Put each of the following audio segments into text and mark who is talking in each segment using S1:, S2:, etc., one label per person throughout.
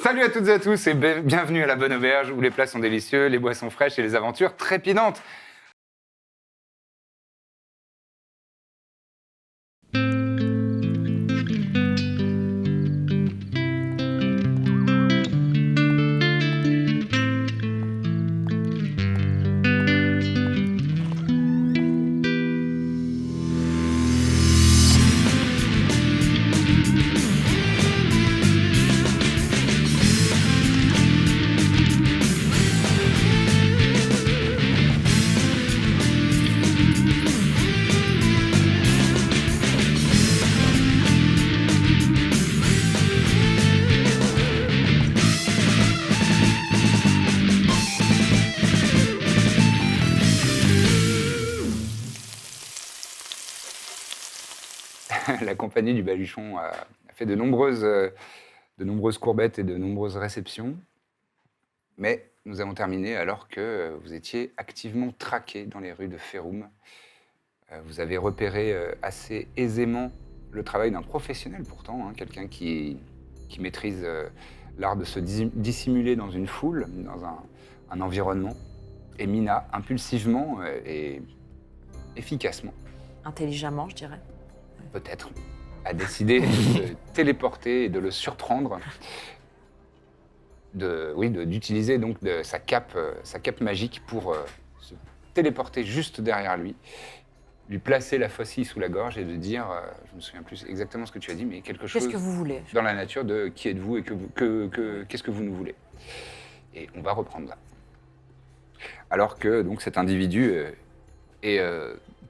S1: Salut à toutes et à tous et bienvenue à la Bonne Auberge où les plats sont délicieux, les boissons fraîches et les aventures trépidantes. La compagnie du Baluchon a fait de nombreuses courbettes et de nombreuses réceptions. Mais nous avons terminé alors que vous étiez activement traqués dans les rues de Ferum. Vous avez repéré assez aisément le travail d'un professionnel pourtant, quelqu'un qui maîtrise l'art de se dissimuler dans une foule, dans un environnement. Et Mina, impulsivement et efficacement,
S2: Intelligemment, je dirais.
S1: peut-être, a décidé de se téléporter et de le surprendre, d'utiliser donc sa cape magique pour se téléporter juste derrière lui placer la faucille sous la gorge et de dire, je me souviens plus exactement ce que tu as dit, mais quelque chose
S2: Qu'est-ce que vous voulez?
S1: dans la nature de qui êtes-vous et qu'est-ce que vous nous voulez. Et on va reprendre là. Alors que donc cet individu est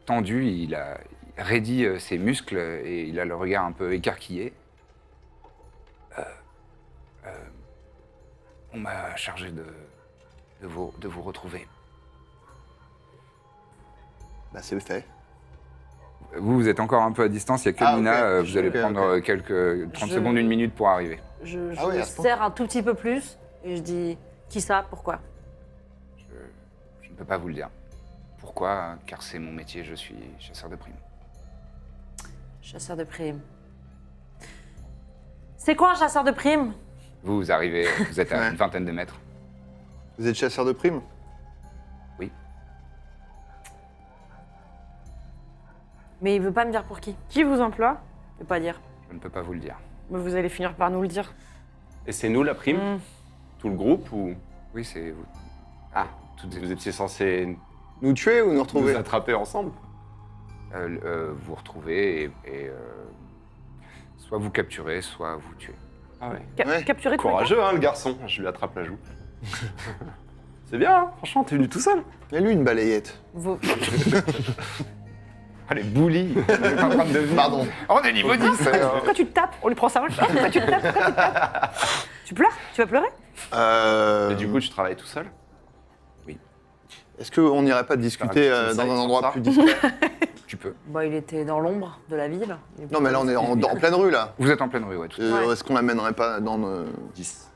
S1: tendu, il a raidit ses muscles et il a le regard un peu écarquillé. On m'a chargé de vous retrouver.
S3: Bah c'est fait.
S1: Vous êtes encore un peu à distance, il n'y a que
S3: Ah,
S1: Mina,
S3: ok.
S1: vous allez
S3: Ok,
S1: prendre
S3: ok.
S1: quelques 30
S2: Je-
S1: secondes, une minute pour arriver.
S2: Je
S3: Ah oui, à ce point.
S2: serre un tout petit peu plus et je dis qui ça? Pourquoi?
S1: Je ne peux pas vous le dire. Pourquoi? Car c'est mon métier, je suis chasseur de primes.
S2: Chasseur de primes. C'est quoi un chasseur de primes?
S1: Vous arrivez, vous êtes à
S3: Ouais.
S1: une vingtaine de mètres.
S3: Vous êtes chasseur de primes?
S1: Oui.
S2: Mais il veut pas me dire pour qui.
S4: Qui vous emploie?
S2: Il veut pas dire.
S1: Je ne peux pas vous le dire.
S4: Mais vous allez finir par nous le dire.
S5: Et c'est nous la prime
S4: Mm.
S5: Tout le groupe ou
S1: Oui, c'est vous.
S5: Ah,
S1: Toutes
S5: vous étiez censés
S3: Nous tuer ou nous
S5: nous
S3: retrouver?
S5: attraper ensemble?
S1: vous retrouvez et soit vous capturez, soit vous tuez.
S5: Ah ouais.
S3: Ouais.
S4: Capturer tous les
S5: Courageux, hein, le garçon. Je lui attrape la joue. C'est bien, hein, franchement, t'es venu tout seul.
S3: Il y a lui une balayette.
S2: Vous...
S1: Ah, les bullies. On est en train de devenir-
S3: Pardon.
S1: On est niveau 10
S4: Pourquoi tu te tapes? On lui prend ça. Pourquoi tu te tapes? Pourquoi tu te tapes? Tu pleures? Tu vas pleurer?
S5: Et du coup, tu travailles tout seul?
S3: Est-ce qu'on n'irait pas discuter
S5: Faire un petit
S3: dans un
S5: insight
S3: endroit
S5: sur ça
S3: plus discret?
S1: Tu peux.
S2: Bah, il était dans l'ombre de la ville.
S3: Non mais là on est en pleine rue là.
S1: Vous êtes en pleine rue, ouais. Tout à fait.
S2: Ouais.
S3: Est-ce qu'on l'amènerait pas dans nos...
S5: 10.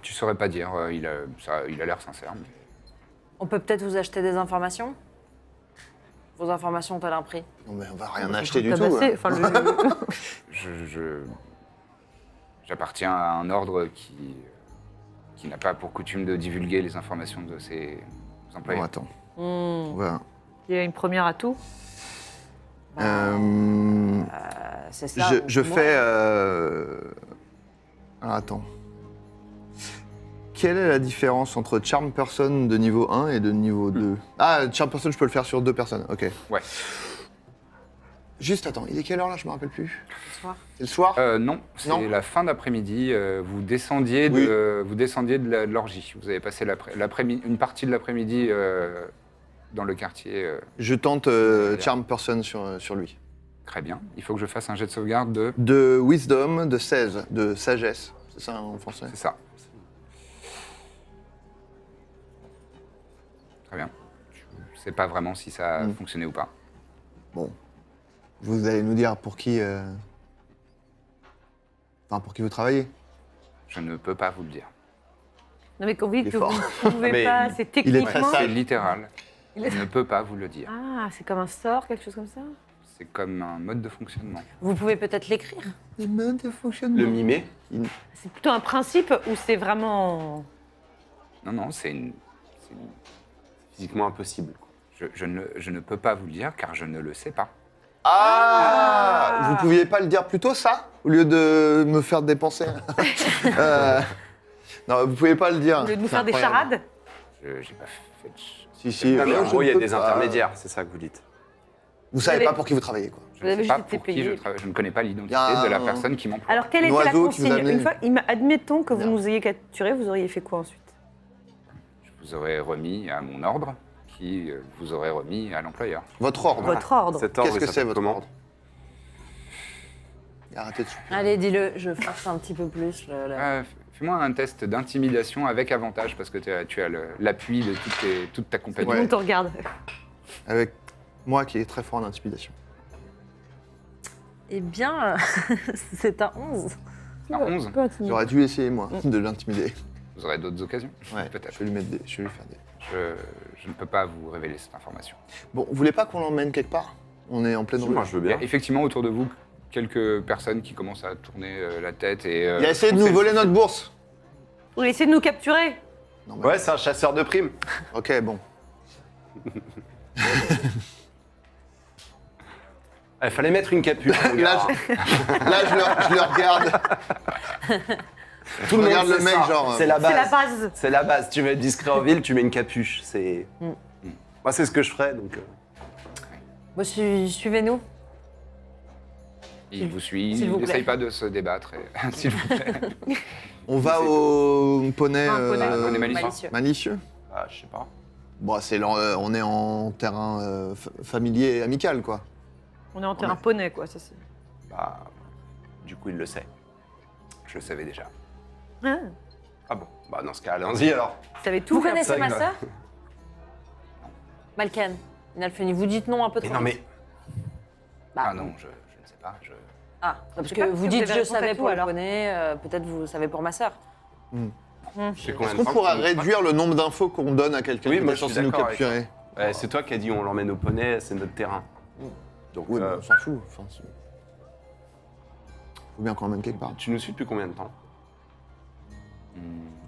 S1: Tu saurais pas dire, il a l'air sincère. Mais...
S2: On peut peut-être vous acheter des informations? Vos informations ont-elles un prix?
S3: Non mais on va rien acheter du tout.
S4: Tabasser,
S3: hein.
S4: enfin,
S1: J'appartiens à un ordre qui n'a pas pour coutume de divulguer les informations de ses employés.
S3: Bon attends.
S2: Hmm.
S3: On va...
S4: il y a une première à tout.
S2: C'est ça.
S3: je
S2: moi-
S3: fais... Alors attends. Quelle est la différence entre Charm Person de niveau 1 et de niveau 2? Ah, Charm Person, je peux le faire sur 2 personnes, ok.
S1: Ouais.
S3: Juste attends, il est quelle heure là? Je me rappelle plus.
S2: Ce soir.
S3: C'est le soir?
S1: Non, c'est
S3: Non.
S1: la fin d'après-midi. Vous descendiez
S3: Oui.
S1: de l'orgie. Vous avez passé une partie de l'après-midi dans le quartier.
S3: Je tente Charm Person sur lui.
S1: Très bien. Il faut que je fasse un jet de sauvegarde de...
S3: De Wisdom, de 16, de sagesse. C'est ça en français?
S1: C'est ça. Très bien. Je ne sais pas vraiment si ça a fonctionné ou pas.
S3: Bon. Vous allez nous dire pour qui... Enfin, pour qui vous travaillez?
S1: Je ne peux pas vous le dire.
S4: Non, mais quand vous
S3: Il est
S4: dites que
S3: fort.
S4: vous ne pouvez
S5: Mais
S4: pas, c'est
S3: il est très
S4: techniquement.
S3: sage.
S1: C'est littéral. Je ne peux pas vous le dire.
S4: Ah, c'est comme un sort, quelque chose comme ça?
S1: C'est comme un mode de fonctionnement.
S2: Vous pouvez peut-être l'écrire.
S3: Les modes de fonctionnement.
S5: Le mimer.
S4: C'est plutôt un principe ou c'est vraiment.
S1: Non,
S5: Physiquement impossible.
S1: je ne peux pas vous le dire car je ne le sais pas.
S3: Ah, vous pouviez pas le dire plus tôt, ça? Au lieu de me faire dépenser. Non, vous pouvez pas le dire.
S4: Au lieu de nous
S3: C'est
S4: faire des
S3: incroyable.
S4: charades?
S1: J'ai pas fait.
S3: Si,
S5: Non, mais en
S3: je
S5: gros, il y a
S3: peux
S5: des
S3: pas.
S5: intermédiaires, c'est ça que vous dites.
S3: Vous savez
S4: avez-
S3: pas pour qui vous travaillez, quoi.
S1: Je
S4: Vous
S1: ne
S4: avez
S1: sais pas
S4: juste été
S1: pour qui
S4: payé.
S1: je travaille. Je ne connais pas l'identité
S3: Il y a
S1: de la
S3: un-
S1: personne qui m'emploie.
S4: Alors, quelle
S3: Un
S4: était la
S3: oiseau qui vous
S4: consigne?
S3: amenait.
S4: Une fois, admettons que vous
S3: Bien.
S4: nous ayez capturés, vous auriez fait quoi ensuite?
S1: Je vous aurais remis à mon ordre, qui vous aurait remis à l'employeur.
S3: Votre ordre.
S4: Votre ordre.
S5: Cet ordre,
S3: Qu'est-ce que
S5: il
S3: c'est,
S5: s'appelle
S3: votre
S5: comment?
S3: ordre? Arrêtez de souffler.
S2: Allez, dis-le, je force un petit peu plus.
S1: Fais-moi un test d'intimidation avec avantage parce que tu as l'appui de toute ta
S4: Tout
S1: compagnie.
S4: le monde te regarde.
S3: Avec moi qui est très fort en intimidation.
S2: Eh bien, c'est un 11.
S1: Un 11,
S3: J'aurais dû essayer, moi, de l'intimider.
S1: vous aurez d'autres occasions.
S3: Ouais,
S1: Peut-être.
S3: je vais lui mettre des... Je vais lui faire des...
S1: Je ne peux pas vous révéler cette information.
S3: Bon, vous voulez pas qu'on l'emmène quelque part? On est en pleine
S5: Si,
S3: rue.
S5: moi, je veux
S1: Il y a
S5: bien.
S1: effectivement autour de vous quelques personnes qui commencent à tourner la tête et.
S3: Il a essayé de nous voler notre bourse.
S4: Vous voulez essayer de nous capturer?
S3: Non, mais-
S5: Ouais, c'est un chasseur de primes.
S3: Ok, bon.
S5: Il fallait mettre une capuche. mon gars.
S3: Là, je le regarde.
S5: Tout le monde
S3: regarde le
S5: sait
S3: mec,
S5: ça.
S3: genre,
S5: C'est la
S4: C'est la
S5: base.
S4: base.
S5: C'est la base. Tu veux être discret en ville, tu mets une capuche. C'est. Moi, c'est ce que je ferais. Donc.
S2: Bon, suivez-nous.
S1: Il vous suit,
S2: S'il vous
S1: il
S2: plaît.
S1: n'essaye pas de se débattre, s'il vous plaît.
S3: On va au poney,
S2: Un poney.
S1: Poney malicieux.
S2: Malicieux.
S3: malicieux.
S5: Ah, je sais pas.
S3: Bon, on est en terrain familier et amical, quoi.
S4: On est en terrain poney, quoi. Ça, c'est...
S5: Bah. Du coup, il le sait.
S1: Je le savais déjà.
S4: Ah,
S5: Ah bon. Bah, dans ce cas, allons-y alors.
S4: vous savez tout
S2: Vous
S4: faire.
S2: connaissez
S5: ça,
S2: ma
S5: que-
S2: sœur Malken, Inalfeni, vous dites non un peu
S5: Mais
S2: trop
S5: non,
S2: vite.
S5: mais.
S2: Bah,
S1: Ah non, je ne sais pas.
S2: Ah, parce
S4: sais
S2: que
S4: pas
S2: vous
S4: si
S2: dites
S4: vous avez
S2: je
S4: réponse à
S2: savais
S4: tout,
S2: pour le
S4: alors.
S2: poney, peut-être vous savez pour ma sœur.
S5: Je sais combien
S3: Est-ce
S5: de
S3: qu'on
S5: temps
S3: pourra
S5: tu-
S3: réduire le nombre d'infos qu'on donne à quelqu'un
S5: Oui,
S3: qui
S5: moi,
S3: est
S5: je suis
S3: censé nous
S5: d'accord avec
S3: capturer?
S5: Ouais, c'est toi qui as dit on l'emmène au poney, c'est notre terrain. Donc,
S3: Oui, mais on s'en fout. Enfin, faut bien qu'on l'emmène quelque part.
S5: tu nous suis depuis combien de temps?
S3: Tu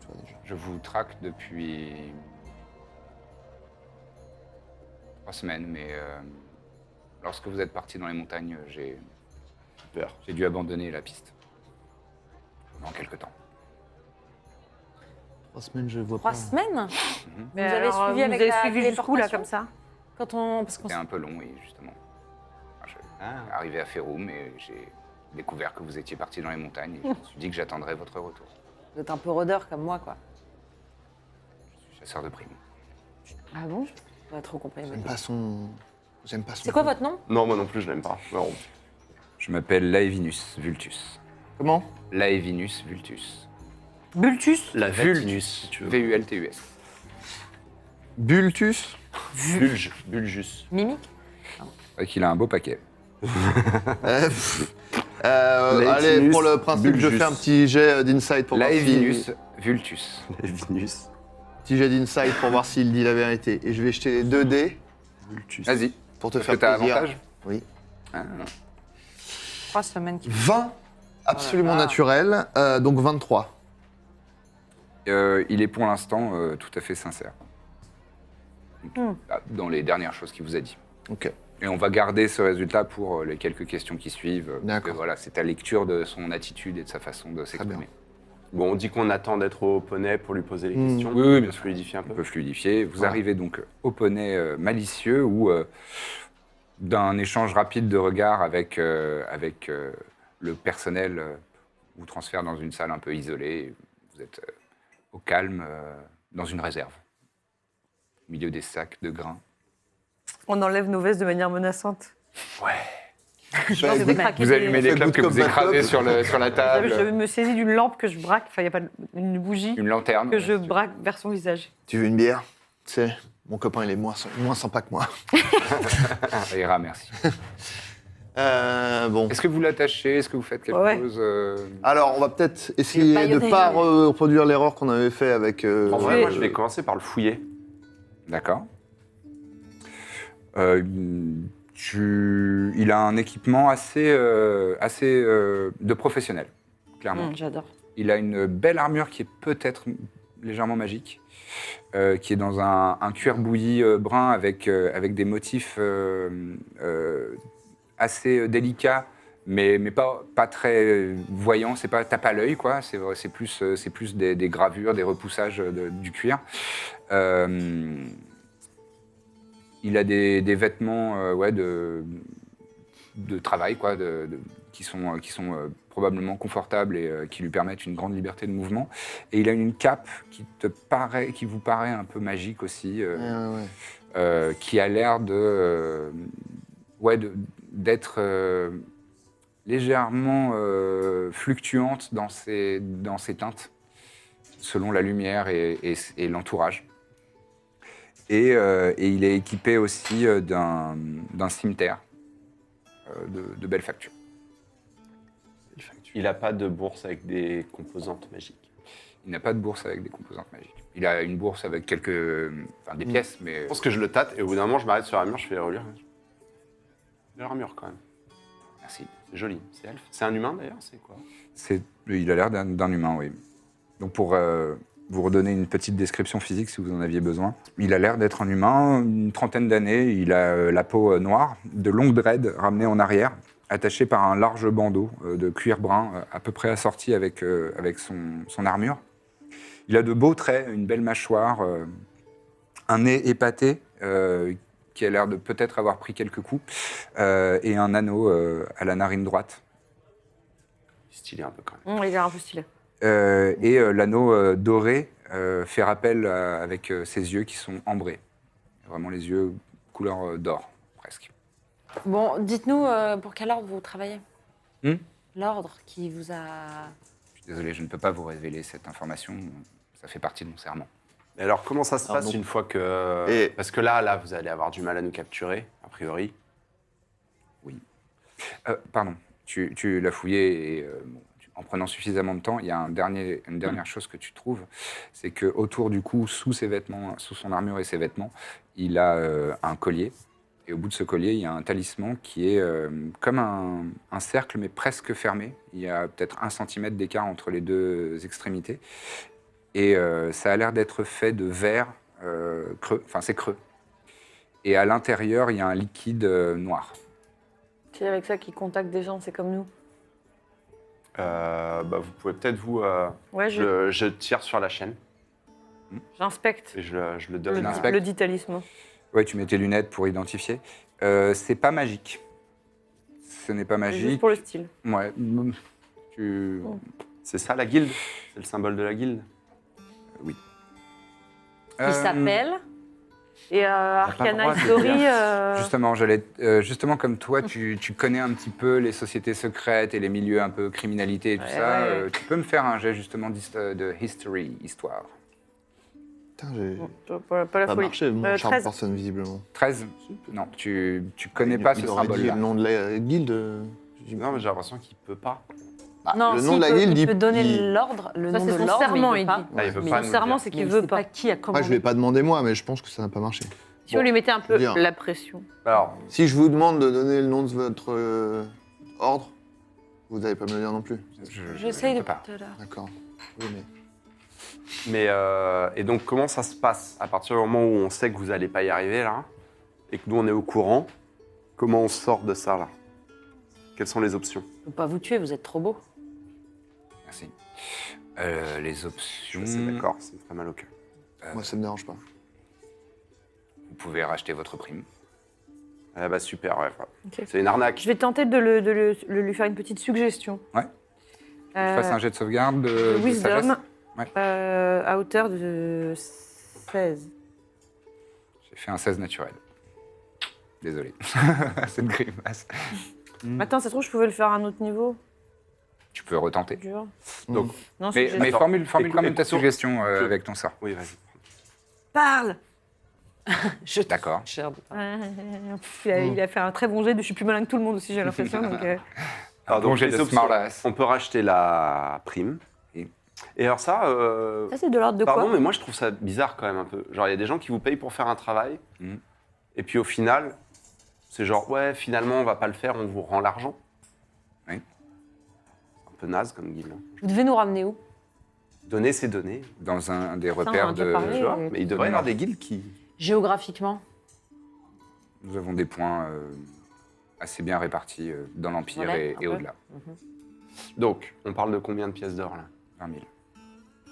S3: vois, déjà.
S1: Je vous traque depuis 3 semaines, mais lorsque vous êtes parti dans les montagnes, j'ai
S5: Super.
S1: dû abandonner la piste. Pendant quelque temps.
S3: 3 semaines, je vois
S2: 3
S3: pas.
S2: semaines
S4: Mais
S2: Vous avez
S4: alors,
S2: suivi
S4: vous
S2: avec
S4: avez
S2: la
S4: suivi jusqu'où, là,
S2: téléportation
S4: comme ça?
S2: Quand on... Parce qu'on
S1: C'était un peu long, oui, justement. Enfin, je suis arrivé à Féroum et j'ai découvert que vous étiez parti dans les montagnes et je me suis dit que j'attendrais votre retour.
S2: Vous êtes un peu rôdeur comme moi, quoi.
S1: Je suis chasseur de primes.
S2: Ah bon J'ai pas trop compris.
S3: J'aime pas son... J'aime pas son...
S2: C'est quoi votre nom
S5: Non, moi non plus, je l'aime pas. Non.
S1: Je m'appelle Laevinus Vultus.
S3: Comment?
S1: Laevinus Vultus.
S4: Bultus?
S5: La
S1: Vultus.
S5: Vultus, si tu veux.
S1: V-U-L-T-U-S.
S3: Bultus?
S5: Bulge. Bulgus.
S2: Mimique
S1: Qu'il a un beau paquet.
S3: Allez, pour le principe, je
S5: Bulgus.
S3: fais un petit jet d'insight pour voir
S1: Laevinus Vultus.
S5: Laevinus.
S3: petit jet d'insight pour voir s'il dit la vérité. Et je vais jeter 2 dés
S5: Vultus.
S1: Vas-y.
S3: pour te
S1: Est-ce
S3: faire
S1: que t'as
S3: plaisir.
S1: avantage
S3: Oui.
S1: Ah,
S2: 3 semaines qui
S3: 20, absolument
S2: Ah.
S3: naturel, donc 23.
S1: il est pour l'instant tout à fait sincère. Dans les dernières choses qu'il vous a dit.
S3: Ok.
S1: Et on va garder ce résultat pour les quelques questions qui suivent. Parce que
S3: D'accord.
S1: voilà, c'est ta lecture de son attitude et de sa façon de s'exprimer.
S5: Bon, on dit qu'on attend d'être au poney pour lui poser les questions.
S1: Oui, oui, bien
S5: On
S1: sûr.
S5: fluidifie un
S1: On
S5: peu.
S1: peut fluidifier. Vous
S3: Ouais.
S1: arrivez donc au poney malicieux où, d'un échange rapide de regards avec le personnel, vous transfère dans une salle un peu isolée. Vous êtes au calme, dans une réserve, au milieu des sacs de grains.
S4: On enlève nos vestes de manière menaçante.
S3: Je
S4: vais craquer
S1: Vous allumez les
S3: Faites
S1: clopes
S3: bout
S1: que
S3: de
S1: vous
S3: cop,
S1: écrasez
S3: bad
S1: sur la table,
S4: Je me saisis d'une lampe que je braque, enfin, il n'y a pas une bougie
S1: une lanterne.
S4: que je braque vers son visage.
S3: Tu veux une bière? Tu sais, mon copain, il est moins sympa que moi.
S1: Ça ira, merci.
S3: Bon.
S1: Est-ce que vous l'attachez? Est-ce que vous faites quelque
S4: Ouais.
S1: chose
S3: Alors, on va peut-être essayer de
S2: baïonner.
S3: ne pas reproduire l'erreur qu'on avait fait avec...
S5: En vrai,
S4: vais-
S5: moi, je vais commencer par le fouiller.
S1: D'accord. Il a un équipement assez de professionnel, clairement.
S2: J'adore.
S1: Il a une belle armure qui est peut-être légèrement magique, qui est dans un cuir bouilli brun avec des motifs assez délicats, mais pas très voyants. T'as pas l'œil, quoi. C'est plus des gravures, des repoussages du cuir. Il a des vêtements de travail, quoi, qui sont probablement confortables et qui lui permettent une grande liberté de mouvement. Et il a une cape qui vous paraît un peu magique aussi, qui a l'air d'être légèrement fluctuante dans ses teintes, selon la lumière et l'entourage. Et il est équipé aussi d'un cimetière de belle facture.
S5: Il n'a pas de bourse avec des composantes magiques.
S1: Il n'a pas de bourse avec des composantes magiques. Il a une bourse avec des pièces, mais...
S5: Je pense que je le tâte et au bout d'un moment, je m'arrête sur l'armure, je fais relire. Belle armure quand même.
S1: Merci.
S5: C'est joli. C'est elfe. C'est un humain d'ailleurs, c'est quoi?
S1: Il a l'air d'un humain, oui. Donc pour vous redonner une petite description physique si vous en aviez besoin. Il a l'air d'être un humain, une trentaine d'années. Il a la peau noire, de longues dreads ramenées en arrière, attachées par un large bandeau de cuir brun, à peu près assorti avec son armure. Il a de beaux traits, une belle mâchoire, un nez épaté, qui a l'air de peut-être avoir pris quelques coups, et un anneau à la narine droite.
S5: Stylé un peu quand même.
S4: Il est un peu stylé.
S1: Et l'anneau doré fait rappel avec ses yeux qui sont ambrés. Vraiment les yeux couleur d'or, presque.
S2: Bon, dites-nous pour quel ordre vous travaillez. L'ordre qui vous a...
S1: Je suis désolé, je ne peux pas vous révéler cette information. Ça fait partie de mon serment.
S5: Et alors, comment ça se passe
S3: Pardon.
S5: une fois que... Parce que là, vous allez avoir du mal à nous capturer, a priori.
S1: Pardon, tu l'as fouillé et en prenant suffisamment de temps, il y a une dernière chose que tu trouves, c'est qu'autour du cou, sous ses vêtements, sous son armure et ses vêtements, il a un collier. Et au bout de ce collier, il y a un talisman qui est comme un cercle, mais presque fermé. Il y a peut-être 1 centimètre d'écart entre les deux extrémités. Et ça a l'air d'être fait de verre creux, enfin c'est creux. Et à l'intérieur, il y a un liquide noir.
S4: C'est avec ça qu'il contacte des gens, c'est comme nous.
S5: Vous pouvez peut-être
S4: Ouais,
S5: je tire sur la chaîne
S4: j'inspecte
S5: et je le donne.
S1: Inspecte.
S4: le dit talisman.
S1: Ouais, tu mets tes lunettes pour identifier. C'est pas magique. Ce n'est pas magique.
S4: Juste pour le style.
S1: Ouais.
S5: C'est ça la guilde? C'est le symbole de la guilde?
S1: Oui.
S2: Il s'appelle...
S4: Et
S5: pas le droit
S4: Arcana
S5: de
S4: History,
S1: dire. Justement, comme toi, tu connais un petit peu les sociétés secrètes et les milieux un peu criminalité et tout ça.
S4: ouais.
S1: Tu peux me faire un jet justement de history, histoire.
S3: Putain, j'ai
S4: pas la
S3: pas
S4: folie.
S3: marché, mon charme
S4: 13.
S3: personne, visiblement.
S1: 13. Non, tu connais pas ce
S3: Il aurait dit
S1: symbole-là.
S3: le nom de la guilde.
S5: Non, mais j'ai l'impression qu'il peut pas.
S2: Non,
S3: le
S2: si,
S3: nom de la guilde,
S2: il peut donner
S3: il-
S2: l'ordre, le
S4: Ça,
S2: nom
S4: c'est
S2: de
S4: son
S2: l'ordre,
S4: serment,
S2: mais
S4: il
S2: pas.
S4: dit.
S5: Ah, il veut
S2: Mais
S5: pas
S4: Son
S5: nous
S4: serment,
S5: dire.
S4: c'est
S2: Mais
S4: qu'il
S2: il
S4: veut
S2: sait
S4: pas.
S2: qui a
S3: Moi,
S2: commandé.
S3: je lui ai pas demandé moi, mais je pense que ça n'a pas marché.
S4: Si on lui mettait un peu
S3: Bien.
S4: la pression.
S5: Alors,
S3: Si je vous demande de donner le nom de votre ordre, vous n'allez pas me le dire non plus.
S2: J'essaye
S1: peux
S2: depuis
S1: pas.
S2: tout à l'heure.
S3: D'accord. Oui, mais...
S5: et donc comment ça se passe à partir du moment où on sait que vous n'allez pas y arriver là, et que nous on est au courant, comment on sort de ça là? Quelles sont les options?
S2: Je ne peux pas vous tuer, vous êtes trop beau.
S1: Merci. Les options.
S5: C'est d'accord, ça me ferait mal au cœur.
S3: Moi, ça me dérange pas.
S1: Vous pouvez racheter votre prime.
S5: Ah bah super, ouais.
S4: Ok.
S5: C'est une arnaque.
S4: Je vais tenter de lui faire une petite suggestion.
S1: Ouais. Je fasse un jet de sauvegarde de sagesse.
S4: Wisdom,
S1: Ouais.
S4: à hauteur de 16.
S1: J'ai fait un 16 naturel. Désolé. Cette grimace.
S4: Attends, ça se trouve, je pouvais le faire à un autre niveau.
S1: Tu peux retenter.
S4: Dur.
S5: Donc,
S4: Non,
S1: Mais,
S4: c'est
S1: mais
S5: Attends,
S1: formule quand même ta
S5: écoute,
S1: suggestion
S5: je-
S1: avec ton sort.
S5: oui, vas-y.
S4: Parle.
S1: D'accord.
S4: Il a fait un très bon jet de je suis plus malin que tout le monde aussi, j'ai l'impression. Donc,
S5: Alors,
S1: Bon
S5: donc,
S1: jet
S5: les
S1: de
S5: options,
S1: smartass.
S5: on peut racheter la prime. Et alors ça,
S4: ça, c'est de l'ordre de
S5: pardon,
S4: quoi
S5: mais moi je trouve ça bizarre quand même un peu. Genre, il y a des gens qui vous payent pour faire un travail,
S1: Mhm.
S5: et puis au final, C'est genre, ouais, finalement, on va pas le faire, on vous rend l'argent.
S1: Oui.
S5: Un peu naze comme guilde. Hein.
S2: Vous devez nous ramener où?
S5: Donner, c'est donner.
S1: Dans un des
S4: on
S1: repères
S4: a déjà
S1: de...
S4: parlé.
S5: Tu vois,
S4: Oui.
S5: mais il devrait y avoir des guildes qui...
S2: Géographiquement?
S1: Nous avons des points assez bien répartis dans l'Empire
S2: Ouais,
S1: et
S2: un peu.
S1: au-delà.
S5: Donc, on parle de combien de pièces d'or, là
S1: 20 000.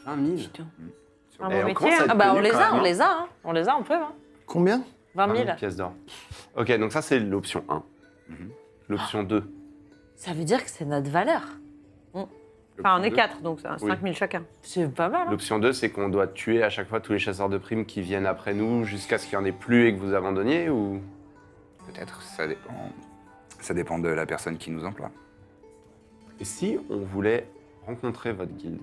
S5: 20 000.
S2: Putain.
S4: Un
S5: Et
S4: bon
S5: on commence
S4: métier,
S5: à
S4: hein.
S5: être
S2: Ah bah on
S5: connu
S2: les
S5: quand
S2: a,
S5: même,
S2: on
S5: hein.
S2: les a, hein. On les a, on peut, hein.
S3: Combien
S2: 20 000.
S5: pièces d'or. Ok, donc ça, c'est l'option 1. L'option 2.
S2: Ça veut dire que c'est notre valeur.
S4: Enfin, on est
S5: L'option
S4: 4, donc ça,
S5: Oui.
S4: 5 000 chacun.
S2: C'est pas mal, hein.
S5: L'option 2, c'est qu'on doit tuer à chaque fois tous les chasseurs de primes qui viennent après nous jusqu'à ce qu'il n'y en ait plus et que vous abandonniez ou...
S1: Peut-être, ça dépend. Ça dépend de la personne qui nous emploie.
S5: Et si on voulait rencontrer votre guilde?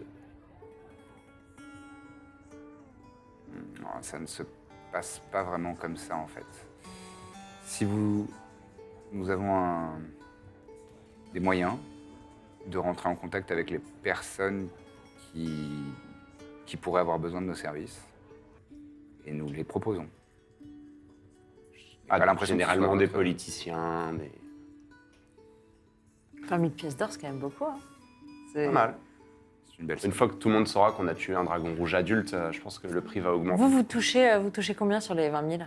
S1: Non, ça ne se passe pas vraiment comme ça, en fait. Si vous... Nous avons des moyens de rentrer en contact avec les personnes qui pourraient avoir besoin de nos services. Et nous les proposons.
S5: Ah,
S1: pas l'impression que ce
S5: généralement
S1: soit
S5: des
S1: votre-
S5: politiciens, des...
S2: 20 000 pièces d'or, c'est quand même beaucoup, hein. C'est
S5: Pas mal.
S1: C'est une belle
S5: Une
S1: somme.
S5: fois que tout le monde saura qu'on a tué un dragon rouge adulte, je pense que le prix va augmenter.
S2: Vous touchez combien sur les 20 000?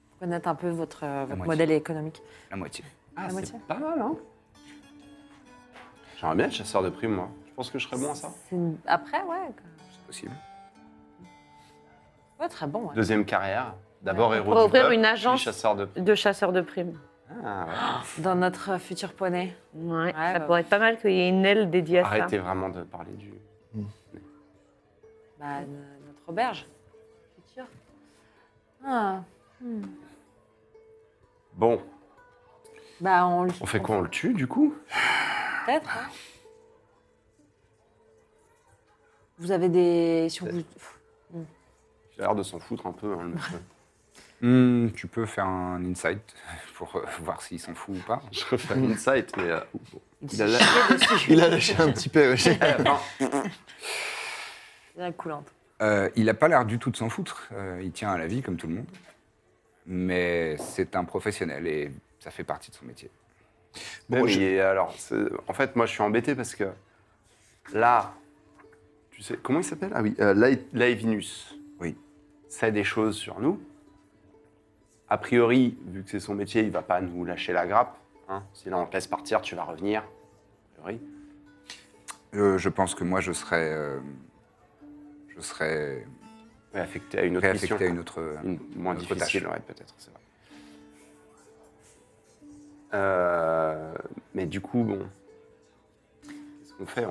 S2: Pour connaître un peu votre
S1: moitié.
S2: modèle économique.
S1: La moitié.
S5: Ah,
S2: la
S5: c'est
S2: moitié.
S5: pas mal, hein. J'aimerais bien être chasseur de primes, moi. Je pense que je serais bon à ça.
S2: Après, ouais.
S1: C'est possible.
S2: Ouais, très bon, ouais.
S5: Deuxième carrière. D'abord
S4: Ouais.
S5: héros
S4: Pour
S5: du
S4: ouvrir
S5: peuple,
S4: une
S5: puis
S4: agence.
S5: chasseur de primes.
S4: De chasseurs de primes.
S5: Ah, ouais.
S2: Dans notre futur poney.
S4: Ouais, ça
S2: bah.
S4: pourrait être pas mal qu'il y ait une aile dédiée à ça.
S5: Arrêtez vraiment de parler du...
S2: Bah, notre auberge. Futur. Ah.
S5: Bon,
S2: Bah, on
S5: on fait quoi? On le tue, du coup?
S2: Peut-être, hein. Vous avez des... Si on vous...
S5: Il a l'air de s'en foutre un peu, hein, le monsieur.
S1: Tu peux faire un insight pour voir s'il s'en fout ou pas.
S5: Je refais un insight, mais...
S2: Il
S5: a
S2: s'est
S5: la-
S2: chié dessus.
S3: Il a lâché un petit peu. ouais.
S2: Il a la coulante.
S1: Il n'a pas l'air du tout de s'en foutre. Il tient à la vie comme tout le monde. Mais c'est un professionnel et ça fait partie de son métier.
S5: Bon,
S3: Bon,
S5: alors, en fait, moi, je suis embêté parce que là, tu sais, comment il s'appelle? Ah oui, Laevinus.
S1: Oui.
S5: Sait des choses sur nous. A priori, vu que c'est son métier, il va pas nous lâcher la grappe. Hein. Sinon, on te laisse partir, tu vas revenir. A priori.
S1: Je pense que moi, je serais
S5: Ouais, affecté à une autre
S1: réaffecté
S5: mission.
S1: à une autre,
S5: Moins
S1: une autre
S5: difficile,
S1: tâche.
S5: ouais, peut-être, c'est vrai. Mais du coup, bon, qu'est-ce qu'on fait?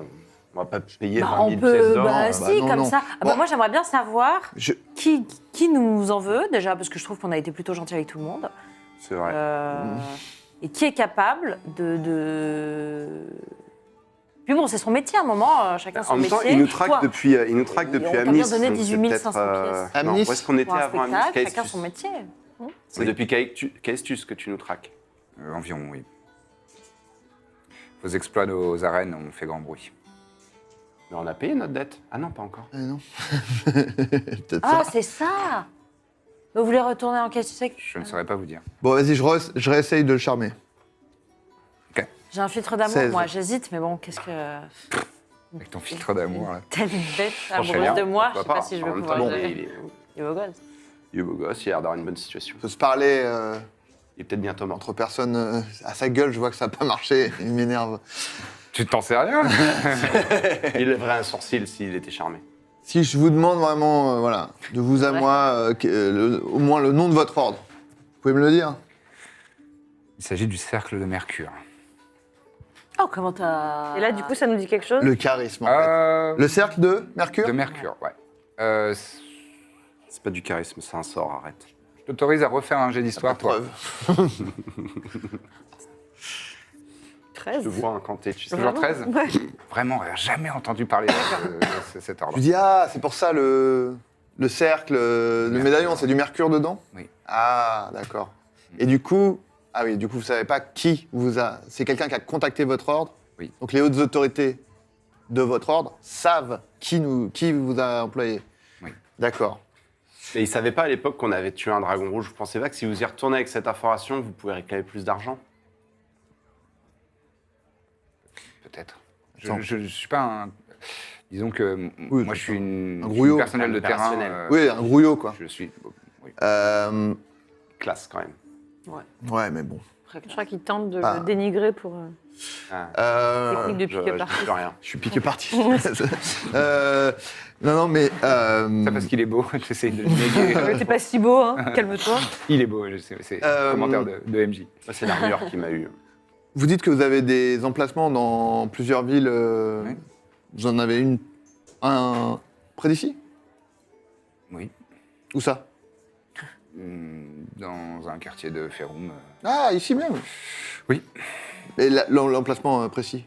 S5: On va pas payer
S2: Bah,
S5: 20
S2: on
S5: 000
S2: peut...
S5: pièces d'or.
S2: Bah,
S5: hein.
S2: si,
S3: non,
S2: comme
S3: non.
S2: ça. Ah bah,
S3: Bon.
S2: moi, j'aimerais bien savoir
S3: Je-
S2: qui nous en veut, déjà, parce que je trouve qu'on a été plutôt gentil avec tout le monde.
S5: C'est vrai.
S2: Et qui est capable de... Puis bon, c'est son métier à un moment, chacun son
S5: En même
S2: métier.
S5: temps, il nous traque
S2: Toi,
S5: depuis,
S2: on t'a bien
S5: Amnis.
S2: donné
S5: donc
S2: 18
S5: c'est
S2: 500
S5: peut-être,
S2: pièces.
S5: non,
S3: Amnis,
S5: où est-ce qu'on était
S2: pour un
S5: avant Amnis?
S2: spectacle, chacun
S5: Caestus.
S2: son métier.
S5: C'est
S1: Oui.
S5: depuis Caestus que tu nous traques.
S1: environ, oui. Vos exploits aux arènes ont fait grand bruit.
S5: Mais on a payé notre dette. Ah non, pas encore.
S3: Non. Peut-être
S2: Ah,
S3: ça.
S2: c'est ça. Vous voulez retourner en caisse, tu sais que
S1: Je ne saurais pas vous dire.
S3: Bon, vas-y, je réessaye de le charmer.
S2: j'ai un filtre d'amour,
S3: 16.
S2: moi, j'hésite, mais bon, qu'est-ce que...
S1: Avec ton filtre d'amour, là.
S2: Telle une bête
S1: Franchement,
S2: amoureuse de moi, je
S5: Pourquoi
S2: sais pas si je
S5: En
S2: vais
S5: même
S2: pouvoir
S5: temps,
S2: le gérer.
S5: il
S2: Il est beau gosse.
S5: est beau gosse, il a l'air d'avoir une bonne situation.
S3: On peut se parler
S5: Il est peut-être bientôt mort.
S3: entre personnes à sa gueule, je vois que ça n'a pas marché. Il m'énerve.
S1: Tu t'en sais rien?
S5: Il lèverait un sourcil s'il était charmé.
S3: Si je vous demande vraiment, voilà, de vous à
S2: Ouais.
S3: moi, au moins le nom de votre ordre, vous pouvez me le dire?
S1: Il s'agit du cercle de Mercure.
S2: Oh, comment t'as...
S4: Et là, du coup, ça nous dit quelque chose?
S3: Le charisme, en fait. Le cercle de Mercure?
S1: De Mercure, ouais.
S5: C'est pas du charisme, c'est un sort, arrête.
S1: Je t'autorise à refaire un jet d'histoire, toi.
S3: Preuve.
S4: 13.
S5: Je te vois incanté, tu sais.
S1: Toujours 13?
S4: Ouais.
S1: Vraiment, jamais entendu parler de cet ordre.
S3: Je dis, ah, c'est pour ça le cercle, le
S1: Mercure.
S3: médaillon, c'est du Mercure dedans?
S1: Oui.
S3: Ah, d'accord. Et du coup, ah oui, du coup, vous savez pas qui vous a. C'est quelqu'un qui a contacté votre ordre?
S1: Oui.
S3: Donc les hautes autorités de votre ordre savent qui vous a employé?
S1: Oui.
S3: D'accord.
S5: Et ils savaient pas à l'époque qu'on avait tué un dragon rouge. Vous pensez pas que si vous y retournez avec cette information, vous pouvez réclamer plus d'argent?
S1: Peut-être.
S3: Attends.
S1: Je ne suis pas un... Disons que
S3: Oui,
S1: moi, je suis une
S3: un grouillot.
S1: personnel de terrain.
S5: Opérationnel.
S3: Oui, un grouillot, quoi.
S1: Je suis... oui.
S5: Classe quand même.
S3: Ouais, mais bon.
S4: Je crois qu'il tente de
S3: Ah.
S4: le dénigrer pour
S5: Ah,
S4: technique de
S5: je
S4: piquer
S5: dis
S4: parti.
S5: plus rien.
S3: Je suis piqué parti. Non, mais...
S1: C'est parce qu'il est beau, j'essaie de le néguer.
S4: T'es pas si beau, hein. Calme-toi.
S1: Il est beau, je sais, c'est un commentaire de MJ.
S5: Ça, c'est l'armure qui m'a eu.
S3: Vous dites que vous avez des emplacements dans plusieurs villes.
S1: Oui.
S3: Vous en avez un près d'ici?
S1: Oui.
S3: Où ça?
S1: Dans un quartier de Ferrum.
S3: Ah, ici même?
S1: Oui.
S3: Et l'emplacement précis?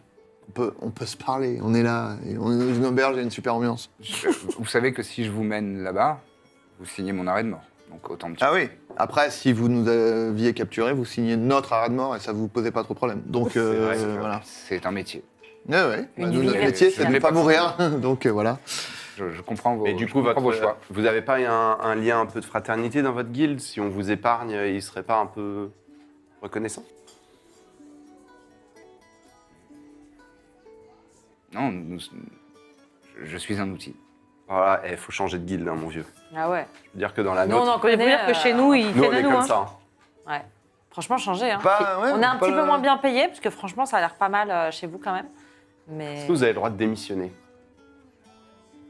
S3: On peut se parler, on est là, et on est dans une auberge, il y a une super ambiance.
S1: Vous savez que si je vous mène là-bas, vous signez mon arrêt de mort. Donc autant me tuer.
S3: Ah oui. Après, si vous nous aviez capturés, vous signez notre arrêt de mort et ça vous posait pas trop de problème. Donc
S5: vrai, c'est vrai.
S3: voilà.
S1: C'est un métier.
S3: Ouais.
S2: Une
S3: Nous, notre
S2: liberté.
S3: métier, c'est
S1: Je
S3: de ne
S1: l'ai
S3: pas
S1: pas
S3: mourir. Donc voilà.
S1: Je comprends vos,
S5: Et du
S1: je
S5: coup,
S1: comprends vos choix.
S5: vous n'avez pas un lien un peu de fraternité dans votre guilde? Si on vous épargne, il ne serait pas un peu reconnaissant?
S1: Non, je suis un outil.
S5: Voilà, il faut changer de guilde, hein, mon vieux.
S2: Ah ouais.
S5: Je veux dire que dans la
S2: Nous, on
S5: nôtre,
S2: en
S4: On peut
S2: connaît.
S4: dire que chez nous, ils
S5: nous, on
S4: traînent à
S5: est
S4: nous.
S5: comme
S4: Hein.
S5: ça. hein.
S2: Ouais. Franchement, changez. Hein.
S3: Ouais,
S2: on est un
S3: pas
S2: petit peu
S3: le-
S2: moins bien payé, parce que franchement, ça a l'air pas mal chez vous quand même. Mais...
S5: Est-ce que vous avez le droit de démissionner?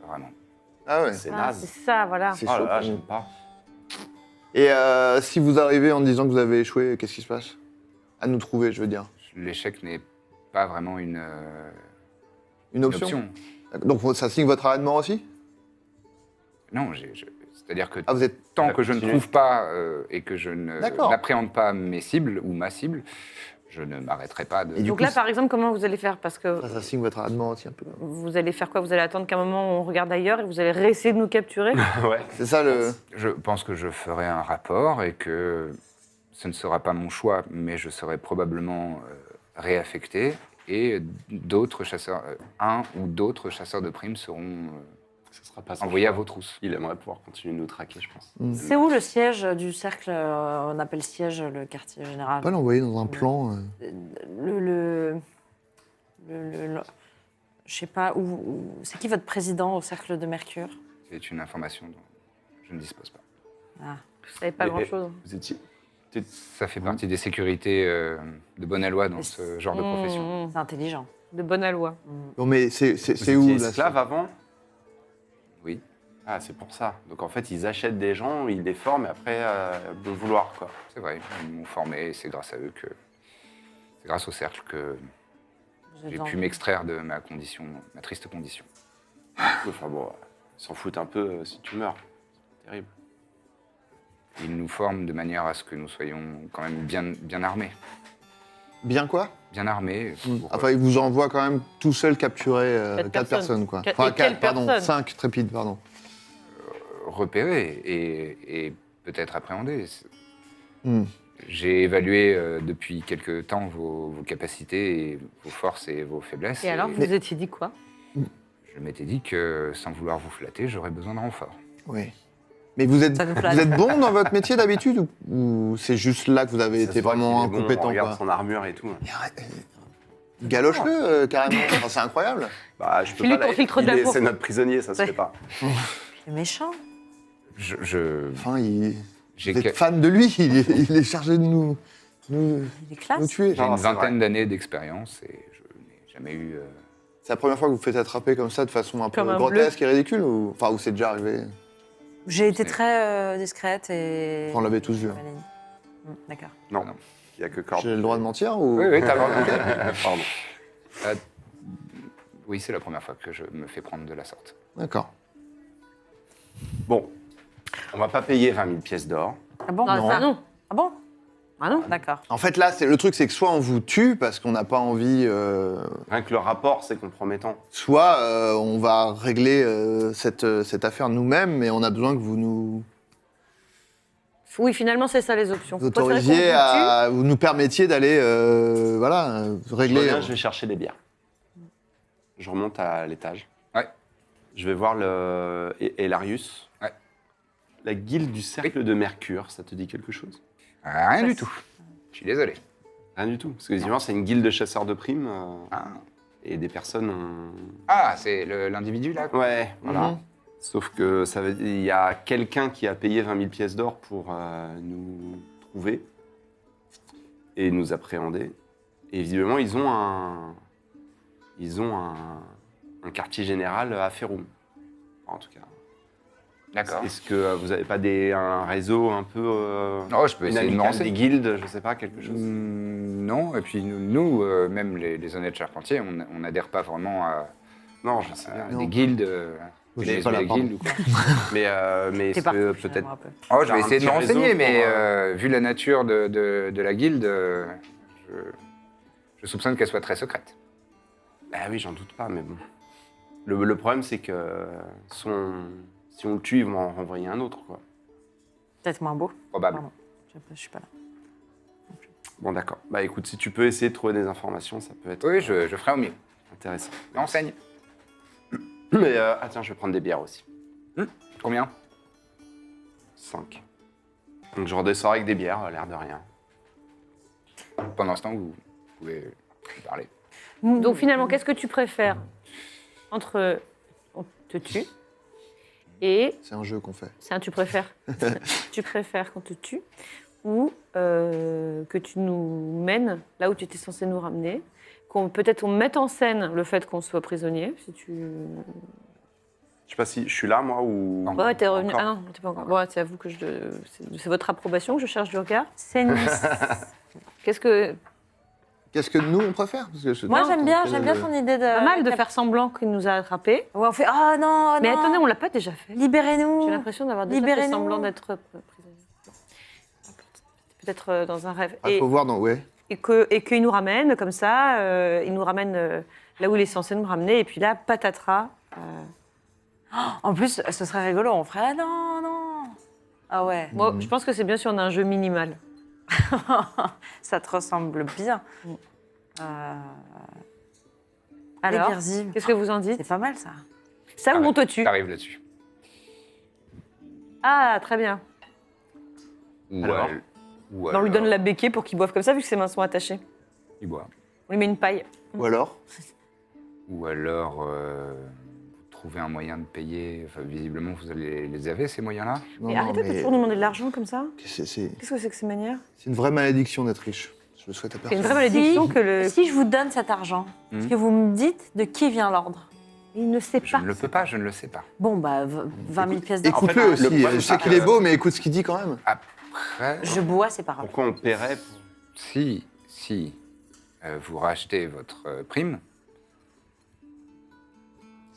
S1: Vraiment.
S3: Ah ouais.
S5: C'est
S4: Ah,
S5: naze.
S4: c'est ça, voilà.
S3: C'est
S5: Oh
S3: chaud.
S5: là là,
S3: pour
S5: j'aime
S3: nous.
S5: pas.
S3: Et si vous arrivez en disant que vous avez échoué, qu'est-ce qui se passe? À nous trouver, je veux dire.
S1: L'échec n'est pas vraiment une
S3: Une option. Donc ça signe votre arrêt de mort aussi?
S1: Non, c'est-à-dire que
S3: Ah, vous êtes...
S1: tant
S5: Ça
S1: que je ne
S5: continue.
S1: trouve pas et que je
S3: D'accord.
S1: n'appréhende pas mes cibles ou ma cible, je ne m'arrêterai pas de...
S3: Et du
S4: Donc
S3: coup,
S4: là, par exemple, comment vous allez faire? Parce que
S3: ça signe votre arrêt de mort aussi un peu.
S4: vous allez faire quoi? Vous allez attendre qu'à un moment où on regarde ailleurs et vous allez réessayer de nous capturer?
S5: Ouais.
S3: C'est ça le...
S1: Je pense que je ferai un rapport et que ce ne sera pas mon choix, mais je serai probablement réaffecté et d'autres chasseurs, un ou d'autres chasseurs de primes seront
S5: Ça sera pas son
S1: envoyés à
S5: choix.
S1: vos trousses.
S5: Il aimerait pouvoir continuer de nous traquer, je pense.
S2: C'est où le siège du cercle on appelle siège le quartier
S3: On
S2: général.
S3: peut pas l'envoyer dans un plan.
S2: Je sais pas, c'est qui votre président au cercle de Mercure?
S1: C'est une information dont je ne dispose pas.
S2: Ah.
S4: Vous savez pas
S5: Et-
S4: grand-chose.
S5: Vous étiez...
S1: Ça fait partie des sécurités de bonne loi dans ce genre de profession.
S4: Mmh,
S2: C'est intelligent.
S4: de bonne aloi.
S3: Non mais c'est
S5: Vous
S3: où
S5: étiez
S3: là?
S5: esclave avant?
S1: Oui,
S5: Ah, c'est pour ça. Donc en fait, ils achètent des gens, ils les forment et après, bon vouloir, quoi.
S1: c'est vrai. Ils m'ont formé et c'est grâce à eux que... C'est grâce au cercle que
S2: Vous êtes
S1: j'ai
S2: en-
S1: pu m'extraire de ma condition, ma triste condition.
S5: Enfin bon, ils s'en foutent un peu si tu meurs. C'est terrible.
S1: Ils nous forment de manière à ce que nous soyons quand même bien armés.
S3: Bien quoi?
S1: Bien armés. pour-
S3: Enfin, il vous envoie quand même tout seul capturer
S4: Quatre
S3: 4 personnes, quoi.
S4: Quatre-
S3: Enfin,
S4: et quelle
S3: 4, pardon.
S4: personne
S3: 5 trépides, pardon.
S1: repérer et peut-être appréhender.
S3: Hmm.
S1: J'ai évalué depuis quelque temps vos capacités, et vos forces et vos faiblesses.
S4: Et alors, vous vous étiez dit quoi?
S1: Je m'étais dit que, sans vouloir vous flatter, j'aurais besoin de renfort.
S3: Oui. Mais vous êtes
S2: Ça nous flatte.
S3: bon dans votre métier d'habitude ou c'est juste là que vous avez
S5: Ça
S3: été
S5: se voit
S3: vraiment
S5: qu'il est bon, on
S3: incompétent
S5: regarde
S3: quoi.
S5: son armure et tout.
S3: Mais arrête, galoche-le carrément, Enfin, c'est incroyable.
S5: Bah, je peux
S4: File-lui
S5: pas.
S4: ton filtre d'amour.
S5: C'est notre prisonnier, ça se
S4: Ouais.
S5: fait pas.
S2: C'est méchant.
S3: Enfin,
S1: J'ai
S3: vous êtes fan de lui, il est chargé de nous
S2: Il est classe.
S3: tuer.
S1: j'ai une
S5: Non, c'est
S1: vingtaine
S5: vrai.
S1: d'années d'expérience et je n'ai jamais eu...
S3: C'est la première fois que vous vous faites attraper comme ça de façon un peu
S4: Comme un
S3: grotesque et ridicule ou enfin où c'est déjà arrivé?
S2: J'ai été très discrète et...
S3: On l'avait tous vu, hein.
S2: Maline. D'accord.
S5: Non,
S1: Non.
S5: il n'y a que Corbe.
S3: J'ai le droit de mentir ou
S1: Oui, oui, t'as raison.
S5: Pardon.
S1: Oui, c'est la première fois que je me fais prendre de la sorte.
S3: D'accord.
S5: Bon, on va pas payer 20 000 pièces d'or.
S2: Ah bon?
S4: Non, ça, non.
S2: Ah bon?
S4: Ah non.
S2: D'accord.
S3: En fait là, le truc c'est que soit on vous tue parce qu'on n'a pas envie,
S5: Rien que le rapport, c'est compromettant.
S3: soit on va régler cette affaire nous-mêmes, mais on a besoin que vous nous
S4: Oui, finalement, c'est ça les options. Vous préférez
S3: autorisiez
S4: qu'on vous tue
S3: à, vous nous permettiez d'aller, voilà,
S5: Je
S3: régler.
S5: reviens, je vais chercher des bières. Je remonte à l'étage.
S1: Ouais.
S5: Je vais voir Elarius.
S1: Ouais.
S5: La guilde du cercle de Mercure, ça te dit quelque chose?
S1: Rien du tout. Je suis désolé.
S5: Rien du tout. Parce que visiblement, c'est une guilde de chasseurs de primes.
S1: Ah,
S5: Et des personnes ont...
S1: Ah, c'est l'individu là quoi.
S5: Ouais, voilà. Sauf que il y a quelqu'un qui a payé 20 000 pièces d'or pour nous trouver et nous appréhender. Et visiblement, ils ont un quartier général à Féroum. En tout cas.
S1: D'accord.
S5: Est-ce que vous n'avez pas un réseau un peu...
S1: Oh, je peux
S5: une
S1: essayer de me
S5: amicale, des
S1: renseigner.
S5: guildes, je sais pas, quelque chose?
S1: Non, et puis nous, même les honnêtes charpentiers, on n'adhère pas vraiment à,
S5: Non, je sais bien.
S1: des guildes.
S3: Moi,
S1: des
S3: je sais pas là, pardon.
S1: guildes ou quoi.
S5: Mais
S2: T'es
S5: est-ce
S2: parti,
S5: que
S2: finalement,
S5: peut-être...
S2: un peu.
S1: Oh, je
S5: Faire
S1: vais
S5: un
S1: essayer de me
S5: petit réseau
S1: renseigner, mais
S5: pour,
S1: vu la nature de la guilde, je soupçonne qu'elle soit très secrète.
S5: Ah oui, j'en doute pas, mais bon. Le problème, c'est que si on le tue, ils vont en renvoyer un autre, quoi.
S2: Peut-être moins beau.
S1: Probable.
S2: Pardon. Je suis pas là.
S5: Bon, d'accord. Bah écoute, si tu peux essayer de trouver des informations, ça peut être
S1: Oui, je ferai au mieux.
S5: intéressant.
S1: Enseigne.
S5: Mais, tiens, je vais prendre des bières aussi.
S1: Combien
S5: 5. Donc je redescends avec des bières, l'air de rien.
S1: Pendant ce temps, vous pouvez parler.
S4: Donc finalement, qu'est-ce que tu préfères entre on te tue et
S3: C'est un jeu qu'on fait.
S4: tu préfères tu préfères qu'on te tue ou que tu nous mènes là où tu étais censé nous ramener, peut-être on mette en scène le fait qu'on soit prisonnier, si tu...
S5: Je sais pas si je suis là, moi, ou...
S1: Non.
S4: Ouais, t'es revenu.
S5: Encore.
S4: Ah non, t'es pas encore. Bon, c'est à vous que c'est votre approbation que je cherche du regard.
S2: C'est une...
S4: Qu'est-ce que...
S3: Qu'est-ce que nous, on préfère? Parce que
S2: Moi, j'aime bien ton idée de...
S4: Pas mal de faire semblant qu'il nous a attrapés.
S2: Ouais, on fait, oh non,
S4: Mais
S2: non.
S4: attendez, on l'a pas déjà fait.
S2: Libérez-nous.
S4: J'ai l'impression d'avoir déjà fait
S2: Libérez-nous.
S4: semblant d'être prisonnier. Peut-être dans un rêve.
S3: Il faut voir dans... Ouais.
S4: Et qu'il nous ramène comme ça, il nous ramène là où il est censé nous ramener, et puis là, patatras.
S2: En plus, ce serait rigolo. On ferait, ah non, non. Ah ouais.
S4: Moi, je pense que c'est bien si on a un jeu minimal.
S2: Ça te ressemble bien.
S4: Alors,
S2: L'éversive.
S4: qu'est-ce que vous en dites?
S2: C'est pas mal, ça.
S4: Ça ou on te tue?
S1: T'arrives là-dessus.
S4: Ah, très bien.
S1: Ou
S5: Alors
S1: ou
S4: On lui
S1: alors,
S4: donne la béquille pour qu'il boive comme ça, vu que ses mains sont attachées.
S1: il boit.
S4: On lui met une paille.
S3: Ou alors
S1: Ou alors, vous trouvez un moyen de payer. Enfin, visiblement, vous les avez, ces moyens-là.
S3: Non,
S4: Mais
S3: non,
S4: arrêtez de
S3: mais
S4: toujours nous demander de l'argent comme ça.
S3: c'est
S4: Qu'est-ce que c'est que ces manières?
S3: une vraie malédiction d'être riche. Je le souhaite à
S4: C'est une
S3: personne.
S4: vraie malédiction
S2: Si-
S4: que le...
S2: Si je vous donne cet argent, est-ce que vous me dites de qui vient l'ordre?
S4: Il ne sait
S1: Je
S4: pas.
S1: ne le peux pas, je ne le sais pas.
S2: Bon, bah, 20 000 pièces d'or.
S3: Écoute-le
S5: En fait,
S3: aussi.
S5: le problème,
S3: Je sais
S5: c'est
S3: qu'il
S5: que-
S3: est beau, mais écoute ce qu'il dit quand même.
S1: Après,
S2: Je bois, c'est pas grave.
S5: Pourquoi on paierait
S1: si vous rachetez votre prime,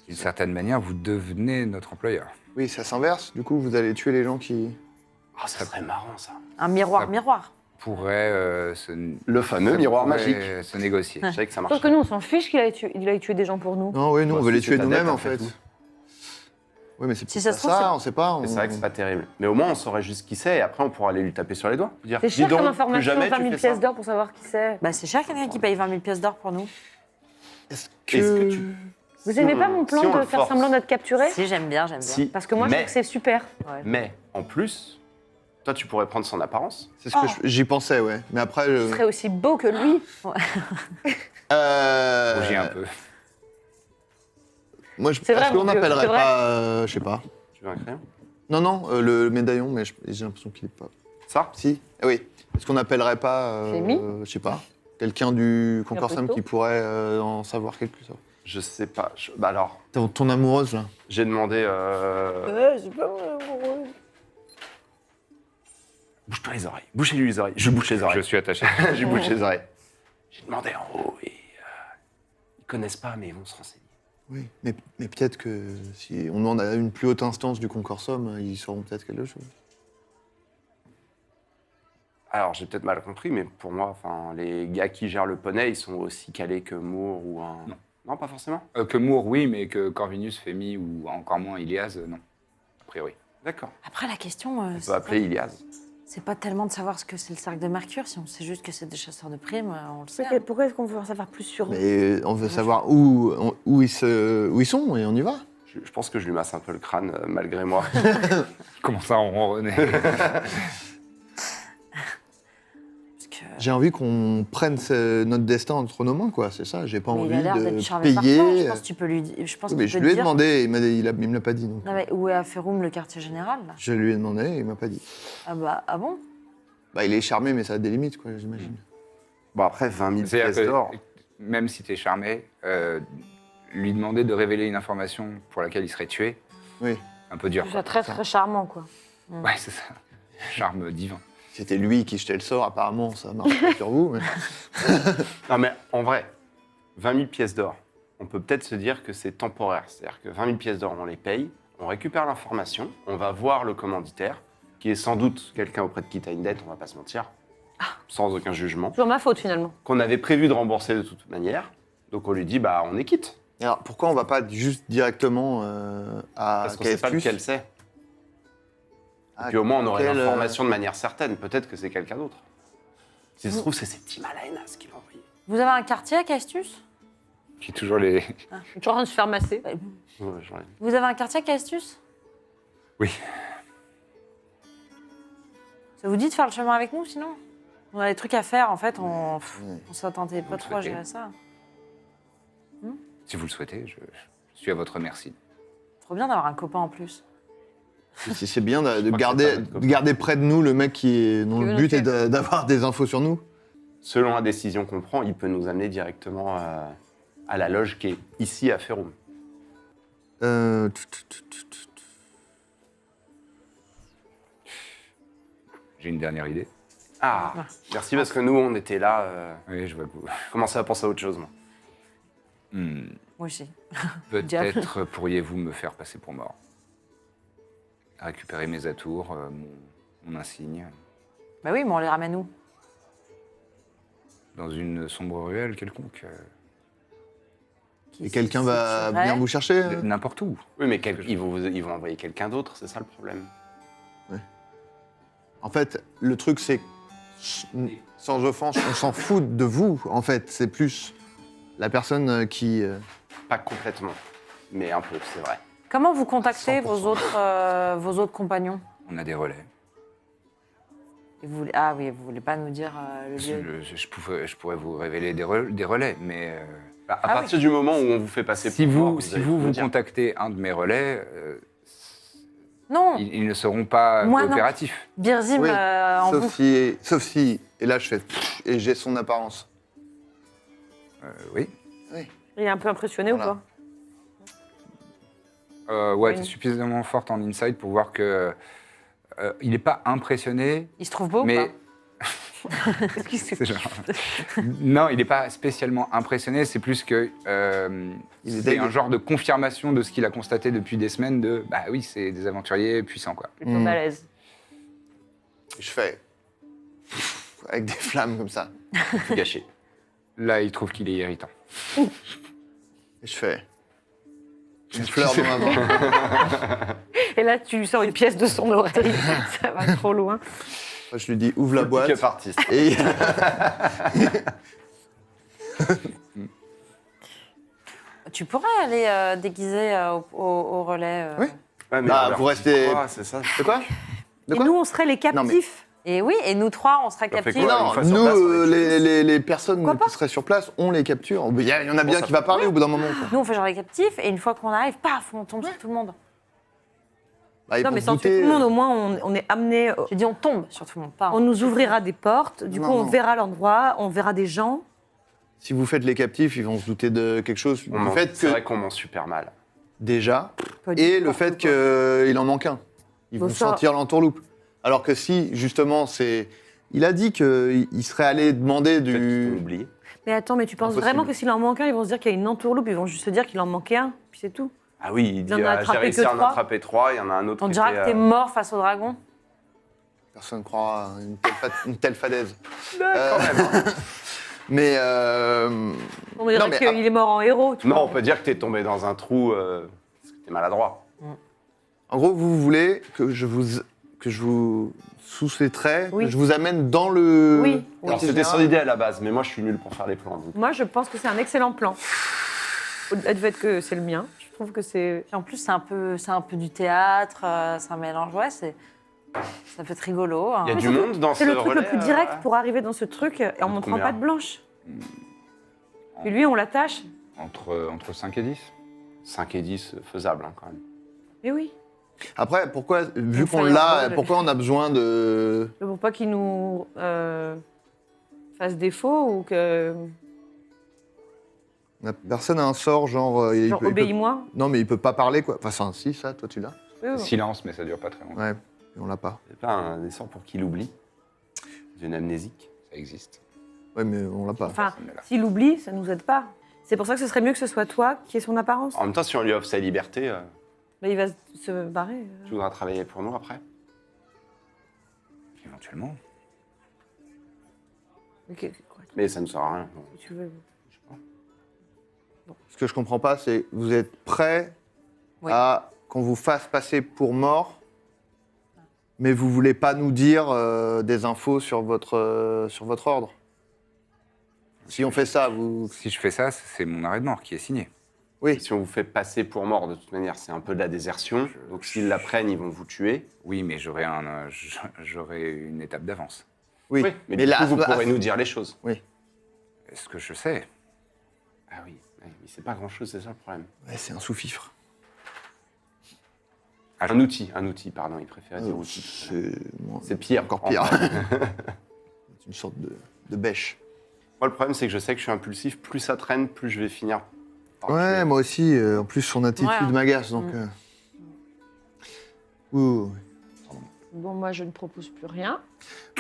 S1: d'une certaine manière, vous devenez notre employeur.
S3: Oui, ça s'inverse. Du coup, vous allez tuer les gens qui...
S5: Ah, ça serait marrant, ça.
S2: Un miroir,
S1: Ça-
S2: miroir.
S1: Pourrait
S5: Le fameux
S1: ça
S5: miroir
S1: pourrait
S5: magique.
S1: se négocier.
S5: Je savais que ça marchait.
S4: Sauf que nous, on s'en fiche qu'il aille tuer des gens pour nous.
S3: Non, oui, nous,
S5: Bah,
S3: on veut
S5: si
S3: les
S5: c'est
S3: tuer
S5: ta
S3: nous-mêmes,
S5: dette,
S3: en fait.
S5: tout.
S3: Oui, mais c'est
S2: Si
S3: pas
S2: ça se trouve,
S3: ça, on sait pas.
S5: Et c'est vrai que c'est pas terrible. Mais au moins, on saurait juste qui c'est, et après, on pourra aller lui taper sur les doigts. Dire,
S4: C'est
S5: dis
S4: cher
S5: donc,
S4: comme
S5: plus
S4: information,
S5: jamais
S4: 20
S5: tu
S4: 000
S5: fais ça.
S4: pièces d'or pour savoir qui c'est.
S2: Bah, c'est cher quelqu'un qui paye 20 000 pièces d'or pour nous.
S3: Est-ce
S5: Est-ce que tu...
S4: Vous aimez pas mon plan
S5: Si on
S4: de
S5: le
S4: faire
S5: force.
S4: semblant d'être capturé?
S2: Si, j'aime bien, j'aime bien.
S5: Si,
S4: Parce que moi, je
S5: mais,
S4: trouve que c'est super.
S5: mais, en plus, toi, tu pourrais prendre son apparence.
S3: C'est ce que j'y pensais, ouais. Mais après,
S4: Il serait aussi beau que lui.
S1: Rougis un peu.
S3: Moi,
S4: C'est vrai,
S3: est-ce qu'on
S4: mon vieux,
S3: n'appellerait
S4: c'est vrai.
S3: pas, je sais pas.
S5: Tu veux un crayon?
S3: Non, le médaillon, mais j'ai l'impression qu'il est pas.
S5: Ça?
S3: Si, ah oui. Est-ce qu'on n'appellerait pas,
S4: Clémy
S3: je sais pas, quelqu'un du concorsum
S4: Caputo
S3: qui pourrait en savoir quelque chose?
S5: Je sais pas. Bah alors,
S3: Ton amoureuse, là.
S5: j'ai demandé...
S4: Je sais pas,
S5: Bouge-toi les oreilles. Bouchez-lui les oreilles. Je bouche les
S1: Je
S5: oreilles.
S1: suis attaché.
S5: Je bouche les oreilles. J'ai demandé en haut et... ils connaissent pas, mais ils vont se renseigner.
S3: Oui, mais peut-être que si on demande à une plus haute instance du concorsum, ils sauront peut-être quelque chose.
S5: Alors, j'ai peut-être mal compris, mais pour moi, enfin, les gars qui gèrent le poney, ils sont aussi calés que Moore ou un... Non, pas forcément.
S1: Que Moore, oui, mais que Corvinus, Fémi ou encore moins Ilias, non. A priori.
S5: D'accord.
S2: Après, la question,
S5: On peut appeler Ilias.
S2: c'est pas tellement de savoir ce que c'est le cercle de Mercure. Si on sait juste que c'est des chasseurs de primes, on le sait.
S4: Ok, pourquoi est-ce qu'on veut en savoir plus sur eux?
S3: Mais on veut savoir où ils sont et on y va.
S5: Je pense que je lui masse un peu le crâne, malgré moi.
S1: Comment ça, on ronronnait?
S2: Parce que...
S3: J'ai envie qu'on prenne notre destin entre nos mains, quoi. C'est ça. J'ai pas
S2: Mais il a
S3: envie
S2: l'air d'être
S3: de
S2: charmé par toi. Je
S3: payer.
S2: pense que tu peux lui dire. Je pense
S3: Oui,
S2: qu'il
S3: mais je
S2: peut
S3: lui ai
S2: te dire-
S3: demandé, il me l'a pas dit. Donc.
S2: Non, mais où est Aferoum, le quartier général là
S3: Je lui ai demandé, il m'a pas dit.
S2: Ah bon
S3: Bah, il est charmé, mais ça a des limites, quoi, j'imagine.
S5: Bon, après, 20 000
S1: C'est-à-dire
S5: pièces
S1: que
S5: d'or.
S1: même si tu es charmé, lui demander de révéler une information pour laquelle il serait tué,
S3: Oui.
S1: un peu dur.
S4: C'est
S1: quoi.
S4: très très charmant, quoi.
S1: Ouais, c'est ça. Charme divin.
S3: C'était lui qui jetait le sort, apparemment, ça marche pas sur vous. Mais...
S5: Non, mais en vrai, 20 000 pièces d'or, on peut peut-être se dire que c'est temporaire. C'est-à-dire que 20 000 pièces d'or, on les paye, on récupère l'information, on va voir le commanditaire, qui est sans doute quelqu'un auprès de qui tu as une dette, on va pas se mentir, sans aucun jugement,
S4: Toujours ma faute, finalement.
S5: qu'on avait prévu de rembourser de toute manière. Donc on lui dit, bah on est quitte.
S3: Alors, pourquoi on va pas juste directement à
S5: Parce qu'on sait pas
S3: KF+?
S5: lequel c'est.
S3: Ah,
S5: Puis au moins on aurait
S3: quel,
S5: l'information de manière certaine. Peut-être que c'est quelqu'un d'autre. Si ça se trouve, c'est ces petits Malaenas qui l'ont envoyé.
S2: Vous avez un quartier à Castus
S1: J'ai toujours les.
S4: Je suis toujours en train de se faire masser.
S5: Ouais, j'en ai-
S2: Vous avez un quartier à Castus
S1: Oui.
S2: Ça vous dit de faire le chemin avec nous sinon On a des trucs à faire en fait, on s'attendait pas
S1: le
S2: trop à
S1: souhaitez.
S2: gérer ça.
S1: Si vous le souhaitez, je suis à votre merci.
S2: Trop bien d'avoir un copain en plus.
S3: C'est bien de
S5: crois que c'est pas
S3: garder,
S5: notre copain.
S3: de garder près de nous le mec dont
S4: Qui
S3: le
S4: veut
S3: but
S4: nous
S3: est d'avoir des infos sur nous.
S5: Selon la décision qu'on prend, il peut nous amener directement à la loge qui est ici à Ferrum.
S1: J'ai une dernière idée.
S5: Ah, merci parce que nous, on était là.
S1: Oui, je vois que vous.
S5: Je commençais à penser à autre chose, moi.
S2: Moi aussi.
S1: Peut-être pourriez-vous me faire passer pour mort. Récupérer mes atours, mon insigne,
S2: Bah oui, mais on les ramène où
S1: dans une sombre ruelle quelconque.
S3: Et quelqu'un va venir vous chercher
S1: N'importe où.
S5: Oui, mais ils vont envoyer quelqu'un d'autre, c'est ça le problème.
S3: En fait, le truc, c'est que, sans offense, on s'en fout de vous, en fait. C'est plus la personne qui...
S5: Pas complètement, mais un peu, c'est vrai.
S2: Comment vous contactez
S3: 100%.
S2: vos autres compagnons
S1: On a des relais.
S2: Et vous voulez... Ah oui, vous voulez pas nous dire le lieu
S1: Je pourrais vous révéler des relais, mais
S5: À
S2: Ah
S5: partir du moment où on vous fait passer
S1: si
S5: pour mort,
S1: vous
S5: allez nous dire.
S1: contactez un de mes relais,
S2: Non,
S1: ils ne seront pas
S2: Moi, non.
S1: coopératifs.
S2: Birzim
S3: Oui,
S2: en vous.
S3: sauf si... Et là, je fais... Et j'ai son apparence.
S1: Oui.
S4: Il est un peu impressionné
S3: Voilà.
S4: ou pas
S1: Ouais,
S4: Oui.
S1: t'es suffisamment forte en insight pour voir que il n'est pas impressionné,
S2: Il se trouve beau
S1: mais
S2: ou pas
S1: c'est genre- non, il n'est pas spécialement impressionné. C'est plus que
S3: Il est
S1: c'est
S3: deg.
S1: un genre de confirmation de ce qu'il a constaté depuis des semaines. De bah oui, c'est des aventuriers puissants quoi.
S4: Plutôt balèze.
S3: Je fais... Avec des flammes comme ça.
S5: Tout gâché.
S1: Là, il trouve qu'il est irritant.
S3: Et je fais... Une fleur dans ma main.
S4: Et là, tu sors une pièce de son oreille. Ça va trop loin.
S3: Je lui dis, ouvre la boîte.
S5: Pick-up artist.
S3: Et...
S2: Tu pourrais aller déguiser au relais.
S3: Oui.
S5: Ouais, mais
S3: Bah,
S5: alors,
S3: vous restez-
S5: quoi, c'est ça.
S3: De quoi De
S4: Et
S3: quoi
S4: nous, on serait les
S3: Non, mais-
S4: captifs.
S2: Et oui, et nous trois, on serait
S5: Ça fait
S2: captifs.
S5: quoi
S3: Non,
S5: une fois sur
S3: nous,
S5: place, on les
S3: les personnes
S2: Pourquoi
S3: qui
S2: pas
S3: seraient sur place, on les capture. Il y en a bien
S5: ça
S3: qui va
S5: peut-
S3: parler au bout d'un moment. quoi.
S2: Nous, on fait genre les captifs, et une fois qu'on arrive, paf, on tombe sur tout le monde.
S3: Bah, ils
S4: Non,
S3: vont
S4: mais
S3: se
S4: sans tuer
S3: douter,
S4: tout le monde, au moins, on est amené.
S2: J'ai dit on tombe sur tout le monde, pas.
S4: On nous ouvrira des portes. Du
S3: Non,
S4: coup, on
S3: non.
S4: verra l'endroit, on verra des gens.
S3: Si vous faites les captifs, ils vont se douter de quelque chose.
S5: On
S3: Le
S5: ment-
S3: fait
S5: C'est vrai
S3: que,
S5: qu'on ment super mal.
S3: déjà,
S4: Pas du
S3: et
S4: tout,
S3: le fait
S4: n'importe quoi.
S3: qu'il en manque un. Ils
S4: Bon,
S3: vont
S4: ça-
S3: sentir l'entourloupe. Alors que si, justement, c'est... Il a dit qu'il serait allé demander
S5: Peut-être qu'ils t'ont
S3: du...
S5: oublié.
S4: Mais attends, mais tu penses
S3: Impossible.
S4: vraiment que s'il en manque un, ils vont se dire qu'il y a une entourloupe, ils vont juste se dire qu'il en manquait un, puis c'est tout.
S5: Ah oui, il dit
S4: en a
S5: j'ai
S4: attrapé
S5: réussi
S4: que
S5: à en
S4: 3.
S5: attraper 3, il y en a un autre
S2: On
S5: qui
S2: dira
S5: était,
S2: que t'es mort face au dragon.
S3: Personne ne croira à une telle fadaise.
S5: quand même.
S3: Mais...
S4: On dirait
S3: Non, mais-
S4: qu'il est mort en héros, tu
S5: Non,
S4: vois.
S5: on peut dire que t'es tombé dans un trou parce que t'es maladroit.
S3: En gros, vous voulez que je vous sous-traiterai,
S4: Oui.
S3: que je vous amène dans le...
S4: Oui.
S5: Alors
S3: quartier
S5: c'était son
S3: général.
S5: idée à la base, mais moi je suis nul pour faire les plans. donc.
S4: Moi, je pense que c'est un excellent plan. au-delà du fait que c'est le mien, je trouve que c'est...
S2: Puis en plus, c'est un peu du théâtre, c'est un mélange, ouais, ça peut être rigolo. Hein.
S5: Il y a
S4: Mais
S5: du
S4: surtout,
S5: monde dans ce
S4: C'est le truc le
S5: relais,
S4: plus direct pour arriver dans ce truc et en montrant
S5: Combien
S4: pas de blanche. Et lui, on l'attache.
S1: Entre 5 et 10.
S5: 5 et 10, faisable hein, quand même.
S4: Mais oui.
S3: Après, pourquoi, vu
S2: Une
S3: qu'on
S2: feuille en
S3: l'a,
S2: rose.
S3: pourquoi on a besoin de...
S4: Pour pas qu'il nous fasse défaut ou que...
S3: Personne n'a un sort, genre...
S4: Genre, obéis-moi.
S3: Non, mais il peut pas parler, quoi. Enfin, si, ça, toi, tu l'as.
S4: Oui, oui.
S1: Silence, mais ça dure pas très longtemps.
S3: Ouais, et on l'a pas.
S5: C'est pas un essor pour qu'il oublie. D'une amnésique.
S1: Ça existe.
S3: Ouais, mais on l'a pas.
S4: Enfin,
S1: Personne n'est là.
S4: s'il oublie, ça nous aide pas. C'est pour ça que ce serait mieux que ce soit toi qui ait son apparence.
S5: En même temps, si on lui offre sa liberté,
S4: Bah, il va se barrer.
S5: tu voudras travailler pour nous après.
S1: Éventuellement.
S4: Ok, quoi,
S5: Mais ça ne sert à rien. Bon,
S4: si tu veux.
S5: je sais pas.
S3: Ce que je comprends pas, c'est vous êtes prêt
S2: Oui.
S3: à qu'on vous fasse passer pour mort, mais vous voulez pas nous dire des infos sur votre ordre. Si on fait ça, vous...
S1: Si je fais ça, c'est mon arrêt de mort qui est signé.
S3: Oui.
S5: Si on vous fait passer pour mort, de toute manière, c'est un peu de la désertion. Donc s'ils l'apprennent, ils vont vous tuer.
S1: Oui, mais j'aurai une étape d'avance.
S3: Oui.
S5: Mais du
S3: là,
S5: coup, vous pourrez nous dire les choses.
S1: Est-ce que je sais?
S5: Ah oui, mais c'est pas grand-chose, c'est ça le problème.
S3: Ouais, c'est un sous-fifre.
S5: Un outil, pardon, il préfère dire outil. C'est pire.
S3: Encore
S5: en
S3: pire.
S5: vrai.
S3: C'est une sorte de bêche.
S5: Moi, le problème, c'est que je sais que je suis impulsif. Plus ça traîne, plus je vais finir par
S3: Ouais,
S5: tuer.
S3: moi aussi. En plus, son attitude
S2: Ouais, hein.
S3: m'agace, donc... Ouh.
S4: Bon, moi, je ne propose plus rien.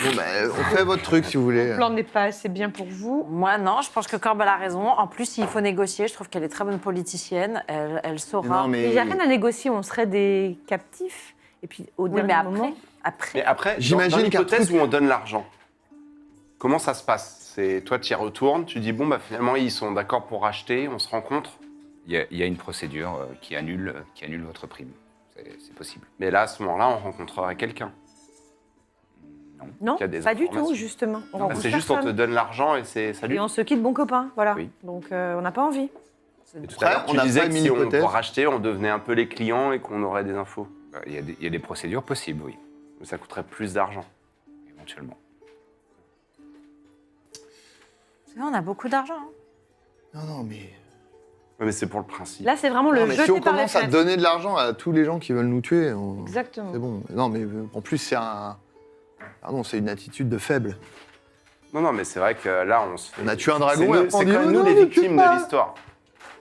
S3: Bon, bah, on fait votre truc, si vous voulez.
S4: Le plan n'est pas assez bien pour vous.
S2: Moi, non, je pense que Corbe a raison. En plus, s'il faut négocier, je trouve qu'elle est très bonne politicienne. Elle saura.
S3: Non, mais...
S4: Il n'y a rien à négocier, on serait des captifs. Et puis, au
S2: Oui,
S4: dernier
S2: mais après,
S4: moment...
S5: Mais après,
S3: J'imagine
S5: dans
S3: qu'un
S5: l'hypothèse
S3: truc-
S5: où on donne l'argent, comment ça se passe? C'est toi, tu y retournes, tu dis bon, bah finalement, ils sont d'accord pour racheter, on se rencontre.
S1: Il y a une procédure qui annule votre prime. C'est possible.
S5: Mais là, à ce moment-là, on rencontrerait quelqu'un.
S4: Non,
S5: Il y a des
S4: pas du tout,
S5: informations.
S4: justement. On
S5: Bah,
S4: rencontre
S5: c'est juste on te
S4: personne.
S5: donne l'argent et c'est salut.
S4: Et on se quitte bon copain, voilà.
S5: Oui.
S4: Donc, on n'a pas envie.
S5: Et tout
S3: Après,
S5: à l'heure,
S3: on
S5: tu
S3: a
S5: disais
S3: pas
S5: que
S3: une
S5: si on
S3: hypothèse.
S5: rachetait, on devenait un peu les clients et qu'on aurait des infos.
S1: Il y a des procédures possibles, oui,
S5: Mais ça coûterait plus d'argent.
S1: éventuellement.
S2: C'est vrai, on a beaucoup d'argent. hein.
S3: Non, non, mais...
S5: Ouais, mais c'est pour le principe.
S4: Là, c'est vraiment
S3: Non,
S4: le
S3: mais
S4: jeter
S3: si on
S4: par les
S3: commence à
S4: fenêtres.
S3: donner de l'argent à tous les gens qui veulent nous tuer,
S4: Exactement.
S3: c'est bon. Non, mais en plus, c'est un... Pardon, c'est une attitude de faible.
S5: Non, mais c'est vrai que là, on se fait...
S3: On a tué un dragon,
S5: C'est
S3: et
S5: nous-
S3: après,
S5: c'est
S3: on dit,
S5: quand même
S3: oh
S5: nous
S3: non,
S5: les
S3: ne tue
S5: victimes
S3: pas.
S5: de l'histoire.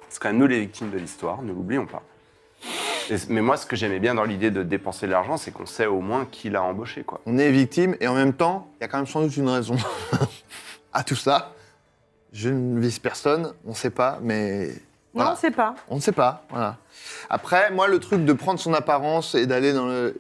S5: C'est quand même nous les victimes de l'histoire, ne l'oublions pas. Mais moi, ce que j'aimais bien dans l'idée de dépenser de l'argent, c'est qu'on sait au moins qui l'a embauché, quoi.
S3: On est victime, et en même temps, il y a quand même sans doute une raison à tout ça. Je ne vise personne, on ne sait pas, mais...
S4: Non,
S3: Voilà.
S4: on ne sait pas.
S3: On ne sait pas, voilà. Après, moi, le truc de prendre son apparence et d'aller dans le...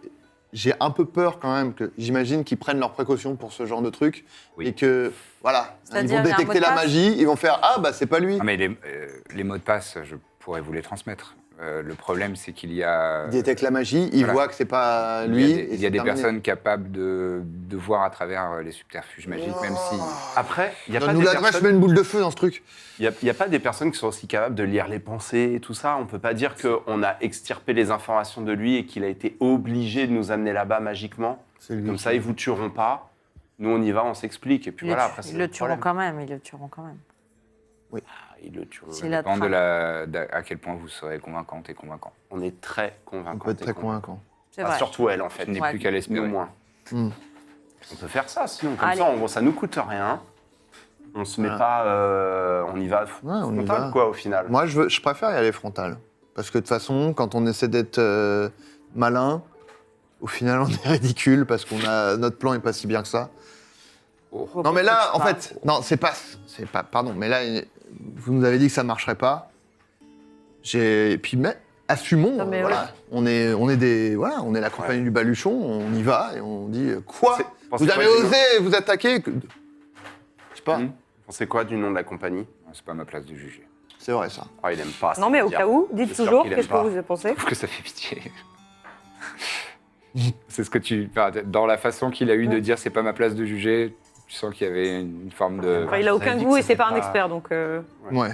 S3: J'ai un peu peur quand même que j'imagine qu'ils prennent leurs précautions pour ce genre de truc
S1: Oui.
S3: et que, voilà, ils
S2: C'est-à-dire,
S3: vont
S2: il y a un
S3: détecter
S2: mot de
S3: la
S2: passe
S3: magie, ils vont faire « Ah, bah, c'est pas lui
S1: Ah, mais les mots de passe, je pourrais vous les transmettre. Le problème, c'est qu'il y a...
S3: Ils détectent la magie, ils
S1: Voilà.
S3: voient que c'est pas
S1: il
S3: lui.
S1: y a des,
S3: et
S1: il y a
S3: c'est
S1: des
S3: terminé.
S1: personnes capables de voir à travers les subterfuges magiques, même si...
S5: Après, il n'y a pas
S3: Donne-nous
S5: des
S3: l'adresse, je
S5: personnes...
S3: mets une boule de feu dans ce truc.
S5: Il n'y a pas des personnes qui sont aussi capables de lire les pensées et tout ça. On ne peut pas dire qu'on a extirpé les informations de lui et qu'il a été obligé de nous amener là-bas magiquement.
S3: C'est lui
S5: Comme
S3: qui-
S5: ça, ils ne vous tueront pas. Nous, on y va, on s'explique. Et puis voilà, après, c'est
S2: Ils le
S5: notre
S2: tueront
S5: problème.
S2: quand même, ils le tueront quand même.
S5: Ah, ils le tueront.
S2: C'est
S1: Ça
S2: la
S1: dépend
S2: trame.
S1: à quel point vous serez convaincante et convaincant.
S5: On est très
S3: On
S5: convaincants.
S3: peut être très convaincant.
S2: C'est
S5: Ah,
S2: vrai.
S5: surtout elle, en fait.
S1: Je n'ai
S2: Ouais.
S1: plus qu'à
S5: Nous
S1: l'espérer.
S5: moins.
S3: Hmm.
S5: On peut faire ça, sinon. Comme
S2: Allez.
S5: ça, en gros, ça nous coûte rien. On se met
S3: Voilà.
S5: pas... on y va
S3: on y
S5: frontal,
S3: va.
S5: quoi, au final.
S3: Moi, je préfère y aller frontal. Parce que de toute façon, quand on essaie d'être malin, au final, on est ridicule parce qu'on a notre plan est pas si bien que ça. Non, mais là, en fait, non, c'est pas, pardon, mais là, vous nous avez dit que ça marcherait pas. Et puis, mais assumons,
S4: Non, mais
S3: voilà, on est des, voilà, on est la compagnie du Baluchon, on y va et on dit quoi
S5: C'est- pensez
S3: Vous
S5: quoi
S3: avez
S5: du nom-
S3: osé vous attaquer Je sais pas.
S5: Vous pensez quoi du nom de la compagnie?
S1: C'est pas ma place de juger.
S3: C'est vrai ça.
S5: Ah, il aime pas. ça
S4: Non, mais
S5: veut
S4: au
S5: dire.
S4: cas où, dites
S5: J'espère
S4: toujours
S5: qu'il aime
S4: qu'est-ce que
S5: pas.
S4: vous pensez.
S1: Je trouve que ça fait pitié. C'est ce que dans la façon qu'il a eu de dire c'est pas ma place de juger, tu sens qu'il y avait une forme de...
S4: Enfin, il a
S5: Vous
S4: aucun
S5: avez dit
S4: goût
S5: que
S4: et c'est
S5: c'était
S4: pas un
S5: pas-
S4: expert, donc...
S3: Ouais.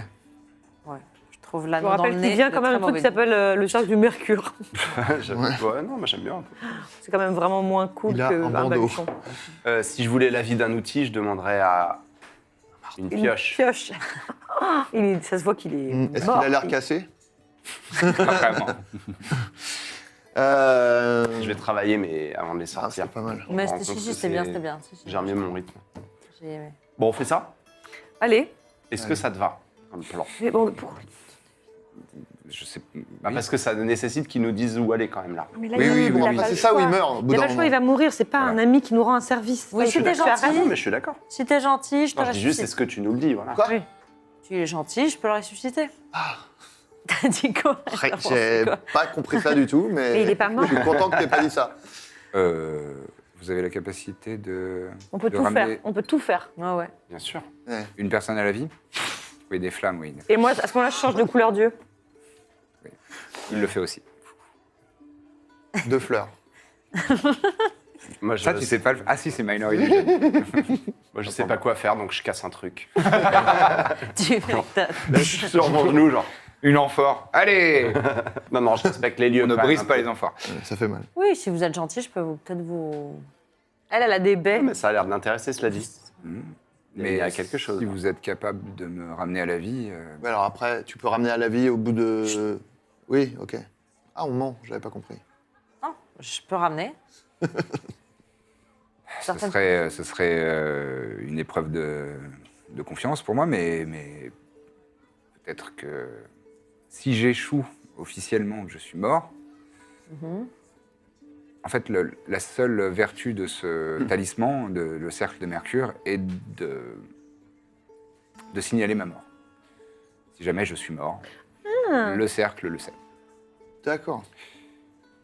S2: Je trouve
S4: Je
S2: l'anneau
S4: vous
S2: dans le
S4: rappelle
S2: nez.
S4: qu'il vient
S2: de
S4: quand même
S2: très
S4: un truc qui
S2: mauvais
S4: s'appelle le cercle du mercure.
S5: Ouais, non, moi j'aime bien.
S4: C'est quand même vraiment moins cool
S3: Il a un
S4: qu'un
S3: bandeau.
S4: baluchon.
S5: Si je voulais l'avis d'un outil, je demanderais à une
S4: Une
S5: pioche.
S4: pioche. Ça se voit qu'il est
S3: Est-ce qu'il
S4: mort.
S3: a l'air cassé
S1: Pas vraiment.
S5: Je vais travailler, mais avant de les
S3: Ah,
S5: sortir.
S3: c'est pas mal.
S2: goût. Mais
S5: Je me
S2: c'était
S5: rends compte
S2: si,
S5: que
S2: c'était bien,
S5: c'est-
S2: c'était bien. Si, si.
S5: J'ai remis mon rythme.
S2: J'ai aimé.
S5: Bon, on fait ça.
S4: Allez.
S5: Est-ce que ça te va, comme plan?
S4: Mais bon, pourquoi
S1: Je sais.
S5: Bah, parce que ça nécessite qu'ils nous disent où aller quand même là.
S4: Mais là,
S1: Oui,
S4: il-
S1: oui,
S4: il
S1: oui,
S4: a
S1: oui.
S4: pas
S3: C'est
S4: le
S3: ça où
S4: choix.
S3: il meurt au bout
S4: Il a
S3: d'un
S4: pas le choix, il
S3: moment.
S4: va mourir. C'est pas un
S1: Voilà.
S4: ami qui nous rend un service.
S2: Oui,
S4: Tu
S2: si
S4: fais
S2: t'es
S4: rien.
S2: gentil.
S5: Non, mais je suis d'accord.
S2: Si t'es gentil, je te
S5: Non, je dis juste,
S2: ressuscite.
S5: c'est ce que tu nous le dis, voilà.
S3: Quoi
S4: Oui.
S2: Tu es gentil, je peux le ressusciter. T'as dit quoi
S3: J'ai
S2: N'importe quoi.
S3: pas compris ça du tout, mais
S4: Mais il est pas mort.
S3: je suis content que tu pas dit ça.
S1: Vous avez la capacité de.
S4: On peut
S1: de
S4: tout
S1: ramener
S4: faire. On peut tout faire.
S2: Ouais, ouais.
S5: Bien sûr.
S1: une personne à la vie. Oui, des flammes, oui.
S4: Et moi, à ce moment-là, je change de couleur d'yeux.
S1: Il le fait aussi.
S3: 2 fleurs.
S5: Moi, je
S1: Ça, tu sais pas le. Ah si, c'est Minor Illusion.
S5: moi, je sais pas quoi faire, donc je casse un truc.
S2: Tu t'as-
S5: Je suis sur mon genou, genre.
S1: Une amphore. Allez.
S5: Non, non, je respecte les lieux.
S1: On ne
S5: quand même,
S1: brise
S5: un
S1: pas
S5: peu.
S1: les amphores.
S3: Ça fait mal.
S2: Oui, si vous êtes gentil, je peux peut-être vous. Elle a des baies.
S5: Mais ça a l'air de l'intéresser, cela dit. Mais il y a quelque chose.
S1: Si vous êtes capable de me ramener à la vie,
S3: Ouais, alors après, tu peux ramener à la vie au bout de... Oui, ok. Ah, on ment, j'avais pas compris.
S2: Non, je peux ramener.
S1: ce serait une épreuve de confiance pour moi, mais peut-être que si j'échoue officiellement, que je suis mort, en fait, la seule vertu de ce talisman, le cercle de Mercure, est de signaler ma mort. Si jamais je suis mort, le cercle le sait.
S3: D'accord.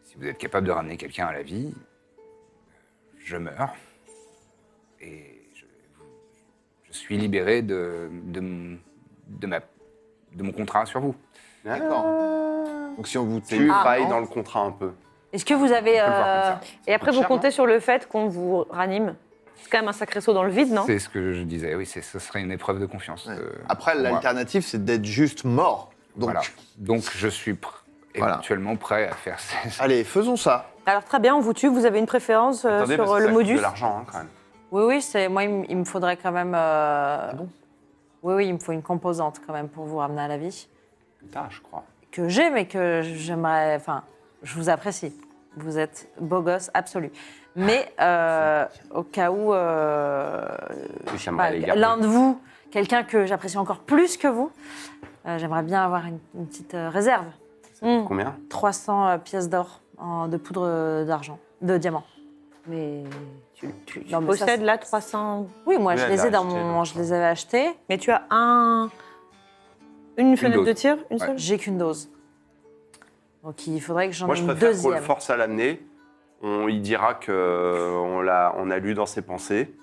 S1: Si vous êtes capable de ramener quelqu'un à la vie, je meurs et je suis libéré de mon contrat sur vous.
S3: D'accord. Donc si on vous
S5: C'est
S3: tue...
S5: une
S2: Ah,
S5: faille
S2: non.
S5: dans le contrat un peu.
S2: Est-ce que vous avez.
S1: On peut le voir comme ça.
S4: Et après,
S5: coûte
S4: vous
S5: cher,
S4: comptez sur le fait qu'on vous ranime. C'est quand même un sacré saut dans le vide, non
S1: C'est ce que je disais, oui, ce serait une épreuve de confiance.
S3: Ouais.
S1: pour
S3: Après,
S1: moi.
S3: l'alternative, c'est d'être juste mort. Donc,
S1: Voilà. Donc je suis
S3: Voilà.
S1: éventuellement prêt à faire ça.
S3: allez, faisons ça.
S4: Alors, très bien, on vous tue. Vous avez une préférence
S5: Attendez, parce
S4: sur
S5: que
S4: le
S5: ça coûte
S4: modus
S5: de l'argent, hein, quand même.
S2: Oui, c'est moi, il me faudrait quand même.
S3: bon
S2: Oui, il me faut une composante quand même pour vous ramener à la vie.
S5: T'as, je crois.
S2: Que j'ai, mais que j'aimerais. Enfin, je vous apprécie. Vous êtes beau gosse absolu. Mais au cas où
S5: Oui, j'aimerais les garder.
S2: l'un de vous, quelqu'un que j'apprécie encore plus que vous, j'aimerais bien avoir une petite réserve.
S5: Combien
S2: 300 pièces d'or de poudre d'argent, de diamant.
S4: Mais tu
S2: Non, mais ça,
S4: possèdes
S2: c'est-
S4: là 300.
S2: Oui, moi
S5: Oui,
S2: je
S5: elle
S2: les
S5: l'a
S2: ai dans
S5: acheté,
S2: mon,
S5: donc,
S2: je les avais achetés.
S4: Mais tu as une fenêtre
S1: dose.
S4: de tir, une
S1: Ouais.
S4: seule
S2: J'ai qu'une dose. Donc il faudrait que j'en
S5: Moi,
S2: ai
S5: je
S2: une
S5: préfère qu'on le
S2: deuxième.
S5: force à l'amener. Il dira qu'on a lu dans ses pensées.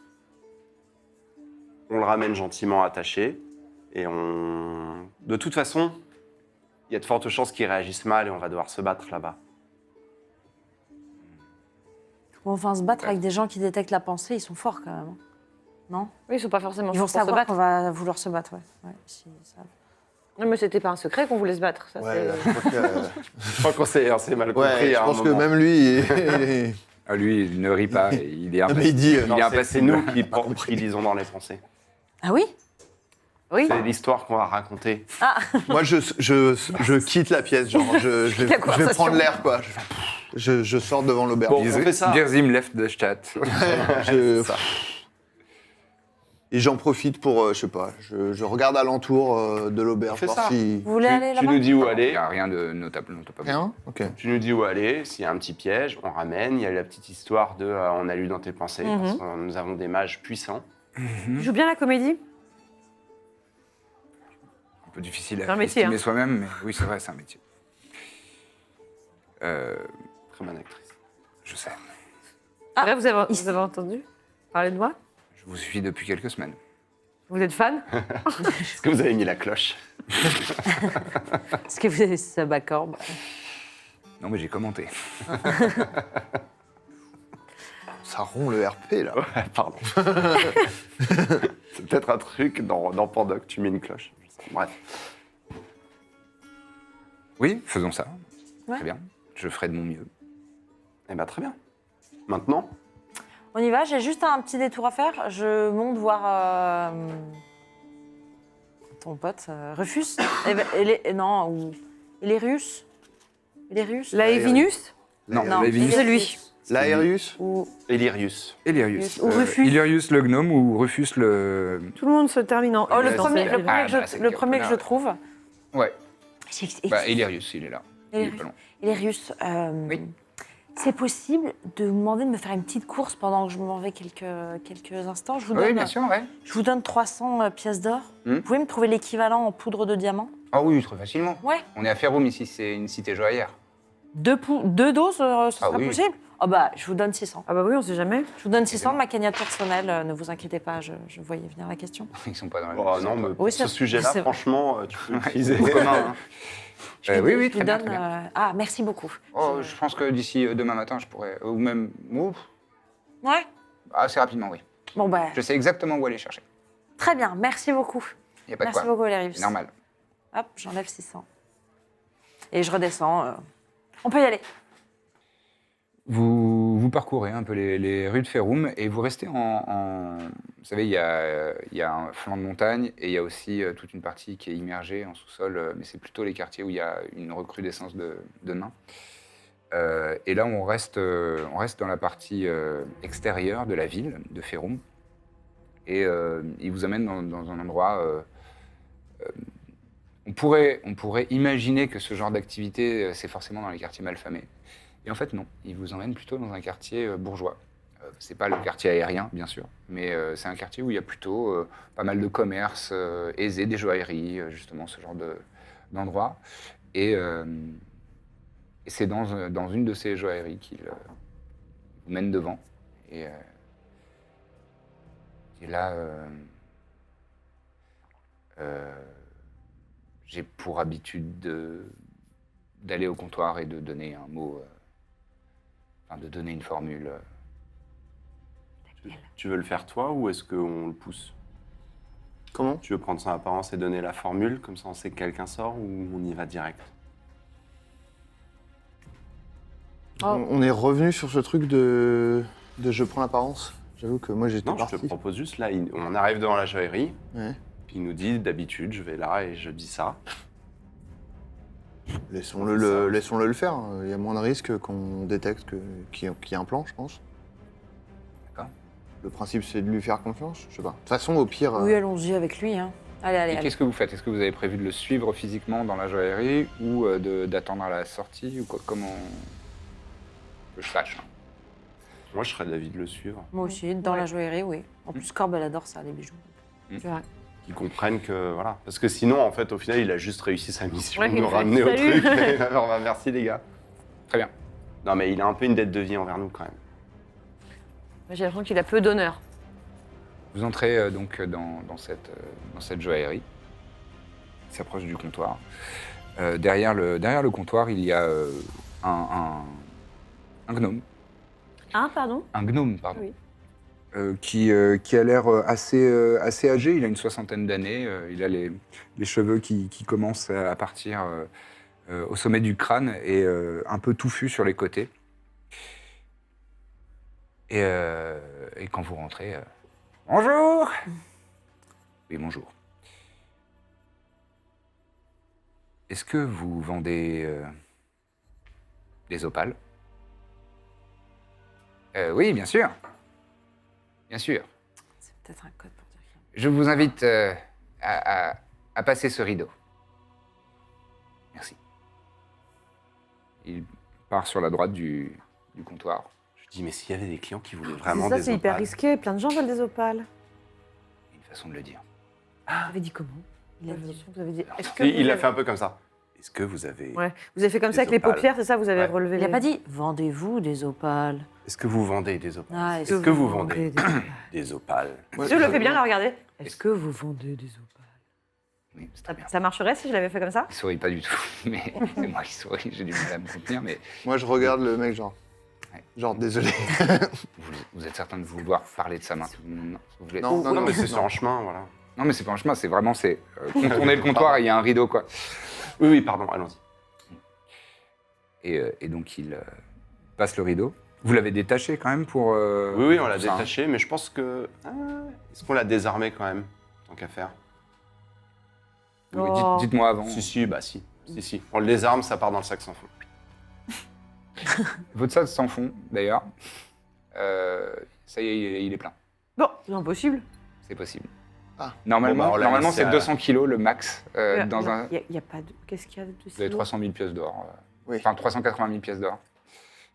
S5: On le ramène gentiment attaché. Et on... De toute façon, il y a de fortes chances qu'il réagisse mal et on va devoir se battre là-bas.
S2: Bon, enfin, se battre avec des gens qui détectent la pensée, ils sont forts quand même. hein. Non?
S4: Oui, ils sont pas forcément
S2: Ils vont
S4: forts pour se
S2: savoir
S4: battre.
S2: qu'on va vouloir se battre, ouais. Ouais, si, ça-
S4: Non, mais c'était pas un secret qu'on voulait se battre. Ça,
S3: Ouais,
S4: c'est-
S3: là, je crois que...
S5: Je crois qu'on s'est mal compris.
S3: ouais, je
S5: à un
S3: pense que
S5: moment.
S3: même lui, il-
S1: Ah, lui, il ne rit pas, et il est
S3: Ah, mais il dit...
S5: Non,
S1: il est
S5: c'est
S1: impassible.
S5: nous qui lisons dans les pensées.
S2: Ah oui?
S4: Oui.
S5: C'est l'histoire qu'on va raconter.
S3: Moi, je quitte la pièce, genre, je vais
S2: La conversation.
S3: prendre l'air, quoi. Je sors devant l'auberge.
S5: Bon, on fait ça.
S1: Birzim left the chat.
S3: Je- Et j'en profite pour, je sais pas, je regarde alentour de
S5: On
S3: l'auberge,
S5: fait
S3: voir
S5: ça.
S3: si...
S2: Vous voulez aller
S5: Tu
S2: là-bas?
S5: nous dis où
S1: Il
S5: aller.
S1: n'y a rien de notable. Non, t'as pas
S3: Rien Ok.
S5: Tu nous dis où aller, s'il y a un petit piège, on ramène. Il y a la petite histoire de on a lu dans tes pensées, parce que nous avons des mages puissants.
S4: Tu joues bien la comédie
S1: un peu difficile
S4: C'est un
S1: à
S4: métier,
S1: estimer
S4: hein.
S1: soi-même, mais oui, c'est vrai, c'est un métier.
S5: Très bonne actrice.
S1: Je sais.
S2: Ah,
S4: Là, vous avez
S2: ici.
S4: entendu parler de moi
S1: Je vous suis depuis quelques semaines.
S4: Vous êtes fan
S5: Est-ce que vous avez mis la cloche?
S2: Est-ce que vous avez ce baccorb?
S1: Non, mais j'ai commenté.
S3: Ça rompt le RP, là.
S5: Ouais, pardon. C'est peut-être un truc dans Pandoc, tu mets une cloche. Bref.
S1: Oui, faisons ça.
S2: Ouais.
S1: Très bien. Je ferai de mon mieux.
S5: Eh ben très bien. Maintenant,
S2: On y va, j'ai juste un petit détour à faire. Je monte voir ton pote, Rufus. Non, ou Elerius. Elerius
S4: Laevinus
S1: Non,
S2: Non,
S1: Laevinus.
S4: c'est lui.
S3: L'Aérius.
S2: Ou
S5: Elirius.
S1: Elirius.
S2: Ou Rufus.
S1: Illyrius le gnome ou Rufus le...
S4: Tout le monde se termine en...
S2: Oh, le
S1: Ouais,
S2: premier,
S1: c'est-
S2: le premier,
S1: Ah,
S2: que,
S1: bah,
S2: je,
S1: c'est
S2: le
S1: le
S2: premier que je
S1: connard.
S2: trouve.
S1: Ouais.
S2: J'ai-
S1: Bah, Illyrius, il est là. Il est
S2: Elerius.
S1: pas loin.
S2: Elerius,
S1: Oui.
S2: c'est possible de vous demander de me faire une petite course pendant que je m'en vais quelques instants. Je vous
S1: Oui,
S2: donne,
S1: bien sûr, ouais.
S2: je vous donne 300 pièces d'or.
S1: Hmm.
S2: Vous pouvez me trouver l'équivalent en poudre de diamant?
S1: Ah oui, très facilement.
S2: Ouais.
S1: On est à Féroum ici, c'est une cité joaillère.
S2: Deux doses, ce sera
S1: oui.
S2: possible? Oh bah, je vous donne 600.
S4: Ah bah oui, on sait jamais.
S2: Je vous donne 600 de ma cagnotte personnelle, ne vous inquiétez pas, je voyais venir la question.
S1: Ils sont pas dans la
S5: Oh, non, mais pour
S2: Oui,
S5: ce
S2: c'est-
S5: sujet-là,
S2: c'est-
S5: franchement, tu peux l'utiliser.
S1: au commun. Hein.
S2: Je lui-
S1: Oui,
S2: je
S1: oui,
S2: lui
S1: très bien,
S2: donne,
S1: très bien.
S2: Ah, merci beaucoup.
S1: Oh, je pense que d'ici demain matin, je pourrais... Ou même... Ouf,
S2: Ouais.
S1: assez rapidement, oui.
S2: Bon bah,
S1: Je sais exactement où aller chercher.
S2: très bien, merci beaucoup.
S1: Il n'y a pas
S2: Merci
S1: de quoi.
S2: beaucoup, Elerius.
S1: C'est normal.
S2: Hop, j'enlève 600. Et je redescends. On peut y aller.
S1: Vous parcourez un peu les rues de Féroum et vous restez Vous savez, il y a un flanc de montagne et il y a aussi toute une partie qui est immergée en sous-sol, mais c'est plutôt les quartiers où il y a une recrudescence de nains. Et là, on reste dans la partie extérieure de la ville de Féroum. Et il vous amène dans un endroit... on pourrait imaginer que ce genre d'activité, c'est forcément dans les quartiers malfamés. Et en fait, non. Il vous emmène plutôt dans un quartier bourgeois. C'est pas le quartier aérien, bien sûr, mais c'est un quartier où il y a plutôt pas mal de commerces aisés, des joailleries, justement, ce genre d'endroit. Et c'est dans une de ces joailleries qu'il vous mène devant. Et là, j'ai pour habitude d'aller au comptoir et de donner un mot, de donner une formule.
S5: Tu veux le faire toi ou est-ce qu'on le pousse?
S3: Comment?
S5: Tu veux prendre son apparence et donner la formule, comme ça on sait que quelqu'un sort, ou on y va direct?
S3: On est revenu sur ce truc de je prends l'apparence. J'avoue que moi j'étais
S5: Non, je
S3: parti.
S5: te propose juste là, on arrive devant la joaillerie,
S3: Ouais.
S5: il nous dit d'habitude je vais là et je dis ça.
S3: Laissons-le le faire. Il y a moins de risques qu'on détecte qu'il y a un plan, je pense.
S1: D'accord.
S3: Le principe, c'est de lui faire confiance. Je sais pas. De toute façon, au pire.
S2: Oui, allons-y avec lui. Hein. Allez, allez,
S1: Et
S2: allez.
S1: qu'est-ce que vous faites? Est-ce que vous avez prévu de le suivre physiquement dans la joaillerie ou d'attendre à la sortie ou comment que je sache?
S5: Moi je serais d'avis de le suivre,
S2: Moi aussi, dans
S4: Ouais.
S2: la joaillerie, oui. En plus, Corbe, elle adore ça, les bijoux.
S4: C'est vrai.
S5: qu'ils comprennent que voilà. Parce que sinon en fait au final il a juste réussi sa mission
S4: Ouais,
S5: de
S4: il
S5: nous
S4: fait,
S5: ramener au
S4: salut.
S5: truc. Alors bah, merci les gars.
S1: Très bien.
S5: Non mais il a un peu une dette de vie envers nous quand même.
S4: J'ai l'impression qu'il a peu d'honneur.
S1: Vous entrez donc dans cette joaillerie. Il s'approche du comptoir. Derrière le comptoir, il y a un gnome.
S4: Ah, pardon?
S1: Un gnome, pardon.
S4: Oui.
S1: Qui a l'air assez âgé. Il a une 60aine d'années. Il a les cheveux qui commencent à partir au sommet du crâne et un peu touffus sur les côtés. Et quand vous rentrez... Bonjour! Oui, bonjour. Est-ce que vous vendez des opales? Oui, bien sûr. Bien sûr.
S2: C'est peut-être un code pour dire qu'il
S1: Je vous invite à passer ce rideau. Merci. Il part sur la droite du comptoir.
S5: Je dis mais s'il y avait des clients qui voulaient
S4: C'est
S5: vraiment
S4: ça,
S5: des
S4: c'est hyper
S5: opales.
S4: risqué. Plein de gens veulent des opales.
S1: Une façon de le dire.
S4: Vous avez dit comment?
S2: Il a dit.
S4: Vous avez dit. Est-ce que
S5: Et
S4: vous
S5: il a
S4: avez-
S5: fait un peu comme ça. Est-ce que vous avez...
S4: Ouais. Vous avez fait comme
S5: Des
S4: ça avec les
S5: opales.
S4: paupières, c'est ça? Vous avez
S5: Ouais.
S4: relevé.
S2: Il n'a
S4: les-
S2: pas dit vendez-vous des opales.
S5: Est-ce que vous vendez des opales?
S2: Ah,
S5: Est-ce que vous vendez
S4: des opales?
S5: des opales?
S3: Ouais,
S4: Je le fais bien, là, regardez.
S1: Est-ce
S4: Est-ce que vous vendez des opales?
S1: Oui, c'est
S4: Ça,
S1: très bien.
S4: ça marcherait si je l'avais fait comme ça?
S1: Il sourit pas du tout, mais c'est moi qui souris. J'ai du mal à me contenir, mais
S3: Moi, je regarde le mec, genre.
S1: Ouais.
S3: Genre, désolé.
S1: vous êtes certain de vouloir parler de ça maintenant? Non, vous voulez-
S3: Non,
S5: Non, mais c'est
S3: non.
S5: sur un chemin, voilà.
S1: Non, mais c'est pas un chemin, c'est vraiment contourner le comptoir et il y a un rideau, quoi.
S5: Oui, pardon, allons-y.
S1: Et donc, il passe le rideau. Vous l'avez détaché quand même pour...
S5: Oui, on l'a
S1: pour ça, hein.
S5: détaché, mais je pense que... est-ce qu'on l'a désarmé quand même, tant qu'à faire?
S1: Oui,
S4: Oh.
S1: dites-moi avant.
S5: Si, bah si. Si. On le désarme, ça part dans le sac sans fond.
S1: Votre sac sans fond, d'ailleurs. Ça y est, il est plein.
S4: Bon, c'est impossible.
S1: C'est possible.
S3: Ah.
S1: Normalement,
S5: Bon, bah, on l'a
S1: normalement
S5: laissé
S1: c'est
S5: à-
S1: 200 kilos le max dans un...
S4: Il y a pas de. Qu'est-ce qu'il y a de
S1: Vous avez 300 000 pièces d'or.
S3: Oui.
S1: Enfin, 380 000 pièces d'or.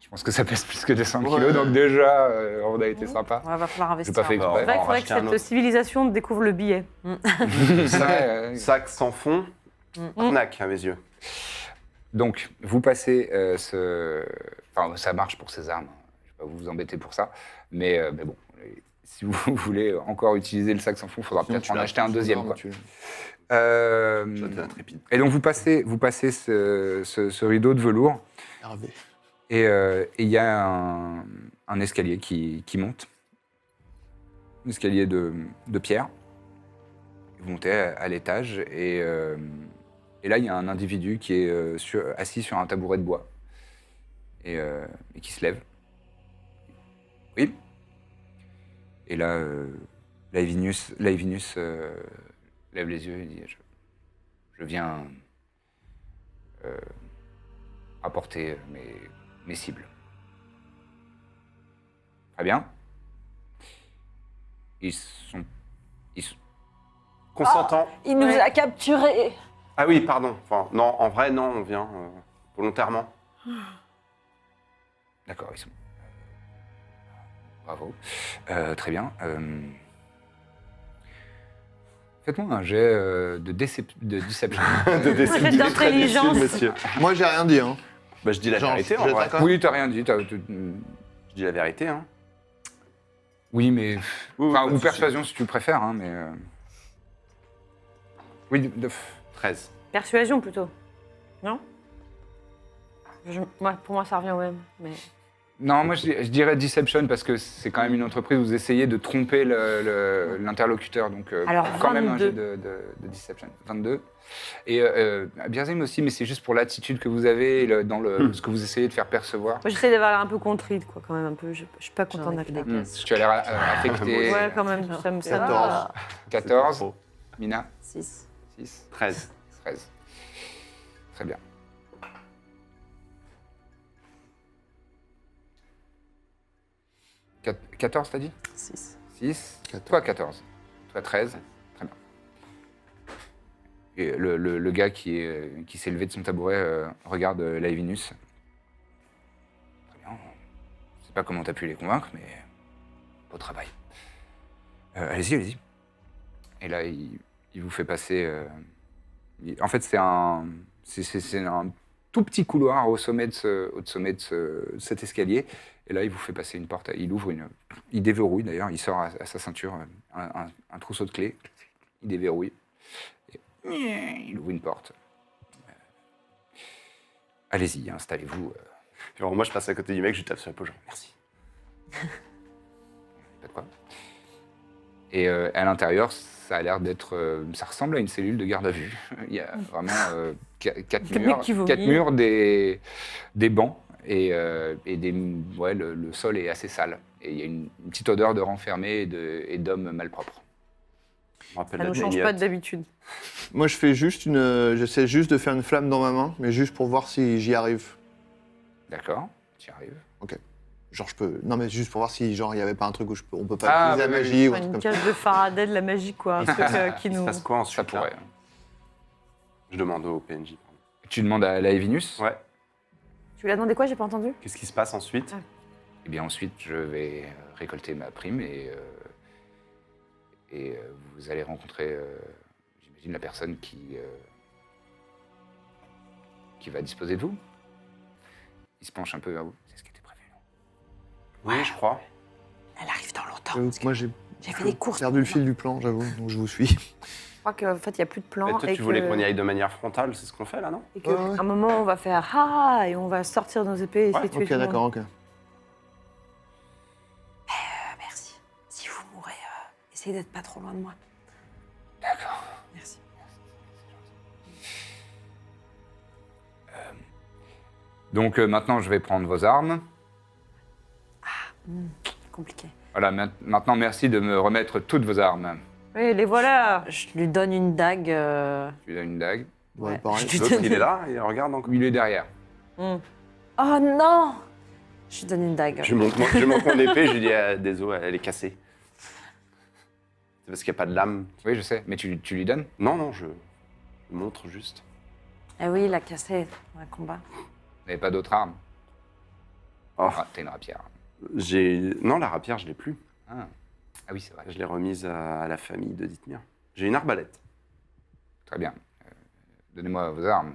S1: Je pense que ça pèse plus que 200
S3: Ouais.
S1: kilos, donc déjà, on a été sympa.
S2: Ouais, va falloir
S1: J'ai
S2: investir.
S1: pas fait
S2: un peu.
S1: exprès.
S4: C'est vrai qu'il
S5: on va
S4: faudrait que
S5: racheter un
S4: cette
S5: autre.
S4: civilisation découvre le billet.
S5: Sac sans fond, arnaque à mes yeux.
S1: Donc, vous passez Enfin, ça marche pour ces armes. Je ne vais pas vous embêter pour ça. Mais bon, si vous voulez encore utiliser le sac sans fond, il faudra
S3: Sinon,
S1: peut-être
S3: tu
S1: en
S3: l'as
S1: acheter un deuxième. Quoi.
S3: tu-
S1: Euh,
S5: J'étais intrépide.
S1: et donc, vous passez ce rideau de velours.
S3: Hervé.
S1: Et il y a un escalier qui monte. Un escalier de pierre. Vous montez à l'étage et là, il y a un individu qui est assis sur un tabouret de bois et qui se lève. Oui. Et là, Laevinus lève les yeux et dit je viens apporter mes cibles. Très bien. Ils sont...
S5: Consentant.
S2: Il nous
S4: Ouais.
S2: a capturés.
S5: Ah oui, pardon. Enfin, non, en vrai, non, on vient volontairement.
S1: D'accord, ils sont... Bravo. Très bien. Faites-moi un jet de deception.
S5: De décider
S4: Jet d'intelligence.
S5: très déçu, monsieur.
S3: Moi, j'ai rien dit, hein.
S5: Bah, je dis la
S3: Genre,
S5: vérité, en
S3: je
S5: vrai.
S3: t'accorde.
S1: Oui, t'as rien dit.
S5: Je dis la vérité, hein.
S1: Oui, mais...
S5: Oui,
S1: Enfin,
S5: pas de
S1: ou
S5: souci.
S1: persuasion si tu préfères, hein, mais... Oui,
S5: 13.
S4: Persuasion plutôt. Non Pour moi, ça revient au même. Mais...
S1: Non, moi je dirais deception parce que c'est quand même une entreprise où vous essayez de tromper l'interlocuteur. Donc,
S2: Alors,
S1: quand même un
S2: 22.
S1: jet de deception. 22. Et Birzim aussi, mais c'est juste pour l'attitude que vous avez et ce que vous essayez de faire percevoir.
S4: Moi, j'essaie d'avoir l'air un peu contrite, quoi, quand même. Un peu. Je suis pas
S2: J'en
S4: contente
S2: ai
S4: d'être
S2: fait
S4: là.
S2: des caisses.
S1: Tu as l'air affecté.
S4: Ouais, quand même. Ça me
S3: 14.
S1: 14.
S5: Trop.
S1: Mina
S2: 6.
S1: 6.
S5: 13.
S1: 13. Très bien. Quat- 14, t'as dit
S2: 6.
S1: 6.
S3: 14.
S1: Toi, 14. Toi, 13. Très bien. Et le gars qui s'est levé de son tabouret regarde Laevinus. Très bien. Je sais pas comment t'as pu les convaincre, mais beau travail. Allez-y, allez-y. Et là, il vous fait passer... en fait, c'est un tout petit couloir au sommet de cet escalier. Et là, il vous fait passer une porte. Il ouvre il déverrouille d'ailleurs. Il sort à sa ceinture un trousseau de clés. Il déverrouille. Et il ouvre une porte. Allez-y, installez-vous.
S5: Genre, moi, je passe à côté du mec, je lui tape sur l'épaule, genre, merci.
S1: Pas de quoi. Et à l'intérieur, ça a l'air d'être... ça ressemble à une cellule de garde à vue. Il y a vraiment quatre
S4: Des
S1: murs,
S4: mecs qui vomissent.
S1: quatre murs, des bancs et le sol est assez sale. Et il y a une petite odeur de renfermé et d'hommes malpropres.
S5: Je me rappelle
S4: Ça
S5: la
S4: ne change
S5: Daniel.
S4: pas d'habitude.
S3: Moi, j'essaie juste de faire une flamme dans ma main, mais juste pour voir si j'y arrive.
S1: D'accord, tu y arrives.
S3: Genre, je peux. Non, mais juste pour voir si, genre, il n'y avait pas un truc où on peut pas
S1: Ah,
S3: utiliser la
S1: oui,
S3: magie ou un
S4: Enfin,
S3: truc
S4: une
S3: comme ça.
S4: cage de Faraday de la magie, quoi. Un truc qui
S5: Il se
S4: nous.
S5: passe quoi
S1: Ça
S5: ensuite là
S1: pourrait.
S5: Je demande au PNJ. pardon.
S1: Tu demandes à Laevinus.
S5: Ouais.
S4: Tu lui as demandé quoi J'ai pas entendu.
S5: Qu'est-ce qui se passe ensuite?
S4: Ah.
S1: Et bien ensuite, je vais récolter ma prime et vous allez rencontrer, j'imagine, la personne qui va disposer de vous. Il se penche un peu vers vous. C'est ce qui était prévu. Non
S5: Oui, je crois.
S2: Elle arrive dans longtemps.
S3: J'avoue que moi, j'ai
S2: J'ai fait des courses.
S3: perdu le fil du plan, j'avoue, donc je vous suis.
S4: Je crois qu'en fait, il n'y a plus de plan.
S5: Mais toi,
S4: et
S5: tu voulais
S4: que-
S5: qu'on y aille de manière frontale, c'est ce qu'on fait là, non?
S4: Et qu'à
S3: Ouais, ouais.
S4: un moment, on va faire ah et on va sortir nos épées et essayer de tuer
S3: Ok,
S4: tout le monde.
S3: d'accord, ok.
S2: Merci. Si vous mourrez, essayez d'être pas trop loin de moi.
S1: D'accord.
S2: Merci.
S1: Donc maintenant, je vais prendre vos armes.
S2: Compliqué.
S1: Voilà, maintenant, merci de me remettre toutes vos armes.
S4: Oui, les voilà.
S2: Je lui donne une dague.
S1: Tu lui donnes une dague.
S3: Ouais,
S2: Ouais.
S3: pareil.
S2: Je lui
S5: L'autre,
S2: donne-
S5: il est là, il regarde encore.
S1: Il est derrière.
S4: Hmm.
S2: Oh non! Je lui donne une dague.
S5: Je monte mon épée, je lui dis désolé, elle est cassée. C'est parce qu'il n'y a pas de lame.
S1: Oui, je sais. Mais tu lui donnes?
S5: Non, je montre juste.
S2: Eh oui, il a cassé dans un combat.
S1: Vous n'avez pas d'autres armes?
S5: Oh.
S1: Ah, t'as une rapière.
S5: Non, la rapière, je l'ai plus.
S1: Ah, ah oui, c'est vrai.
S5: Je l'ai remise à la famille de Dithmir. J'ai une arbalète.
S1: Très bien. Donnez-moi vos armes.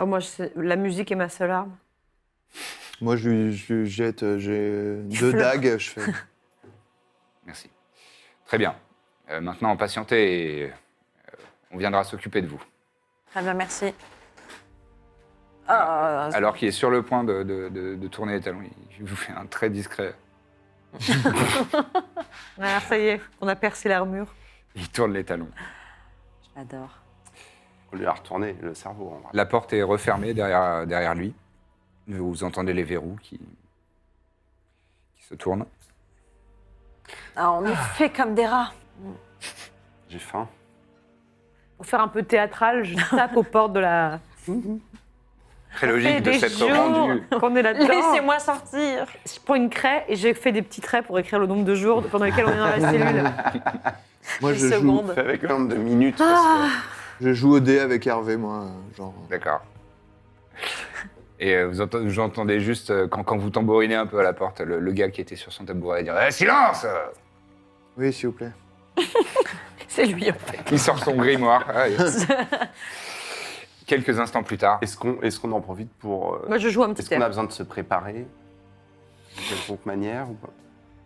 S4: Oh, moi, la musique est ma seule arme.
S3: Moi, je lui jette, j'ai 2 dagues, je fais.
S1: Merci. Très bien. Maintenant, patientez et on viendra s'occuper de vous.
S2: Très bien, merci. Ah,
S1: Alors qu'il est sur le point de tourner les talons, il vous fait un très discret.
S4: Ah, ça y est, on a percé l'armure.
S1: Il tourne les talons.
S2: je l'adore.
S5: On lui a retourné le cerveau, en vrai.
S1: La porte est refermée derrière lui. Vous entendez les verrous qui se tournent.
S2: Ah, on est fait comme des rats.
S5: J'ai faim.
S4: Pour faire un peu théâtral, je tape aux portes de la...
S1: Très
S4: Ça
S1: logique
S4: fait
S1: de
S4: des
S1: s'être
S4: jours
S1: rendu.
S4: qu'on est là-dedans.
S2: Laissez-moi sortir.
S4: Je prends une craie et j'ai fait des petits traits pour écrire le nombre de jours pendant lesquels on est dans la cellule.
S3: Moi,
S2: Une
S3: je joue,
S2: seconde.
S5: Fait avec le nombre de minutes.
S3: je joue au dé avec Hervé, moi. Genre.
S1: D'accord. Et vous entendez juste, quand vous tambourinez un peu à la porte, le gars qui était sur son tabouret dire « Silence !»
S3: Oui, s'il vous plaît.
S2: C'est lui, en fait.
S1: Il sort son grimoire. Ah, et- Quelques instants plus tard,
S5: Est-ce qu'on en profite pour...
S4: Moi, je joue un
S5: Est-ce
S4: petit
S5: qu'on a
S4: air.
S5: besoin de se préparer de quelconque manière ou pas?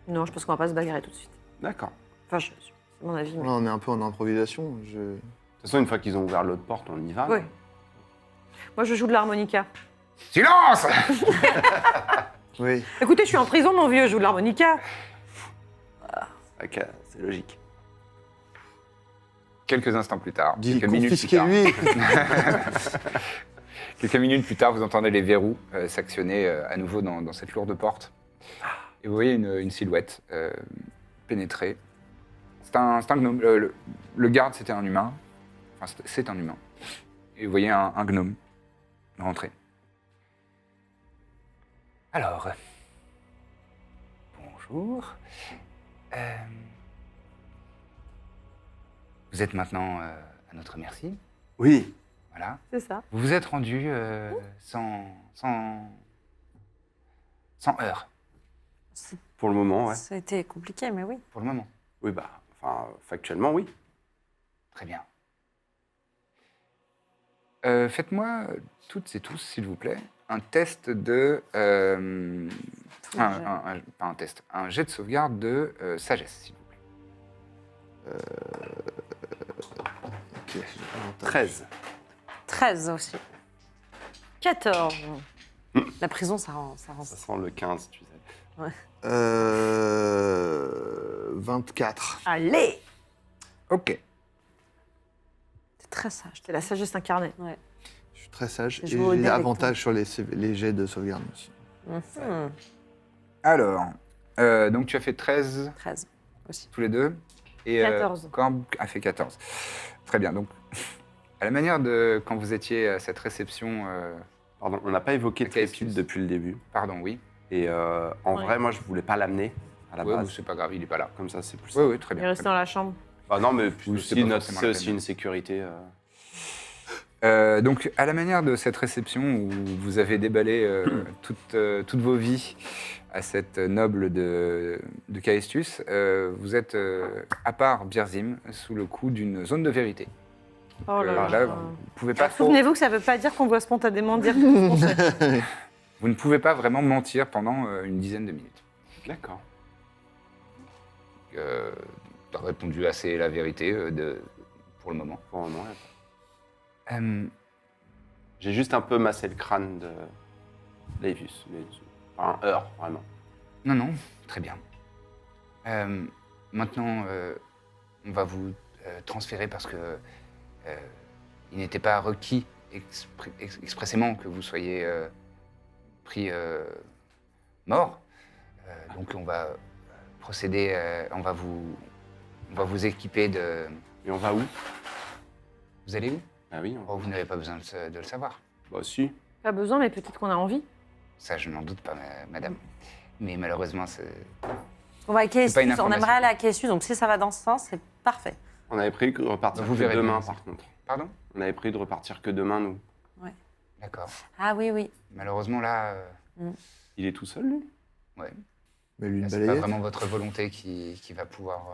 S4: Non, je pense qu'on va pas se bagarrer tout de suite.
S5: D'accord.
S4: Enfin, c'est mon avis. mais-
S3: Là, on est un peu en improvisation.
S5: De toute façon, une fois qu'ils ont ouvert l'autre porte, on y va.
S4: Oui. Moi, je joue de l'harmonica.
S1: silence.
S3: Oui.
S4: Écoutez, je suis en prison, mon vieux, je joue de l'harmonica.
S5: Ok, c'est logique.
S1: Quelques instants plus tard,
S3: Dis,
S1: quelques minutes plus tard,
S3: confisquez-lui.
S1: quelques minutes plus tard, vous entendez les verrous s'actionner à nouveau dans cette lourde porte. Et vous voyez une silhouette pénétrer. C'est un gnome. Le garde, c'était un humain. Enfin, c'est un humain. Et vous voyez un gnome rentrer. Alors, bonjour. Vous êtes maintenant à notre merci.
S5: Oui.
S1: Voilà.
S4: C'est ça.
S1: Vous vous êtes rendu sans heurts,
S5: Pour le moment, ouais.
S2: Ça a été compliqué, mais oui.
S1: pour le moment.
S5: Oui, factuellement, oui.
S1: Très bien. Faites-moi toutes et tous, s'il vous plaît, un test de... pas un test, un jet de sauvegarde de sagesse, s'il vous plaît.
S3: Ok.
S5: 13.
S2: 13 aussi.
S4: 14.
S2: La prison, ça rend.
S5: Ça sent le 15, tu sais.
S3: 24.
S4: Allez!
S1: Ok.
S2: C'est très sage.
S4: C'est la sagesse incarnée.
S2: Ouais.
S3: Je suis très sage. Et
S2: Je joue au dé
S3: j'ai
S2: avec
S3: avantage sur les jets de sauvegarde aussi.
S2: Mhm.
S1: Alors, donc tu as fait 13
S2: 13 aussi.
S1: tous les deux. Et
S4: 14.
S1: Corbe a fait 14. Très bien. Donc, à la manière de quand vous étiez à cette réception...
S5: Pardon, on n'a pas évoqué
S1: Ok,
S5: Trépide
S1: excuse.
S5: depuis le début.
S1: pardon, oui.
S5: Et en
S4: Ouais.
S5: vrai, moi, je voulais pas l'amener à la
S1: Ouais,
S5: base.
S1: c'est pas grave, il n'est pas là.
S5: Comme ça, c'est plus
S1: Oui,
S5: simple.
S1: oui, très
S4: Il est
S1: bien.
S4: resté
S1: très
S4: dans
S1: bien.
S4: la chambre.
S5: Bah non, mais puis
S1: Oui,
S5: aussi,
S1: c'est pas forcément
S5: c'est
S1: la
S5: aussi
S1: peine.
S5: une sécurité.
S1: Donc, à la manière de cette réception où vous avez déballé toutes vos vies à cette noble de Caestus, vous êtes, à part Birzim, sous le coup d'une zone de vérité.
S4: Oh là
S1: Alors
S4: là.
S1: là, vous pouvez pas trop-
S4: Souvenez-vous que ça ne veut pas dire qu'on doit spontanément dire qu'on sait.
S1: vous ne pouvez pas vraiment mentir pendant une dizaine de minutes.
S5: D'accord.
S1: Tu as répondu assez la vérité pour le moment.
S5: Pour le moment, ouais.
S1: Euh,
S5: J'ai juste un peu massé le crâne de Laevius. Mais pas un heurt, vraiment.
S1: non, non, très bien. Maintenant, on va vous transférer parce que il n'était pas requis expressément que vous soyez pris mort. Donc on va procéder, on va vous équiper de...
S5: Et on va où?
S1: Vous allez où?
S5: Ah oui, on va.
S1: Oh, vous n'avez pas besoin de le savoir.
S5: Bah si.
S4: Pas besoin, mais peut-être qu'on a envie.
S1: Ça, je n'en doute pas, madame. Mais malheureusement,
S2: On va à
S1: C'est pas une
S2: Caestus, on
S1: information.
S2: aimerait aller à Caestus, donc si ça va dans ce sens, c'est parfait.
S5: On avait prévu de repartir
S1: Vous
S5: que
S1: verrez
S5: demain,
S1: bien.
S5: par contre.
S1: Pardon?
S5: On avait prévu de repartir que demain, nous.
S1: D'accord.
S2: Ah oui, oui.
S1: Malheureusement, là,
S5: Il est tout seul, lui?
S1: ouais.
S3: Mais lui,
S1: Là,
S3: une
S1: c'est pas
S3: balayette.
S1: vraiment votre volonté qui va pouvoir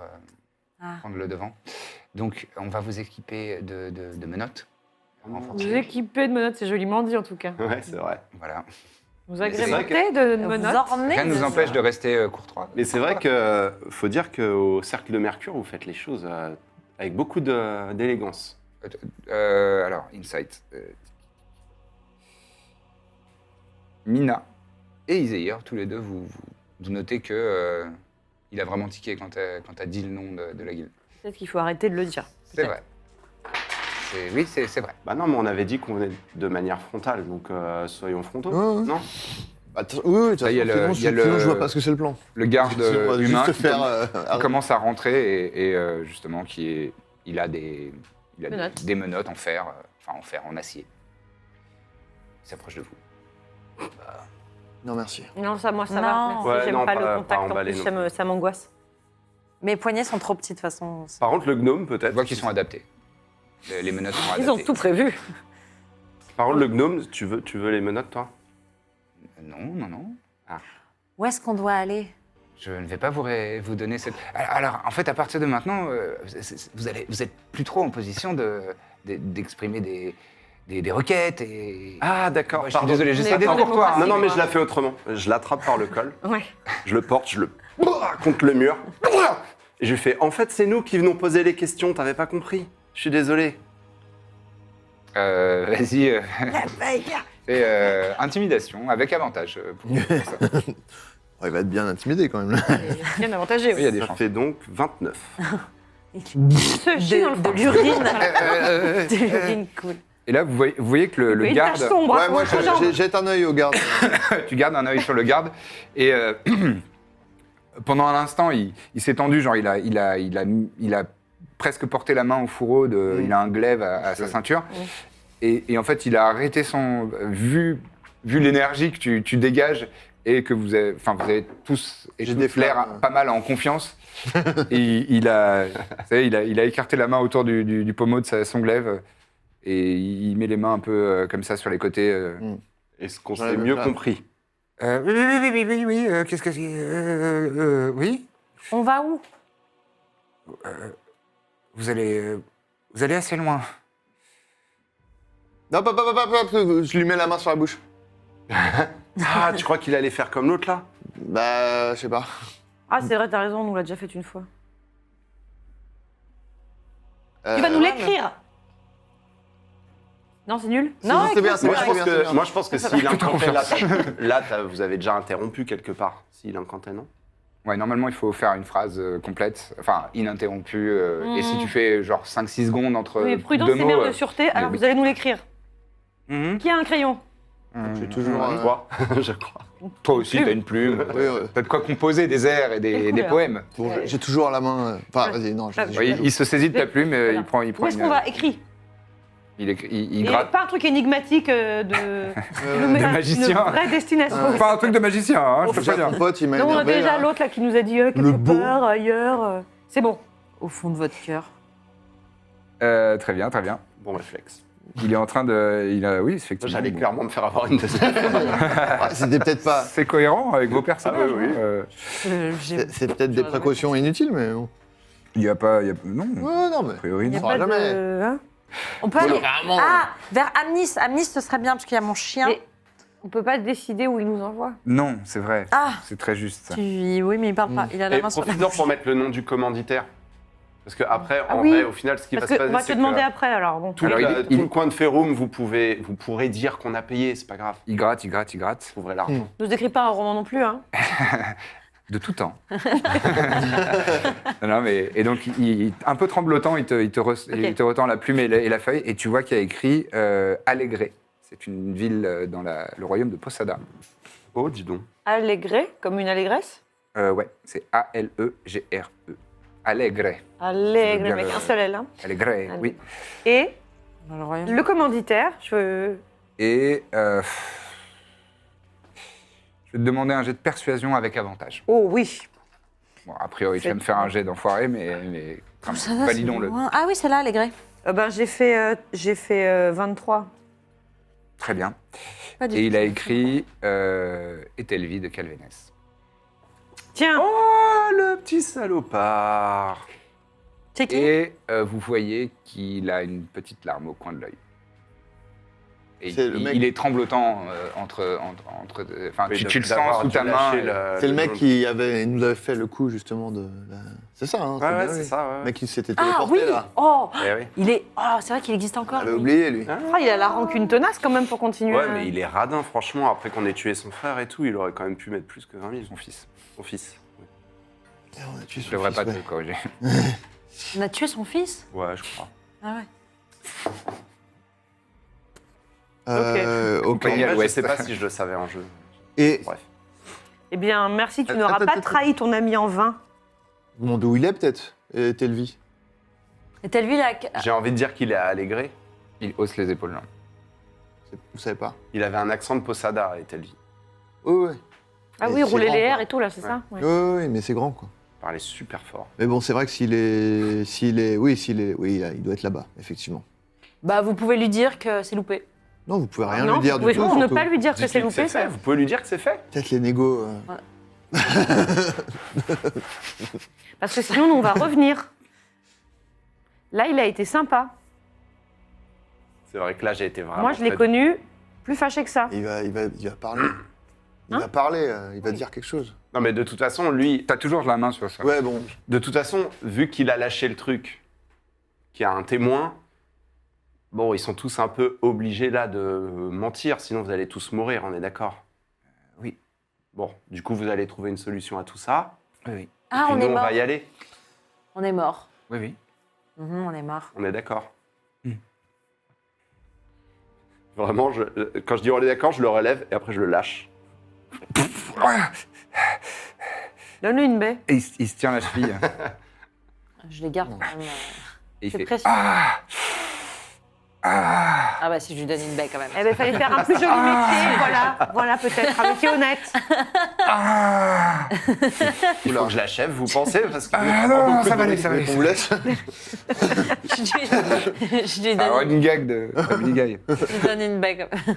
S2: Ah.
S1: prendre le devant. Donc, on va vous équiper de menottes renforcées.
S4: Vous équipez de menottes, c'est joliment dit en tout cas.
S5: Ouais, c'est vrai.
S1: Voilà.
S4: Vous
S5: c'est vrai
S4: agrémentez de
S2: Vous
S4: menottes.
S2: ornez
S1: Rien ne
S2: de
S1: nous
S2: ça.
S1: empêche de rester courtois.
S5: Mais c'est vrai que faut dire qu'au Cercle de Mercure, vous faites les choses avec beaucoup d'élégance.
S1: Alors, Insight. Mina et Iséir, tous les deux, vous notez que il a vraiment tiqué quand t'as dit le nom de la guilde.
S4: Peut-être qu'il faut arrêter de le dire.
S1: C'est vrai. Oui, c'est vrai.
S5: Bah non, mais on avait dit qu'on venait de manière frontale, donc soyons frontaux.
S3: Ouais, ouais.
S5: Non?
S3: Attends, oui, de toute
S1: Ça, il y a
S3: façon,
S1: le-
S3: sinon,
S1: il y a
S3: sinon,
S1: le-
S3: je vois pas ce que c'est le plan.
S1: Le garde
S3: Si on va
S1: humain
S3: juste
S1: qui,
S3: faire,
S1: qui commence à rentrer et justement il a des
S4: Menottes.
S1: des menottes en fer, en acier. Il s'approche de vous.
S3: Non, merci.
S4: Non, ça, moi, ça
S2: Non.
S4: va. Merci,
S5: Ouais,
S4: j'aime
S5: non,
S4: pas
S5: pas-
S4: le
S5: pas
S4: contact. En
S5: emballé
S4: plus,
S5: non plus.
S4: ça m'angoisse.
S2: Mes poignets sont trop petits de toute façon.
S5: Par contre, le gnome,
S1: Tu
S5: peut-être.
S1: vois qu'ils sont adaptés. Les menottes sont adaptées.
S4: Ils ont tout prévu.
S5: Par contre, le gnome, tu veux les menottes, toi?
S1: Non.
S2: Où est-ce qu'on doit aller?
S1: Je ne vais pas vous donner cette... Alors, en fait, à partir de maintenant, vous êtes plus trop en position d'exprimer des requêtes et...
S5: Ah, d'accord.
S1: Je suis
S5: pardon.
S1: désolé, j'essaie
S4: On est
S1: d'être
S4: dans
S1: courtois.
S4: démocratie.
S5: Non, non, mais je la fais autrement. Je l'attrape par le col,
S4: Ouais.
S5: je le porte, je le contre le mur. Et je lui fais, en fait, c'est nous qui venons poser les questions, t'avais pas compris. Je suis désolé.
S1: Vas-y, fais intimidation avec avantage pour ça.
S3: Oh, il va être bien intimidé quand même. Là.
S4: Bien avantagé.
S1: Oui, il y a des
S5: Ça
S1: chances.
S5: fait donc 29.
S4: Ce chie dans le
S2: De
S4: fond.
S2: l'urine. De l'urine, cool.
S1: Et là, vous voyez que le
S4: Une
S1: garde...
S4: tache sombre.
S3: Ouais, moi,
S4: contre la jambe.
S3: jette un œil au garde.
S1: Tu gardes un œil sur le garde et pendant un instant, il s'est tendu, genre il a presque porté la main au fourreau, il a un glaive à sa ceinture. Et en fait, il a arrêté vu l'énergie que tu dégages et que vous avez tous et
S3: J'ai
S1: toutes
S3: des
S1: l'air
S3: flammes.
S1: pas mal en confiance. Et il a écarté la main autour du pommeau de son glaive et il met les mains un peu comme ça sur les côtés.
S5: Est-ce qu'on
S3: Ouais,
S5: s'est
S3: bah,
S5: mieux
S3: là.
S5: compris?
S1: Oui, qu'est-ce que... oui.
S2: On va où?
S1: Vous allez assez loin.
S3: Non, je lui mets la main sur la bouche.
S5: Ah, tu crois qu'il allait faire comme l'autre, là?
S3: Bah, je sais pas.
S4: Ah, c'est vrai, t'as raison, on nous l'a déjà fait une fois.
S3: Euh,
S4: Tu vas nous
S2: ouais,
S4: l'écrire. Non, c'est nul.
S3: si,
S2: Non,
S3: si, c'est bien,
S2: écoute,
S3: c'est
S5: Moi,
S3: bien,
S5: je pense
S3: c'est bien, c'est bien.
S5: que, moi, je pense que s'il incantait là, vous avez déjà interrompu quelque part. S'il incantait, non?
S1: Ouais, normalement, il faut faire une phrase complète, enfin, ininterrompue. Et si tu fais genre 5-6 secondes entre
S4: Oui, prudence,
S1: deux
S4: c'est
S1: mots...
S4: mère de sûreté, alors
S1: oui.
S4: vous allez nous l'écrire.
S1: Mhm.
S4: Qui a un crayon?
S3: J'ai toujours.
S5: Toi, je crois.
S1: Toi aussi, t'as une plume.
S3: Oui, ouais.
S1: T'as de quoi composer des airs et
S4: Quelle
S1: des
S4: couleur
S1: poèmes.
S3: Bon, j'ai toujours la main. Enfin, vas-y, non.
S4: Ah,
S1: Oui, il se saisit de ta plume, et
S4: Voilà.
S1: il prend
S4: Où est-ce
S1: une-
S4: qu'on va? Écrit.
S1: il
S4: Et
S1: gratte.
S4: pas un truc énigmatique de
S1: magicien.
S4: Une vraie destination.
S1: Pas un truc de magicien, hein, je peux pas
S3: Déjà,
S1: dire.
S3: ton pote, il m'a
S4: Non, on a
S3: énervé.
S4: déjà
S3: là.
S4: l'autre là qui nous a dit quelque
S3: Le beau.
S4: part, ailleurs. C'est bon.
S2: Au fond de votre cœur.
S1: Très bien, très bien.
S5: Bon réflexe.
S1: Il est en train de... Oui, effectivement.
S5: J'allais
S1: bon.
S5: clairement me faire avoir une deuxième.
S3: Ah, C'était peut-être pas.
S1: C'est cohérent avec vos personnages.
S5: Ah oui, oui.
S1: hein.
S3: C'est peut-être des précautions inutiles, mais bon.
S1: Il n'y a pas... Non,
S3: Ouais, non, mais.
S1: a priori,
S4: Il n'y a
S1: non.
S3: saura
S4: pas
S3: jamais.
S4: de... hein
S2: On peut aller. Ah, vers Amnis. Amnis, ce serait bien parce qu'il y a mon chien.
S4: Mais on peut pas décider où il nous envoie.
S1: Non, c'est vrai.
S2: Ah,
S1: C'est très juste. ça.
S2: oui, mais il parle pas. Il a la
S5: Et
S2: main sur la
S5: profite-en
S2: bouche.
S5: pour mettre le nom du commanditaire. Parce que après,
S4: Ah
S5: en
S4: oui.
S5: vrai, au final, ce qui
S4: Parce
S5: va se
S4: qu'on
S5: passer,
S4: va te
S5: c'est
S4: demander
S5: que
S4: après alors. Bon.
S5: tout,
S1: Alors,
S5: tout
S1: il-
S5: le coin de Feroum, vous pourrez dire qu'on a payé, c'est pas grave.
S1: Il gratte.
S5: Vous trouverez l'argent.
S4: Nous écris pas un roman non plus, hein.
S1: De tout temps. Non, mais, et donc, un peu tremblotant, il te retend la plume et la feuille, et tu vois qu'il y a écrit Allégré. C'est une ville dans le royaume de Posada.
S5: Oh, dis donc.
S4: Allégré, comme une allégresse.
S1: Ouais, c'est A-L-E-G-R-E. Alegre.
S4: Allégré,
S1: dire,
S4: avec un seul L. Hein.
S1: Alegre, oui.
S4: Et
S2: Dans le royaume.
S4: le commanditaire,
S1: Et je vais te demander un jet de persuasion avec avantage.
S4: Oh oui.
S1: Bon, a priori, tu vas me faire un jet d'enfoiré, mais quand même,
S2: Ça va, c'est
S1: validons-le.
S2: loin. Ah oui, c'est là, les grès.
S4: J'ai fait 23.
S1: Très bien.
S2: Pas du
S1: Et
S2: tout.
S1: il a écrit Etelvi de Calvénès.
S4: Tiens,
S5: Oh, le petit salopard.
S2: C'est qui
S1: Et vous voyez qu'il a une petite larme au coin de l'œil. Et
S3: C'est le mec-
S1: il est tremblotant entre. Enfin,
S5: Oui,
S1: tu le
S5: d'avoir
S1: sens sous
S5: dû
S1: ta main.
S5: lâcher
S3: C'est le mec qui nous avait fait le coup, justement, de... C'est ça, hein
S5: Ouais, ouais,
S3: bien
S5: c'est
S3: lui.
S5: ça, ouais.
S3: Le mec qui s'était
S2: Ah
S3: téléporté,
S2: oui.
S3: là.
S2: Oh,
S5: Eh oui.
S2: il est. Oh, c'est vrai qu'il existe encore.
S3: On avait
S2: lui.
S3: oublié, lui.
S4: Ah, il a la rancune tenace quand même pour continuer.
S5: Ouais, mais il est radin, franchement. Après qu'on ait tué son frère et tout, il aurait quand même pu mettre plus que 20 000.
S1: Son fils.
S5: Son fils.
S3: On a tué
S1: Je
S3: son
S1: devrais
S3: fils,
S1: pas te
S3: ouais.
S1: corriger.
S2: On a tué son fils.
S5: Ouais, je crois.
S2: Ah ouais.
S3: Ok.
S1: Compagnie à
S5: En fait, je
S1: l'ouest.
S5: sais pas si je le savais en jeu.
S3: Et
S5: Bref.
S4: Eh bien, merci, tu
S3: Attends,
S4: n'auras pas
S3: attends,
S4: trahi ton ami en vain.
S3: vous demandez où il est, peut-être Telvi.
S2: Et t'as lui là.
S5: J'ai envie de dire qu'il est à Allégré.
S1: Il hausse les épaules. Non.
S3: Vous savez pas.
S5: Il avait un accent de Posada, Etelvi.
S3: Oui, oui.
S4: Ah
S3: Mais
S4: oui,
S3: c'est
S4: rouler
S3: grand,
S4: les
S3: quoi.
S4: airs et tout, là, c'est ça ouais.
S3: Oui, mais c'est grand, quoi.
S5: Il parlait super fort.
S3: Mais bon, c'est vrai que oui, il doit être là-bas, effectivement.
S2: Bah, vous pouvez lui dire que c'est loupé.
S3: Non, vous pouvez rien
S4: Non,
S3: lui dire
S4: vous
S3: du
S4: pouvez
S3: tout.
S4: ne
S3: surtout.
S4: pas lui dire que c'est
S5: Dites-lui que
S4: loupé,
S5: fait.
S4: ça.
S5: Vous pouvez lui dire que c'est fait.
S3: Peut-être les négos.
S4: Parce que sinon, nous, on va revenir. Là, il a été sympa.
S5: C'est vrai que là, j'ai été vraiment.
S4: Moi, je l'ai
S5: très-
S4: connu plus fâché que ça.
S3: Il va parler. Il va parler, il va dire quelque chose.
S5: Non, mais de toute façon, lui.
S1: T'as toujours la main sur ça.
S3: Ouais, bon.
S5: De toute façon, vu qu'il a lâché le truc, qu'il y a un témoin, bon, ils sont tous un peu obligés là de mentir, sinon vous allez tous mourir, on est d'accord?
S1: Oui.
S5: Bon, du coup, vous allez trouver une solution à tout ça.
S1: Oui, oui.
S2: Ah,
S5: Puis
S2: on
S5: nous,
S2: est
S5: on
S2: mort.
S5: va y aller.
S2: On est mort.
S1: Oui, oui.
S2: On est mort.
S5: On est d'accord.
S1: Hmm.
S5: Vraiment, quand je dis on est d'accord, je le relève et après je le lâche.
S4: Donne-lui une baie.
S1: Et il se tient la cheville.
S2: Je les garde quand même.
S1: Et il
S2: C'est
S1: fait
S2: précieux. Ah bah si je lui donne une baie quand même.
S4: Eh bien, il fallait faire un plus joli métier, voilà. Voilà, peut-être, un métier honnête.
S5: Il faut que je l'achève, vous pensez? Parce que
S1: non, ça va aller, ça va aller.
S3: On vous laisse.
S2: Je lui
S1: Ah,
S2: donne,
S1: running gag de running gag.
S2: je lui donne une baie quand même.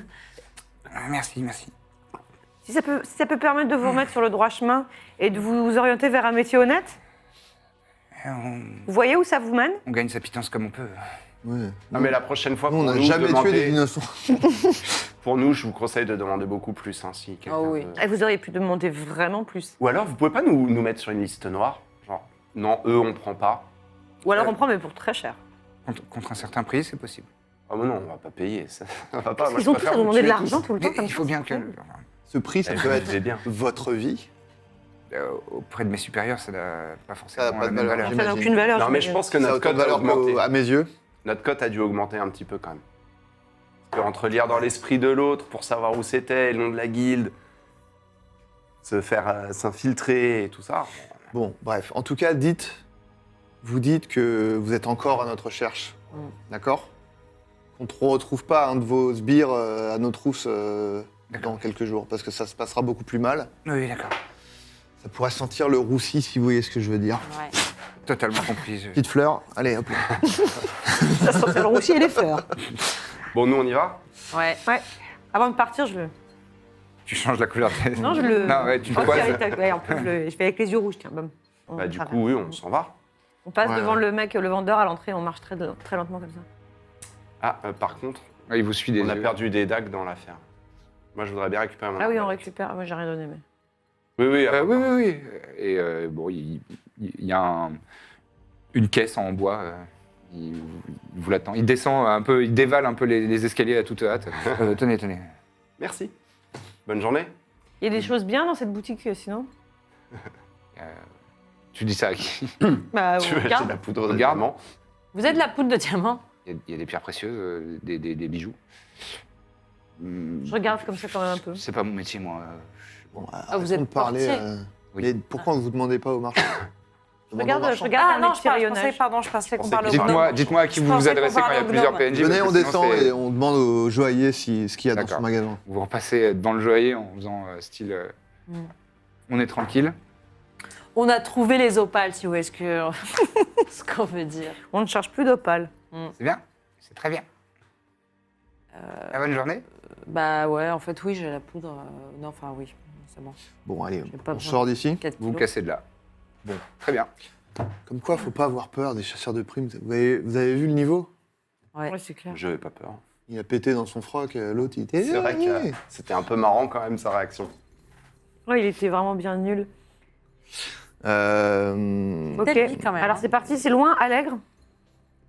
S1: Merci, merci.
S4: Si ça peut permettre de vous remettre sur le droit chemin et de vous orienter vers un métier honnête,
S1: On,
S4: vous voyez où ça vous mène?
S1: on gagne sa pitance comme on peut.
S3: Ouais.
S5: Non, mais la prochaine fois,
S3: Nous, on
S5: pour
S3: n'a
S5: nous,
S3: jamais tué des
S5: demander-
S3: innocents.
S5: pour nous, je vous conseille de demander beaucoup plus. Hein, si quelqu'un
S2: Oh oui.
S5: veut-
S4: Et vous auriez pu demander vraiment plus.
S5: Ou alors, vous pouvez pas nous mettre sur une liste noire? Genre, non, eux, on prend pas.
S4: Ou alors on prend, mais pour très cher.
S1: Contre un certain prix, c'est possible.
S5: Ah, mais non, on va pas payer. Ça, on va pas. Moi,
S4: Ils
S5: je
S4: ont tous
S5: préfère
S4: à
S5: vous
S4: demander de
S5: tuer
S4: l'argent
S5: tous.
S4: tout le temps
S1: Mais
S4: comme
S1: il faut
S4: ça.
S1: bien que,
S3: Ce prix, ça
S5: Eh,
S3: peut
S5: vous
S3: être
S5: vivez bien.
S3: votre vie.
S1: auprès de mes supérieurs, ça n'a pas forcément
S3: Ça n'a pas
S1: la
S3: de
S1: même
S3: valeur.
S1: valeur.
S4: Ça n'a
S3: J'imagine.
S4: aucune valeur.
S5: Non, mais je
S4: j'imagine.
S5: pense que
S3: Ça a
S5: notre
S3: autant de
S5: cote a
S3: valeur
S5: augmenté.
S3: à mes yeux.
S5: Notre cote a dû augmenter un petit peu quand même. Parce que entre lire dans l'esprit de l'autre pour savoir où c'était, le nom de la guilde, se faire s'infiltrer et tout ça.
S3: Bon, bref. En tout cas, vous dites que vous êtes encore à notre recherche. D'accord? Qu'on ne retrouve pas un de vos sbires à nos trousses dans quelques jours, parce que ça se passera beaucoup plus mal.
S1: Oui, d'accord.
S3: Ça pourrait sentir le roussi, si vous voyez ce que je veux dire.
S2: Ouais.
S1: Totalement compris.
S3: Petite fleur, allez, hop là.
S4: Ça sent le roussi et les fleurs.
S5: Bon, nous, on y va?
S2: Ouais.
S4: Ouais. Avant de partir, je le.
S1: Tu changes la couleur de
S4: Non, je le.
S1: Non, ouais, tu le
S4: Oh,
S1: croises.
S4: tiens, ouais, en plus, je fais avec les yeux rouges, tiens. Bam. On
S5: Bah, du
S4: traverse.
S5: coup, oui, on s'en va.
S4: On passe
S3: Ouais,
S4: devant
S3: ouais.
S4: le mec, le vendeur à l'entrée, on marche très, très lentement comme ça.
S5: Ah, par contre,
S1: Ouais, il vous suit des
S5: on a
S1: yeux.
S5: perdu des dagues dans l'affaire. Moi, je voudrais bien récupérer mon
S4: Ah oui, on
S5: arbalète.
S4: récupère. Moi, j'ai rien donné, mais.
S5: Oui, oui.
S1: Oui, oui, oui. Et bon, il y a une caisse en bois. Il vous l'attend. Il descend un peu, il dévale un peu les escaliers à toute hâte. Tenez, tenez.
S5: Merci. Bonne journée.
S4: Il y a des choses bien dans cette boutique, sinon
S1: Tu dis ça à qui?
S4: Bah,
S5: Tu
S4: on
S5: veux acheter
S4: regarde.
S5: de la poudre de
S1: Regarde.
S5: diamant?
S2: Vous êtes la poudre de diamant.
S1: Il y a des pierres précieuses, des bijoux.
S4: Je regarde comme ça quand même un peu.
S1: C'est pas mon métier, moi.
S3: Bon,
S2: vous êtes
S3: arrêtons de parler.
S2: portier.
S1: Oui.
S3: Mais pourquoi vous ne demandez pas au marchand Demandez au marchand.
S4: Je regarde
S2: Ah
S4: un
S2: non, je
S4: échantillonnage.
S2: pensais qu'on
S5: pensais
S2: parlait
S5: que-
S2: au
S1: Dites-moi
S2: gnome.
S1: dites-moi à qui
S2: Je
S1: vous vous
S2: pensais qu'on
S1: adressez quand il y a
S2: parlait au
S1: plusieurs
S2: gnome.
S1: PNJ.
S3: Venez,
S1: parce
S3: on
S1: que sinon,
S3: descend
S1: c'est-
S3: et on demande au joaillier ce qu'il y a dans
S1: D'accord.
S3: son magasin.
S1: Vous repassez devant le joaillier en faisant style... On est tranquille.
S2: On a trouvé les opales, si vous voyez ce qu'on veut dire.
S4: On ne cherche plus d'opale.
S1: C'est bien. C'est très bien. Bonne journée.
S2: Bah ouais, en fait, oui, j'ai la poudre. Non, enfin, oui, c'est bon.
S3: Bon, allez,
S2: J'ai pas
S3: on
S2: besoin.
S3: sort d'ici.
S2: 4
S1: Vous vous
S2: kilos.
S1: cassez de là. Bon, très bien.
S3: Comme quoi, faut pas avoir peur des chasseurs de primes. Vous avez vu le niveau
S2: Ouais.
S4: Ouais, c'est clair.
S5: Je n'avais pas peur.
S3: Il a pété dans son froc, l'autre il était...
S5: C'est vrai que c'était un peu marrant quand même sa réaction.
S4: Ouais, il était vraiment bien nul. Ok.
S2: Peut-être lui, quand même,
S4: Alors
S2: hein.
S4: c'est parti, c'est loin, Allègre.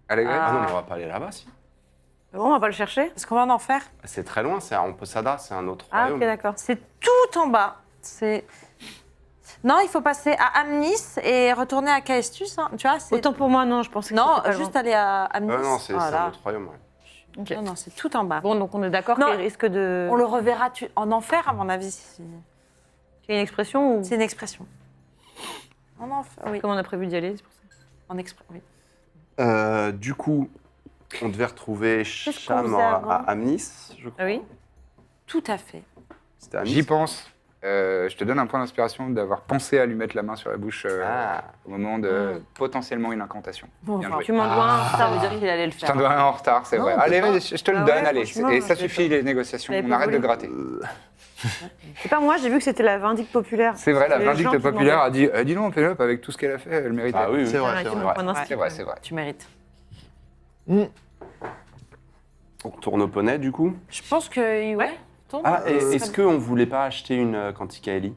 S1: Allez,
S2: Ah.
S5: Ah non, mais on va pas aller là-bas, si.
S4: Bon, on va pas le chercher.
S2: Est-ce qu'on va en enfer?
S5: C'est très loin, c'est à Amposada, c'est un autre
S4: Ah,
S5: royaume.
S4: ok, d'accord.
S2: C'est tout en bas. C'est. Non, il faut passer à Amnis et retourner à Caestus. Hein. Tu vois, c'est.
S4: Autant pour moi, non, je pensais que
S2: Non,
S4: c'était pas
S2: juste
S4: loin.
S2: aller à Amnis.
S5: Non, c'est un
S2: Voilà.
S5: autre royaume, ouais.
S4: Ok.
S2: Non, non, c'est tout en bas.
S4: Bon, donc on est d'accord
S2: Non.
S4: qu'il risque de.
S2: On le reverra en enfer, à mon avis.
S4: Il y a une expression ou
S2: C'est une expression. En enfer, oui.
S4: comme on a prévu d'y aller, c'est pour ça.
S2: Oui.
S5: Du coup, on devait retrouver
S4: qu'on
S5: Cham
S4: faisait avant
S5: à Amnis, je crois.
S4: Ah oui.
S2: Tout à fait.
S5: C'était Amnis.
S1: J'y pense. Je te donne un point d'inspiration d'avoir pensé à lui mettre la main sur la bouche
S5: Ah.
S1: au moment de potentiellement une incantation.
S2: Bon,
S1: Bien
S2: enfin,
S1: joué.
S4: Tu m'en dois un,
S2: Ça veut dire qu'il allait le
S1: Je
S2: faire.
S1: t'en dois un en retard, c'est
S3: Non,
S1: vrai.
S3: on peut
S1: Allez,
S3: pas.
S1: vas-y, je te le
S4: Ah
S1: donne,
S4: ouais,
S1: allez.
S4: franchement,
S1: Et ça
S4: je l'ai
S1: suffit, les négociations.
S4: J'avais
S1: On
S4: pas
S1: arrête de
S4: voulu.
S1: gratter.
S4: C'est pas moi, j'ai vu que c'était la vindicte populaire.
S1: C'est vrai, la
S4: les gens
S1: vindicte
S4: qui
S1: populaire
S4: demandaient.
S1: a dit dis donc, Pénélope, avec tout ce qu'elle a fait, elle méritait.
S5: Ah oui, oui.
S3: C'est vrai,
S4: Ah,
S3: c'est
S4: qui
S3: vrai.
S4: m'ont pas d'instinct,
S1: C'est vrai,
S4: quand
S1: c'est vrai.
S2: Tu mérites.
S5: On retourne au poney, du coup.
S2: Je pense que. Ouais. Tombe.
S5: Ah, et est-ce qu'on voulait pas acheter une Canticaeli?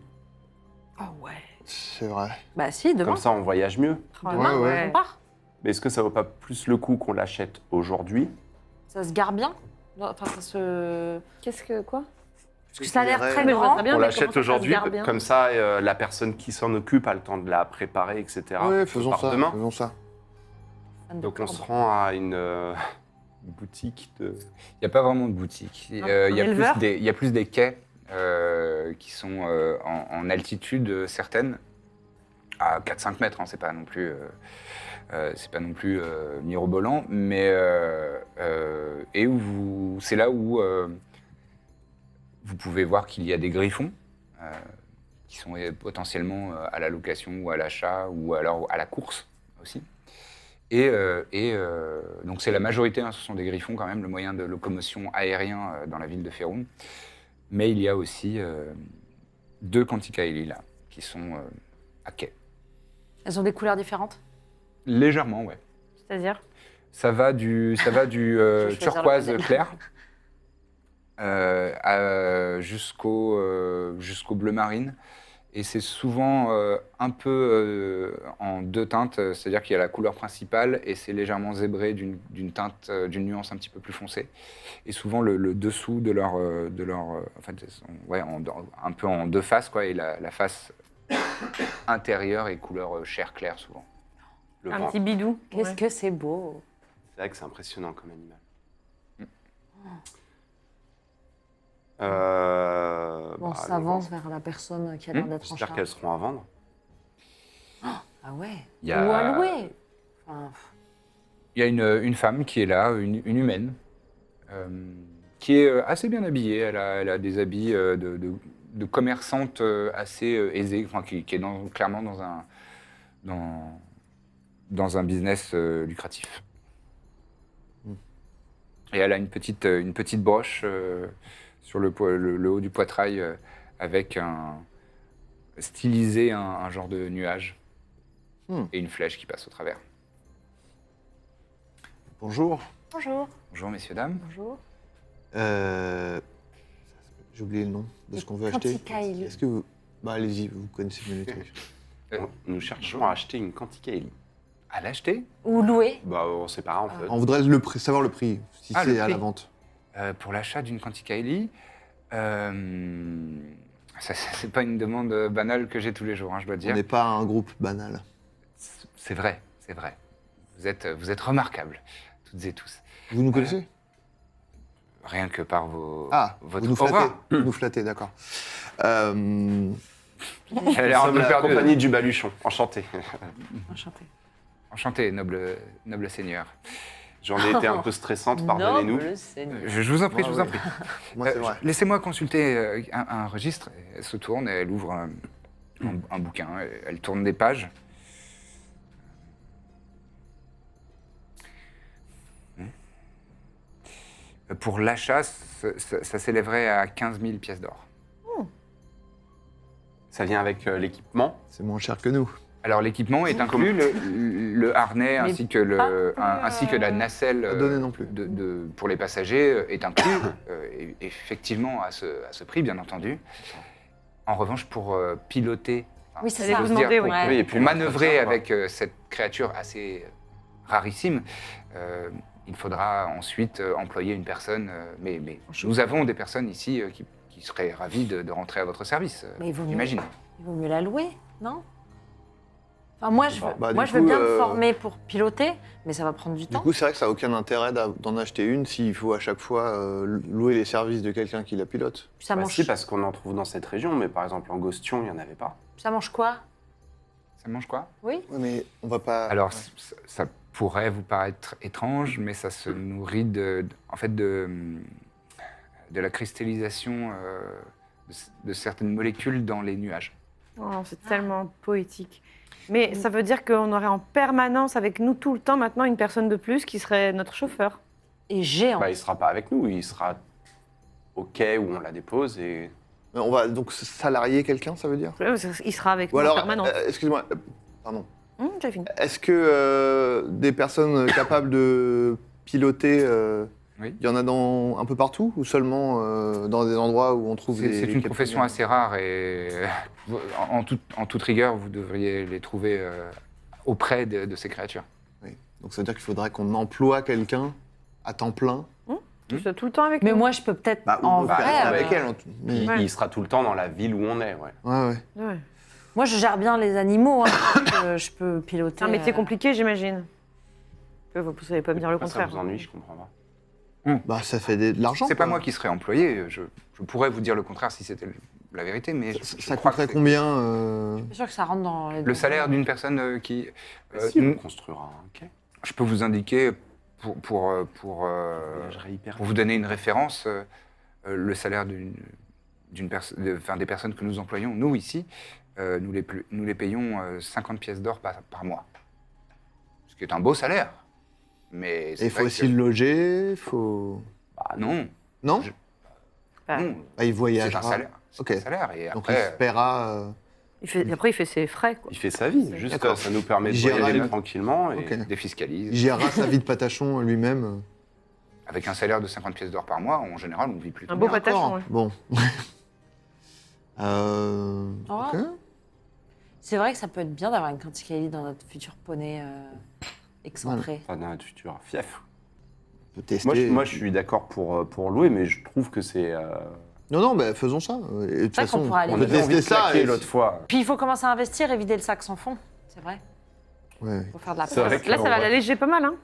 S2: Ah ouais.
S3: C'est vrai.
S2: Bah si, demain.
S5: Comme ça, on voyage mieux.
S2: Demain,
S3: Ouais.
S2: on part.
S5: Mais est-ce que ça vaut pas plus le coup qu'on l'achète aujourd'hui?
S2: Ça se garde bien. Enfin, ça se.
S4: Qu'est-ce que quoi
S2: Parce que ça a l'air très
S4: Mais je vois
S2: grand.
S4: très bien,
S5: On
S4: mais
S5: l'achète
S4: comment ça se
S5: aujourd'hui,
S4: garde bien
S5: comme ça, la personne qui s'en occupe a le temps de la préparer, etc.
S3: Ouais, faisons
S5: part
S3: ça.
S5: demain.
S3: Faisons ça.
S5: Donc on se rend à une boutique de...
S1: Il n'y a pas vraiment de boutique. Il y a
S4: éleveur
S1: il y a plus des quais qui sont en altitude certaine, à 4-5 mètres, hein, c'est pas non plus, mirobolant, mais et où c'est là où vous pouvez voir qu'il y a des griffons qui sont potentiellement à la location ou à l'achat ou alors à la course aussi. Et donc c'est la majorité, hein, ce sont des griffons quand même, le moyen de locomotion aérien dans la ville de Féroum. Mais il y a aussi 2 Canticaeli là, qui sont à quai.
S2: Elles ont des couleurs différentes.
S1: Légèrement, ouais.
S4: C'est-à-dire
S1: Ça va du
S2: choisir le
S1: turquoise
S2: modèle.
S1: clair jusqu'au bleu marine. Et c'est souvent un peu en 2 teintes, c'est-à-dire qu'il y a la couleur principale et c'est légèrement zébré d'une teinte, d'une nuance un petit peu plus foncée. Et souvent le dessous de leur, en fait, elles sont, ouais, un peu en 2 faces, quoi, et la face intérieure est couleur chair claire souvent.
S5: Le
S4: un
S5: vent.
S4: petit bidou.
S2: Qu'est-ce
S4: Ouais.
S2: que c'est beau.
S5: C'est vrai que c'est impressionnant comme animal.
S2: On
S5: Bah,
S2: s'avance vers la personne qui a l'air d'être en
S5: J'espère
S2: charge.
S5: qu'elles seront à vendre.
S2: Ah ouais.
S1: Il y a-
S2: Ou à louer. Enfin,
S1: Il y a une femme qui est là, une humaine, qui est assez bien habillée. Elle a des habits de commerçante assez aisée, enfin, qui est clairement dans un business lucratif. Et elle a une petite broche sur le haut du poitrail avec stylisé un genre de nuage et une flèche qui passe au travers.
S3: Bonjour.
S2: bonjour.
S1: Bonjour messieurs, dames.
S2: Bonjour.
S3: J'ai oublié le nom de ce qu'on veut acheter.
S2: Canticaeli.
S3: Est-ce que vous... Bah allez-y, vous connaissez mieux les trucs.
S5: Nous cherchons à acheter une Canticaeli.
S1: À l'acheter
S2: Ou louer.
S5: Bah, on sait pas en fait.
S3: On voudrait savoir le prix, si
S1: Ah, le
S3: c'est à la
S1: prix.
S3: vente.
S1: Pour l'achat d'une Canticaeli, ça, c'est pas une demande banale que j'ai tous les jours, hein, je dois
S3: On
S1: dire.
S3: n'est pas un groupe banal.
S1: C'est vrai, c'est vrai. Vous êtes remarquables, toutes et tous.
S3: Vous nous connaissez
S1: Rien que par vos,
S3: Ah,
S1: votre
S3: vous nous flattez.
S1: aura.
S3: Vous nous flattez, d'accord.
S1: Elle
S5: Nous
S1: a l'air un
S5: sommes
S1: peu
S5: la
S1: perdue.
S5: compagnie du Baluchon. Enchanté.
S2: Enchanté.
S1: Enchanté, noble seigneur.
S5: J'en ai été un peu stressante, pardonnez-nous.
S2: Noble Seigneur.
S1: Je vous en prie,
S3: Ouais,
S1: je vous en
S3: ouais.
S1: prie.
S3: Moi, c'est vrai.
S1: Laissez-moi consulter un registre. Elle se tourne et elle ouvre un bouquin. Elle tourne des pages. Pour l'achat, ça s'élèverait à 15 000 pièces d'or.
S5: Ça vient avec l'équipement.
S3: C'est moins cher que nous.
S1: Alors l'équipement est inclus, le harnais
S2: Mais
S1: ainsi que,
S2: pas
S1: ainsi que la nacelle
S3: Pas donné non plus.
S1: pour les passagers est inclus, effectivement à ce prix bien entendu. En revanche, pour piloter,
S2: Oui, c'est
S4: J'allais
S2: ça.
S4: vous
S1: j'ose dire,
S4: demander,
S1: pour,
S4: oui.
S5: Oui, et
S1: pour
S5: puis
S1: manœuvrer
S5: l'entretien,
S1: avec cette créature assez rarissime, il faudra ensuite employer une personne. Mais nous avons des personnes ici qui seraient ravies de rentrer à votre service,
S2: Mais il vaut mieux.
S1: j'imagine.
S2: Il vaut mieux la louer, non? Enfin, moi, je veux,
S3: Bah,
S2: moi,
S3: du
S2: je veux
S3: coup,
S2: bien me former pour piloter, mais ça va prendre du
S3: Du
S2: temps.
S3: coup, c'est vrai que ça n'a aucun intérêt d'en acheter une s'il faut à chaque fois louer les services de quelqu'un qui la pilote.
S2: Puis ça,
S5: Bah
S2: mange,
S5: si, parce qu'on en trouve dans cette région, mais par exemple en Gostion, il n'y en avait pas.
S2: ça mange quoi?
S1: Ça mange quoi?
S2: Oui?
S3: Ouais, mais on va pas.
S1: Alors, ça pourrait vous paraître étrange, mais ça se nourrit en fait de la cristallisation de certaines molécules dans les nuages.
S4: Oh, c'est tellement poétique. Mais ça veut dire qu'on aurait en permanence avec nous tout le temps maintenant une personne de plus qui serait notre chauffeur.
S2: Et géant.
S5: Bah, il ne sera pas avec nous, il sera au quai où on la dépose et...
S3: On va donc salarier quelqu'un, ça veut dire?
S4: Il sera avec
S3: Ou
S4: nous en
S3: alors,
S4: permanence.
S3: excuse-moi, pardon.
S4: J'ai fini.
S3: Est-ce que des personnes capables de piloter,
S1: Oui.
S3: il y en a un peu partout ou seulement dans des endroits où on trouve
S1: C'est
S3: des
S1: une profession
S3: capitaines
S1: assez rare et en toute rigueur, vous devriez les trouver auprès de ces créatures.
S3: Oui. Donc ça veut dire qu'il faudrait qu'on emploie quelqu'un à temps plein.
S4: Tout le temps avec
S2: Mais
S4: nous.
S2: moi, je peux peut-être
S3: Bah,
S2: en
S3: on
S2: vrai.
S3: rester avec
S2: euh,
S3: elle. Mais...
S4: Ouais.
S5: Il sera tout le temps dans la ville où on est, ouais.
S3: Ouais, ouais.
S4: Ouais.
S2: Moi, je gère bien les animaux. Hein. je peux piloter.
S4: C'est un métier compliqué, j'imagine. Vous ne savez pas me dire le
S5: Pourquoi ça
S4: contraire.
S5: vous ennuie, je comprends pas.
S3: Bah ça fait de l'argent.
S1: C'est pas
S3: quoi.
S1: moi qui serais employé. Je pourrais vous dire le contraire si c'était la vérité, mais
S3: Ça
S1: crois
S3: coûterait
S1: que
S3: combien
S2: Je suis sûre que ça rentre dans les.
S1: le salaire d'une personne qui.
S5: Si, on construira un quai.
S1: Je peux vous indiquer pour
S5: Voyagerai hyper
S1: vous donner une référence, le salaire des personnes que nous employons, nous ici, nous les payons 50 pièces d'or par mois. Ce qui est un beau salaire. Mais
S3: Et
S1: c'est
S3: il faut
S1: vrai
S3: aussi le loger, il faut...
S1: Bah non,
S3: Non
S4: Bah,
S1: non,
S3: Bah, il
S1: c'est
S3: voyagera.
S1: un salaire. C'est
S3: Ok.
S1: un salaire. Et
S3: Donc il
S1: après,
S3: se paiera...
S4: Après, il fait ses frais. Quoi.
S5: Il fait sa vie, juste
S3: D'accord.
S5: ça nous permet de
S3: Il gérera
S5: voyager
S3: le-
S5: tranquillement. Et...
S3: Ok.
S1: défiscalise.
S3: Il gérera sa vie de patachon lui-même.
S1: Avec un salaire de 50 pièces d'or par mois, en général, on vit plutôt
S4: Un beau
S1: bien.
S4: patachon.
S3: D'accord.
S4: Ouais.
S3: Bon.
S2: Oh.
S3: Ok.
S2: C'est vrai que ça peut être bien d'avoir une Canticali dans notre futur poney excentré.
S5: Pas dans notre futur fief.
S3: On peut tester.
S5: Moi, je suis d'accord pour louer, mais je trouve que c'est...
S3: Non, bah, faisons ça. Et de toute
S2: C'est vrai qu'on
S3: façon,
S2: pourra aller
S3: on
S5: On
S3: peut
S5: avait envie
S3: tester
S5: de
S3: ça.
S5: claquer
S3: et-
S5: l'autre fois.
S2: Puis il faut commencer à investir et vider le sac sans fond. C'est vrai.
S3: Ouais.
S2: Faut faire de la
S5: C'est vrai
S2: place.
S5: que-
S4: Là, ça va
S5: Ouais.
S4: l'alléger pas mal. Hein.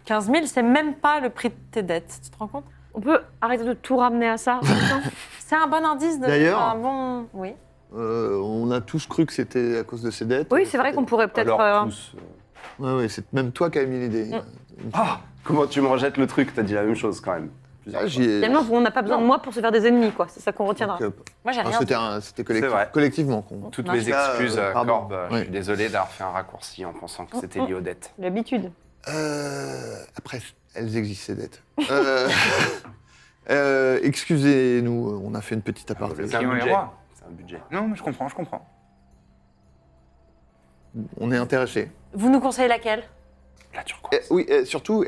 S2: 15 000, c'est même pas le prix de tes dettes. Tu te rends compte?
S4: On peut arrêter de tout ramener à ça. maintenant
S2: C'est un bon indice de.
S3: D'ailleurs-
S2: Un bon. Oui.
S3: On a tous cru que c'était à cause de ses dettes.
S4: Oui, c'est vrai qu'on pourrait peut-être.
S5: Alors tous...
S3: Ouais, c'est même toi qui as mis l'idée.
S5: Ah, comment tu me rejettes le truc? T'as dit la même chose quand même.
S3: Ah, j'y ai-
S4: Finalement, on n'a pas besoin de moi pour se faire des ennemis, quoi. C'est ça qu'on retiendra.
S3: Donc,
S2: Moi, j'ai rien.
S3: C'était
S5: C'est vrai.
S3: collectivement qu'on.
S5: Toutes
S2: Non,
S5: mes
S3: c'est ça,
S5: excuses,
S3: pardon.
S5: Corbe. Je
S3: Ouais.
S5: suis désolé d'avoir fait un raccourci en pensant que c'était lié aux dettes.
S4: L'habitude.
S3: Après, elles existent, ces dettes. Excusez-nous, on a fait une petite aparté.
S1: Le
S5: C'est un
S1: client est
S5: budget.
S1: roi.
S5: C'est un budget.
S1: Non, mais je comprends.
S3: On est intéressé.
S2: Vous nous conseillez laquelle?
S5: La turquoise.
S3: Oui, surtout,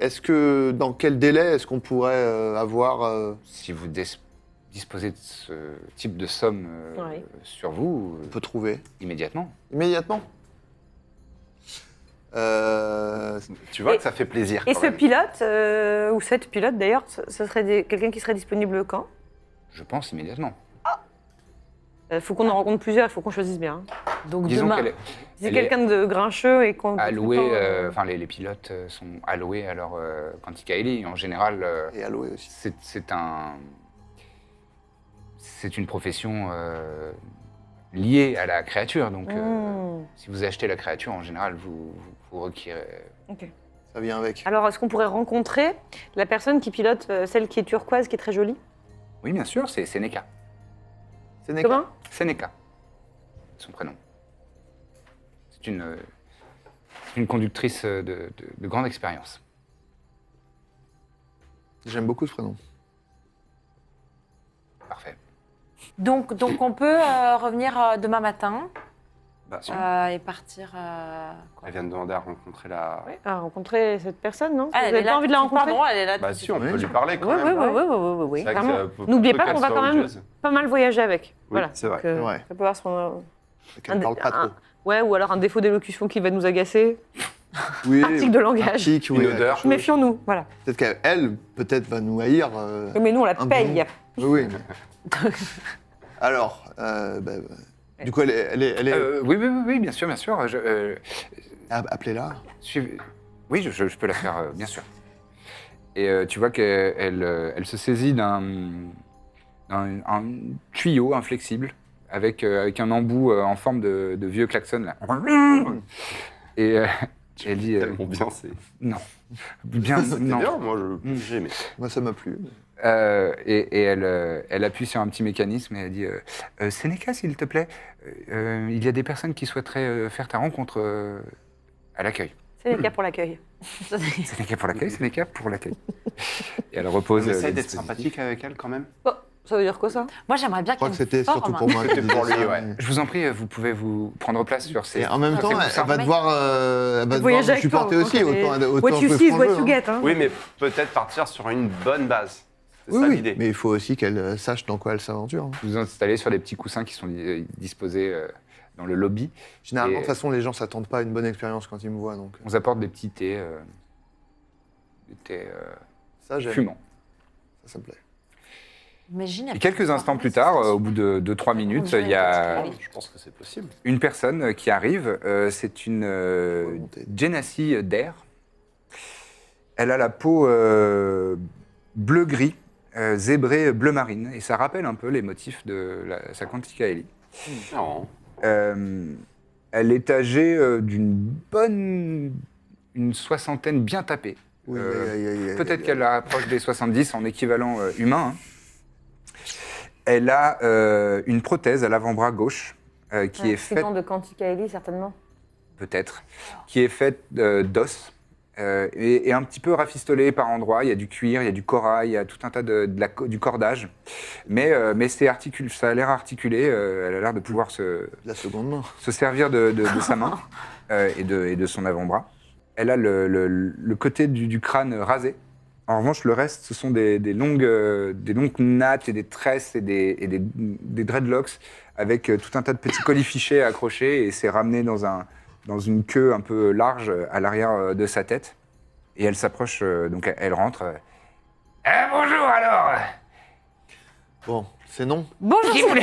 S3: dans quel délai est-ce qu'on pourrait avoir
S1: Si vous disposez de ce type de somme
S4: Ouais.
S1: sur vous,
S3: on peut trouver
S1: immédiatement.
S3: immédiatement
S5: Tu vois
S4: Et-
S5: que ça fait plaisir.
S4: Et
S5: quand
S4: ce
S5: même.
S4: pilote, ou cette pilote d'ailleurs, ce serait quelqu'un qui serait disponible quand?
S1: Je pense immédiatement.
S4: Il faut qu'on en rencontre plusieurs, il faut qu'on choisisse bien. Hein.
S2: Donc
S1: Disons
S2: demain.
S1: qu'elle est
S4: Si c'est
S1: Elle est
S4: quelqu'un de grincheux et qu'on...
S1: allouée,
S4: tout le temps,
S1: enfin les pilotes sont alloués à leur Quanticaeli. En général,
S3: Et alloué aussi.
S1: c'est une profession liée à la créature. Donc, si vous achetez la créature, en général, vous requérez.
S4: Ok.
S3: Ça vient avec.
S4: Alors, est-ce qu'on pourrait rencontrer la personne qui pilote, celle qui est turquoise, qui est très jolie?
S1: Oui, bien sûr, c'est Seneca.
S3: Sénéca.
S4: Comment?
S1: Seneca, son prénom. C'est une conductrice de grande expérience.
S3: J'aime beaucoup ce prénom.
S1: Parfait.
S2: Donc on peut revenir demain matin
S1: Bah,
S2: et partir. Quoi.
S5: Elle vient de demander à rencontrer la...
S4: Oui, à rencontrer cette personne, non?
S2: Ah,
S4: Vous
S2: elle
S4: n'avez
S2: est
S4: pas
S2: là.
S4: envie de la rencontrer?
S2: Pardon, elle est là.
S5: Bah
S2: tout de
S5: si,
S2: suite.
S5: on peut
S3: Oui.
S5: lui parler quand
S4: Oui,
S5: même.
S4: oui,
S5: C'est vrai que
S4: vraiment.
S5: ça-
S4: N'oubliez
S5: faut
S4: pas
S5: qu'elle
S4: qu'on va
S5: soit
S4: quand même
S5: odieuse.
S4: pas mal voyager avec. Voilà.
S5: c'est vrai.
S4: Donc,
S3: C'est vrai.
S4: ça peut avoir son...
S3: Qu'elle parle pas trop.
S4: Ouais, ou alors un défaut d'élocution qui va nous agacer.
S3: Oui.
S4: Un tic de langage.
S3: Arctique,
S5: Une
S3: oui,
S5: odeur.
S3: quelque chose.
S4: Méfions-nous, voilà.
S3: Peut-être qu'elle, peut-être, va nous haïr.
S4: Mais nous, on la
S3: Un
S4: paye.
S3: Oui, oui. Alors, du coup, elle est...
S1: oui, bien sûr, bien sûr.
S3: Appelez-la.
S1: Oui, je peux la faire, bien sûr. Et tu vois qu'elle se saisit d'un tuyau inflexible avec un embout en forme de vieux klaxon, là. Et elle dit...
S5: Tellement bien, c'est...
S1: non. Bien,
S5: C'était
S1: non.
S5: bien, moi j'ai aimé.
S3: Moi, ça m'a plu.
S1: Et elle appuie sur un petit mécanisme et elle dit Seneca, s'il te plaît, il y a des personnes qui souhaiteraient faire ta rencontre à l'accueil.
S4: C'est le cas pour l'accueil.
S1: Seneca pour l'accueil, Seneca pour l'accueil. Et elle repose.
S5: On essaye
S1: le
S5: d'être
S1: dispositif.
S5: sympathique avec elle quand même.
S4: Bon, ça veut dire quoi, ça?
S2: Moi, j'aimerais bien
S3: Je crois
S2: qu'elle
S3: que
S2: me
S3: c'était surtout
S2: forme.
S3: pour moi.
S5: C'était pour lui, ouais.
S1: Je vous en prie, vous pouvez vous prendre place sur ces.
S3: Et en même
S1: sur
S3: temps,
S1: ces
S3: elle
S1: coussins.
S3: va devoir, elle va devoir
S4: Voyager
S3: nous
S4: avec toi,
S3: supporter aussi. Autant
S4: What you
S3: jouer
S4: see is
S3: franc
S4: what
S3: jeu,
S4: you
S3: hein.
S4: get. Hein.
S5: Oui, mais peut-être partir sur une bonne base. C'est
S3: Oui,
S5: ça
S3: oui,
S5: l'idée.
S3: mais il faut aussi qu'elle sache dans quoi elle s'aventure. hein.
S1: Vous vous installez sur des petits coussins qui sont disposés dans le lobby.
S3: Généralement,
S1: Et-
S3: de toute façon, les gens s'attendent pas à une bonne expérience quand ils me voient. Donc,
S1: On vous apporte des petits thés, des thés
S3: ça, j'aime.
S1: fumants.
S3: Ça me plaît.
S2: Imagine.
S1: Et quelques instants plus tard, au bout de 2-3 minutes, il y a
S5: Je pense que c'est possible.
S1: une personne qui arrive. C'est une
S3: Remontée.
S1: Genasi Dare. Elle a la peau bleu-gris, zébrée bleu marine. Et ça rappelle un peu les motifs de sa Quanticaeli.
S5: Non.
S1: Elle est âgée une soixantaine bien tapée.
S3: Oui,
S1: Peut-être qu'elle approche des 70 en équivalent humain. hein. Elle a une prothèse à l'avant-bras gauche qui est faite,
S4: de Quanticaeli, certainement.
S1: peut-être, qui est faite d'os et un petit peu rafistolée par endroits. Il y a du cuir, il y a du corail, il y a tout un tas du cordage. Mais c'est ça a l'air articulé. Elle a l'air de pouvoir
S3: La seconde main.
S1: se servir de sa main et de son avant-bras. Elle a le côté du crâne rasé. En revanche, le reste, ce sont des longues nattes et des tresses et des dreadlocks avec tout un tas de petits colifichets accrochés et c'est ramené dans une queue un peu large à l'arrière de sa tête. Et elle s'approche, donc elle rentre. Bonjour alors.
S3: Bon, c'est non.
S2: Bonjour,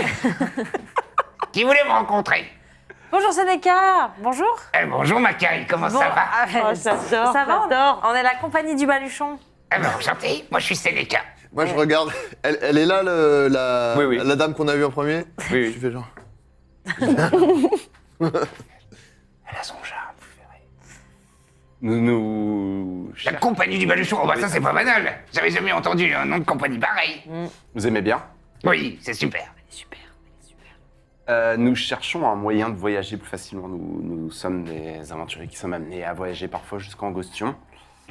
S1: Qui voulait me rencontrer?
S2: Bonjour Seneca. Bonjour.
S1: Bonjour Macaille, comment
S2: Bon, ah,
S4: Oh, j'adore,
S2: ça va
S4: j'adore.
S2: On est la compagnie du Baluchon.
S1: Enchanté, moi je suis Seneca.
S3: Moi, je regarde. Elle est là,
S1: Oui, oui.
S3: la dame qu'on a vue en premier.
S1: Oui, oui.
S3: Tu fais genre.
S1: Elle a son charme, vous verrez.
S5: Nous
S6: La compagnie du Baluchon, oh bah ça c'est pas banal. J'avais jamais entendu un nom de compagnie pareil.
S5: Vous aimez bien.
S6: Oui, c'est super.
S5: Nous cherchons un moyen de voyager plus facilement. Nous sommes des aventuriers qui sommes amenés à voyager parfois jusqu'en Gostion.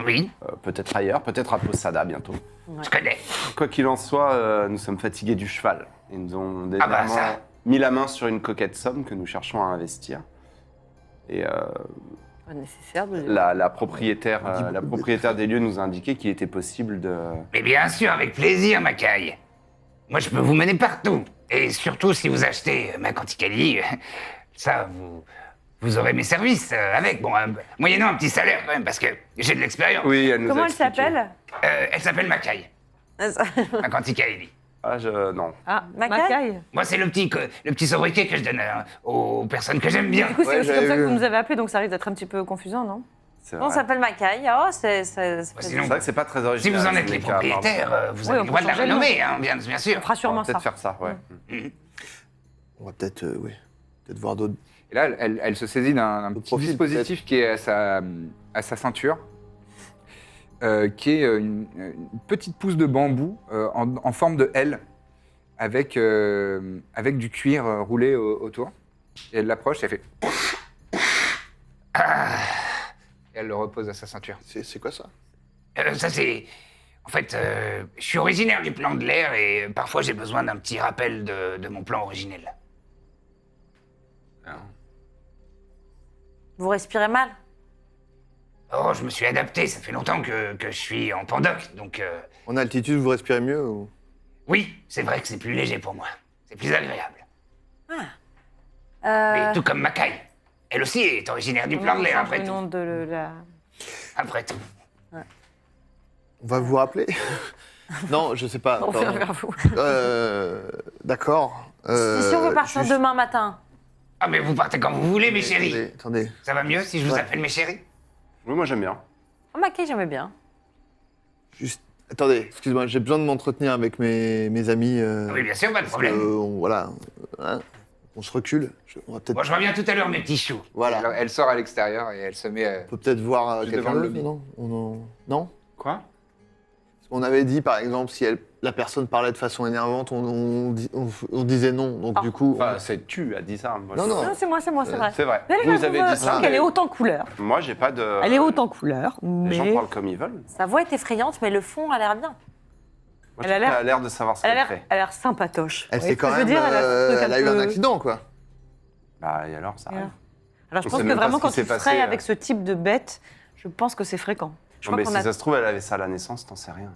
S6: Oui,
S5: Peut-être ailleurs, peut-être à Posada bientôt.
S6: je connais.
S5: Quoi qu'il en soit, nous sommes fatigués du cheval. Et nous avons
S6: Ah bah,
S5: dernièrement
S6: ça.
S5: mis la main sur une coquette somme que nous cherchons à investir. Et
S4: Pas nécessaire de...
S5: la propriétaire des lieux nous a indiqué qu'il était possible de...
S6: Mais bien sûr, avec plaisir, Macaille. Moi je peux vous mener partout. Et surtout si vous achetez ma Quanticaeli, ça, vous aurez mes services avec. Bon, moyennant un petit salaire quand même, parce que j'ai de l'expérience.
S5: Oui, elle nous
S4: Comment
S5: a
S4: elle
S5: expliqué.
S4: s'appelle?
S6: Elle s'appelle Macaille, ma Quanticaeli.
S5: Non.
S4: Ah,
S2: Macaille
S4: Macaille.
S6: Moi, c'est le petit sobriquet que je donne aux personnes que j'aime bien.
S4: Du coup, c'est
S3: Ouais,
S4: aussi comme
S3: j'avais
S4: ça que
S3: vu.
S4: vous nous avez appelés, donc ça risque d'être un petit peu confusant, non?
S5: C'est
S2: On
S5: vrai.
S2: s'appelle Macaille. Oh, c'est
S6: sinon-
S5: C'est vrai que c'est pas très
S6: Si
S5: original.
S6: vous en êtes
S5: ce
S6: les
S5: mec-là,
S6: propriétaires, vous
S4: Oui,
S6: avez
S4: on
S6: le droit
S4: peut
S6: de la
S4: changer le nom.
S6: renommer, hein, bien sûr.
S4: On fera
S5: On
S4: sûrement
S5: va peut-être
S4: ça.
S5: faire ça, ouais.
S3: On va peut-être peut-être voir d'autres.
S1: Et là, elle se saisit d'un
S3: Le
S1: petit
S3: profil,
S1: dispositif qui est à sa ceinture, qui est une petite pousse de bambou en forme de L, avec du cuir roulé autour. Et elle l'approche, elle fait... Et elle le repose à sa ceinture.
S3: C'est quoi ça?
S6: Ça, c'est... En fait, je suis originaire du plan de l'air et parfois j'ai besoin d'un petit rappel de mon plan originel.
S2: Vous respirez mal?
S6: Oh, je me suis adapté, ça fait longtemps que je suis en pandoc, donc...
S3: En altitude, vous respirez mieux ou...
S6: Oui, c'est vrai que c'est plus léger pour moi. C'est plus agréable.
S2: Euh,
S6: Mais tout comme Macaille. Elle aussi est originaire du plan de l'air, après
S4: Le
S6: tout.
S4: nom de la...
S6: Après tout.
S3: On va vous rappeler? Non, je sais pas.
S4: On
S3: pardon.
S4: revient vers vous.
S3: D'accord.
S2: si on veut partir
S3: juste-
S2: demain matin,
S6: Ah, mais vous partez quand vous voulez, mes chéris.
S3: Attendez.
S6: Ça va mieux si je vous
S3: Ouais.
S6: appelle mes chéris?
S5: Oui, moi j'aime bien.
S2: oh, Macaille, j'aimais bien.
S3: Juste. Attendez, excuse-moi, j'ai besoin de m'entretenir avec mes amis.
S6: Oui, bien sûr, pas de
S3: parce
S6: problème.
S3: que, voilà. Hein, on se recule. On va peut-être.
S6: Bon, je reviens tout à l'heure, mes petits choux.
S3: Voilà.
S1: Alors, elle sort à l'extérieur et elle se met...
S3: On peut peut-être voir
S1: Juste
S3: quelqu'un
S1: devant le
S3: d'autre,
S1: lobby.
S3: non Non.
S5: Quoi?
S3: On avait dit, par exemple, si la personne parlait de façon énervante, on disait non. Donc, du coup.
S5: Enfin, c'est tu as dit ça. Moi,
S3: Non,
S5: je-
S3: non.
S4: Non, c'est moi, c'est vrai.
S5: C'est vrai.
S4: Mais elle
S5: Vous avez dit ça.
S4: Elle est haute en couleur.
S5: Moi, j'ai pas de.
S4: Elle est haute en couleur,
S5: Les gens
S4: mais
S5: parlent comme ils veulent.
S2: Sa voix est effrayante, mais le fond a l'air bien.
S5: Moi,
S4: Elle a
S5: je trouve
S4: l'air-
S5: qu'elle a l'air de savoir ce
S4: elle
S5: qu'elle
S4: a
S5: fait.
S4: l'air sympatoche.
S3: Elle
S4: Vous voyez
S3: s'est
S4: ce que
S3: quand
S4: je veux
S3: même.
S4: dire, elle a ce truc
S3: Elle a eu un
S4: peu-
S3: accident, quoi.
S5: Bah, et alors, ça
S4: Et
S5: arrive.
S4: Alors je
S5: On
S4: pense
S5: sait
S4: que
S5: même pas
S4: vraiment
S5: ce
S4: quand
S5: qui
S4: tu
S5: s'est passé,
S4: frays avec ce type de bête, je pense que c'est fréquent. Je
S5: Non,
S4: crois
S5: mais
S4: qu'on
S5: si
S4: a...
S5: ça se trouve, elle avait ça à la naissance, t'en sais rien.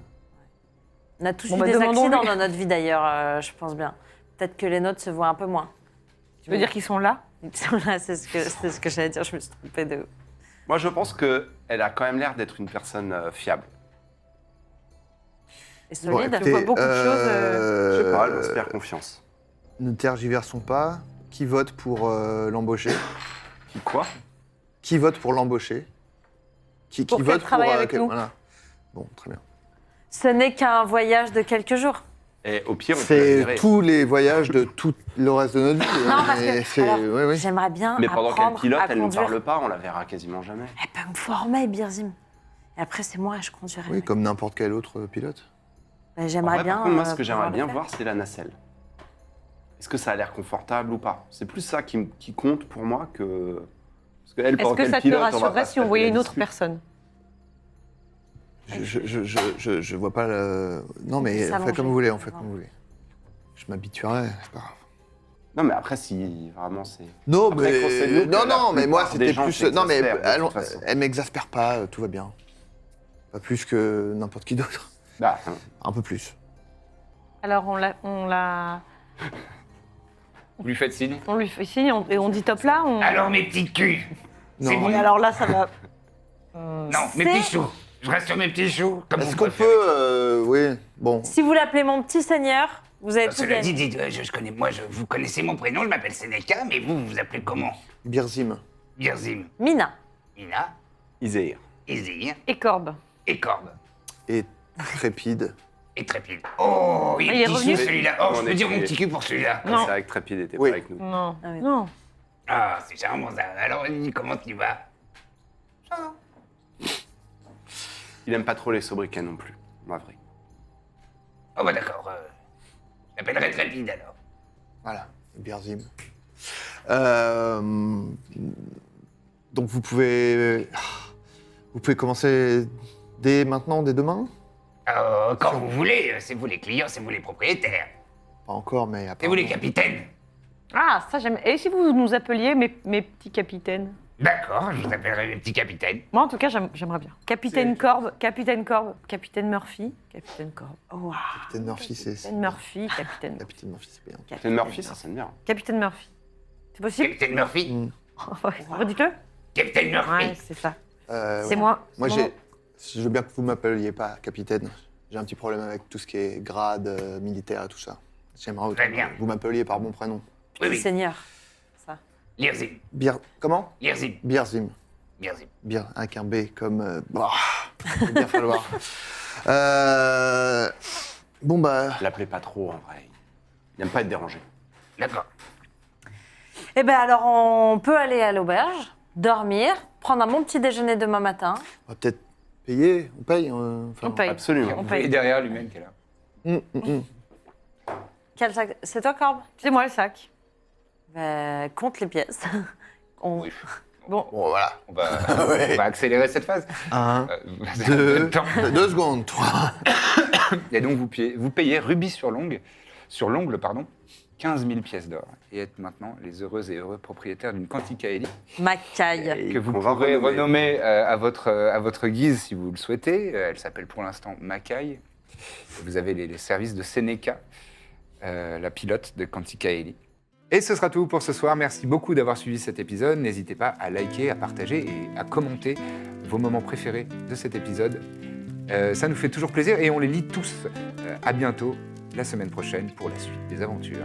S2: On a tous
S4: Bon,
S2: eu
S4: bah,
S2: des
S4: demandons-lui.
S2: accidents dans notre vie d'ailleurs, je pense bien. Peut-être que les nôtres se voient un peu moins.
S4: Tu veux dire qu'ils sont là?
S2: Là, c'est ce que j'allais dire, je me suis trompée de...
S5: Moi, je pense qu'elle a quand même l'air d'être une personne fiable.
S2: Et
S3: Bon,
S2: solide.
S3: écoutez,
S4: vois beaucoup de choses,
S5: Je sais pas, elle m'inspire confiance.
S3: Ne tergiversons pas. Qui vote pour l'embaucher?
S5: Quoi?
S3: Qui vote pour l'embaucher? Qui
S4: Pour qu'elle
S3: vote
S4: travaille avec
S3: quel-
S4: nous.
S3: Voilà. Bon, très bien.
S2: Ce n'est qu'un voyage de quelques jours.
S5: Et au pire, on peut la
S3: C'est
S5: virer.
S3: tous les voyages de tout le reste de notre vie.
S2: Non, parce
S3: Et
S2: que
S3: c'est-
S2: alors,
S3: oui, oui.
S2: j'aimerais bien
S5: Mais pendant qu'elle
S2: apprendre
S5: pilote,
S2: à
S5: elle ne
S2: conduire.
S5: parle pas, on la verra quasiment jamais.
S2: Elle peut me former, Birzim. Et après, c'est moi, je conduirai.
S3: Oui, comme n'importe quel autre pilote.
S2: Ben,
S5: En
S2: j'aimerais
S5: vrai,
S2: bien.
S5: par contre, moi, ce que
S2: pouvoir
S5: j'aimerais
S2: le
S5: bien
S2: faire.
S5: voir, c'est la nacelle. Est-ce que ça a l'air confortable ou pas? C'est plus ça qui compte pour moi que. Parce qu'elle,
S4: Est-ce
S5: pendant
S4: que
S5: qu'elle
S4: ça te
S5: pilote, on va
S4: rassurerait
S5: pas
S4: si
S5: se
S4: on
S5: taper
S4: voyait
S5: la
S4: une autre
S5: dispute.
S4: personne?
S3: Je vois pas le. Non, mais
S2: S'allonger.
S3: faites comme vous voulez, on fait comme vous voulez. Je m'habituerai, c'est pas grave.
S5: Non, mais après, si vraiment c'est.
S3: Non,
S5: Après, quand c'est nous
S3: mais.
S5: que
S3: Non,
S5: la
S3: non, mais moi,
S5: plupart des
S3: c'était
S5: gens
S3: plus. Non, mais
S5: s'exaspèrent, de
S3: allons-
S5: toute façon.
S3: elle m'exaspère pas, tout va bien. Pas plus que n'importe qui d'autre.
S5: Bah,
S3: Un peu plus.
S4: Alors
S1: Vous lui faites signe?
S4: on lui fait signe et on dit top là.
S6: Alors, mes petits culs. C'est
S3: Non.
S6: bon.
S4: Et alors là, ça va.
S6: Non, mes
S2: C'est-
S6: petits choux. Je reste sur mes petits choux. Comme
S3: Est-ce
S6: vous
S3: qu'on
S6: préférez.
S3: peut. Oui, bon.
S2: Si vous l'appelez mon petit seigneur, vous avez tout
S6: Cela dit,
S2: gagné.
S6: je connais, vous connaissez mon prénom, je m'appelle Sénéca, mais vous, vous appelez comment?
S3: Birzim.
S6: Birzim,
S2: Mina.
S6: Mina,
S5: Iséir.
S6: Izir
S4: Et Corbe.
S6: et Corbe.
S3: Et Trépide.
S6: Et Trépide. Oh, il
S4: Il
S6: est
S4: est
S6: petit
S4: revenu
S6: chou celui-là. Oh, je
S5: On
S6: peux
S5: est
S6: dire mon
S5: crié.
S6: petit cul pour celui-là.
S4: Non.
S5: C'est vrai que Trépide était
S3: Oui.
S5: pas avec nous.
S4: Non.
S2: Ah oui.
S4: Non.
S6: Ah, c'est charmant ça. Alors, comment tu vas?
S5: Il aime pas trop les sobriquets non plus, ma vraie.
S6: Oh, bah d'accord. Je m'appellerai Trépide alors.
S3: Voilà, Birzim. Donc vous pouvez commencer dès maintenant, dès demain?
S6: Quand vous voulez, c'est vous les clients, c'est vous les propriétaires.
S3: Pas encore, mais
S6: C'est vous les
S3: apparemment.
S6: capitaines.
S4: Ah, ça j'aime. Et si vous nous appeliez mes petits capitaines?
S6: D'accord, je vous appellerai mes petits capitaines.
S4: Moi, en tout cas, j'aimerais bien. Capitaine Corbe, Capitaine Murphy, Capitaine Corbe. Oh, wow.
S3: Capitaine Murphy, c'est.
S4: Capitaine Murphy, Capitaine.
S3: Capitaine Murphy, c'est bien.
S5: Capitaine Murphy, ça sonne bien.
S4: Capitaine Murphy. C'est possible?
S6: Capitaine Murphy.
S3: Mm.
S4: Redites-le.
S6: Capitaine Murphy.
S4: Ouais, c'est ça.
S3: Ouais.
S4: C'est moi.
S3: Moi,
S4: C'est mon nom.
S3: je veux bien que vous m'appeliez pas capitaine. J'ai un petit problème avec tout ce qui est grade, militaire et tout ça. J'aimerais autant
S6: Très bien.
S3: que vous m'appeliez par mon prénom.
S6: Oui, oui.
S2: Seigneur. Ça.
S6: Lirzim.
S3: Comment
S6: Lirzim.
S3: Birzim.
S6: Lirzim.
S3: Avec un B comme... il va bien falloir. Bon, bah...
S5: L'appelez pas trop, en vrai. Il n'aime pas être dérangé.
S6: D'accord.
S2: Eh ben alors, on peut aller à l'auberge, dormir, prendre un bon petit déjeuner demain matin.
S3: On va peut-être payer. On paye.
S4: On paye.
S5: Absolument.
S2: On
S1: Vous
S2: paye.
S1: voyez derrière l'humaine qui est là.
S2: Quel sac? C'est toi, Corbe?
S4: C'est moi le sac.
S2: Ben, compte les pièces. On-
S1: Oui.
S3: Bon, voilà.
S1: On va,
S3: Ouais.
S1: on va accélérer cette phase.
S3: 1,
S1: Vous avez un peu
S3: 2,
S1: de temps.
S3: 2 secondes, 3.
S1: Et donc vous payez rubis sur l'ongle, 15 000 pièces d'or. Et êtes maintenant les heureuses et heureux propriétaires d'une Canticaeli
S2: Macaille.
S1: que vous
S5: qu'on va
S1: pourrez
S5: renommer.
S1: renommer à votre guise si vous le souhaitez. Elle s'appelle pour l'instant Macaille. Vous avez les services de Seneca, la pilote de Canticaeli. Et ce sera tout pour ce soir. Merci beaucoup d'avoir suivi cet épisode. N'hésitez pas à liker, à partager et à commenter vos moments préférés de cet épisode. Ça nous fait toujours plaisir et on les lit tous. À bientôt la semaine prochaine pour la suite des aventures.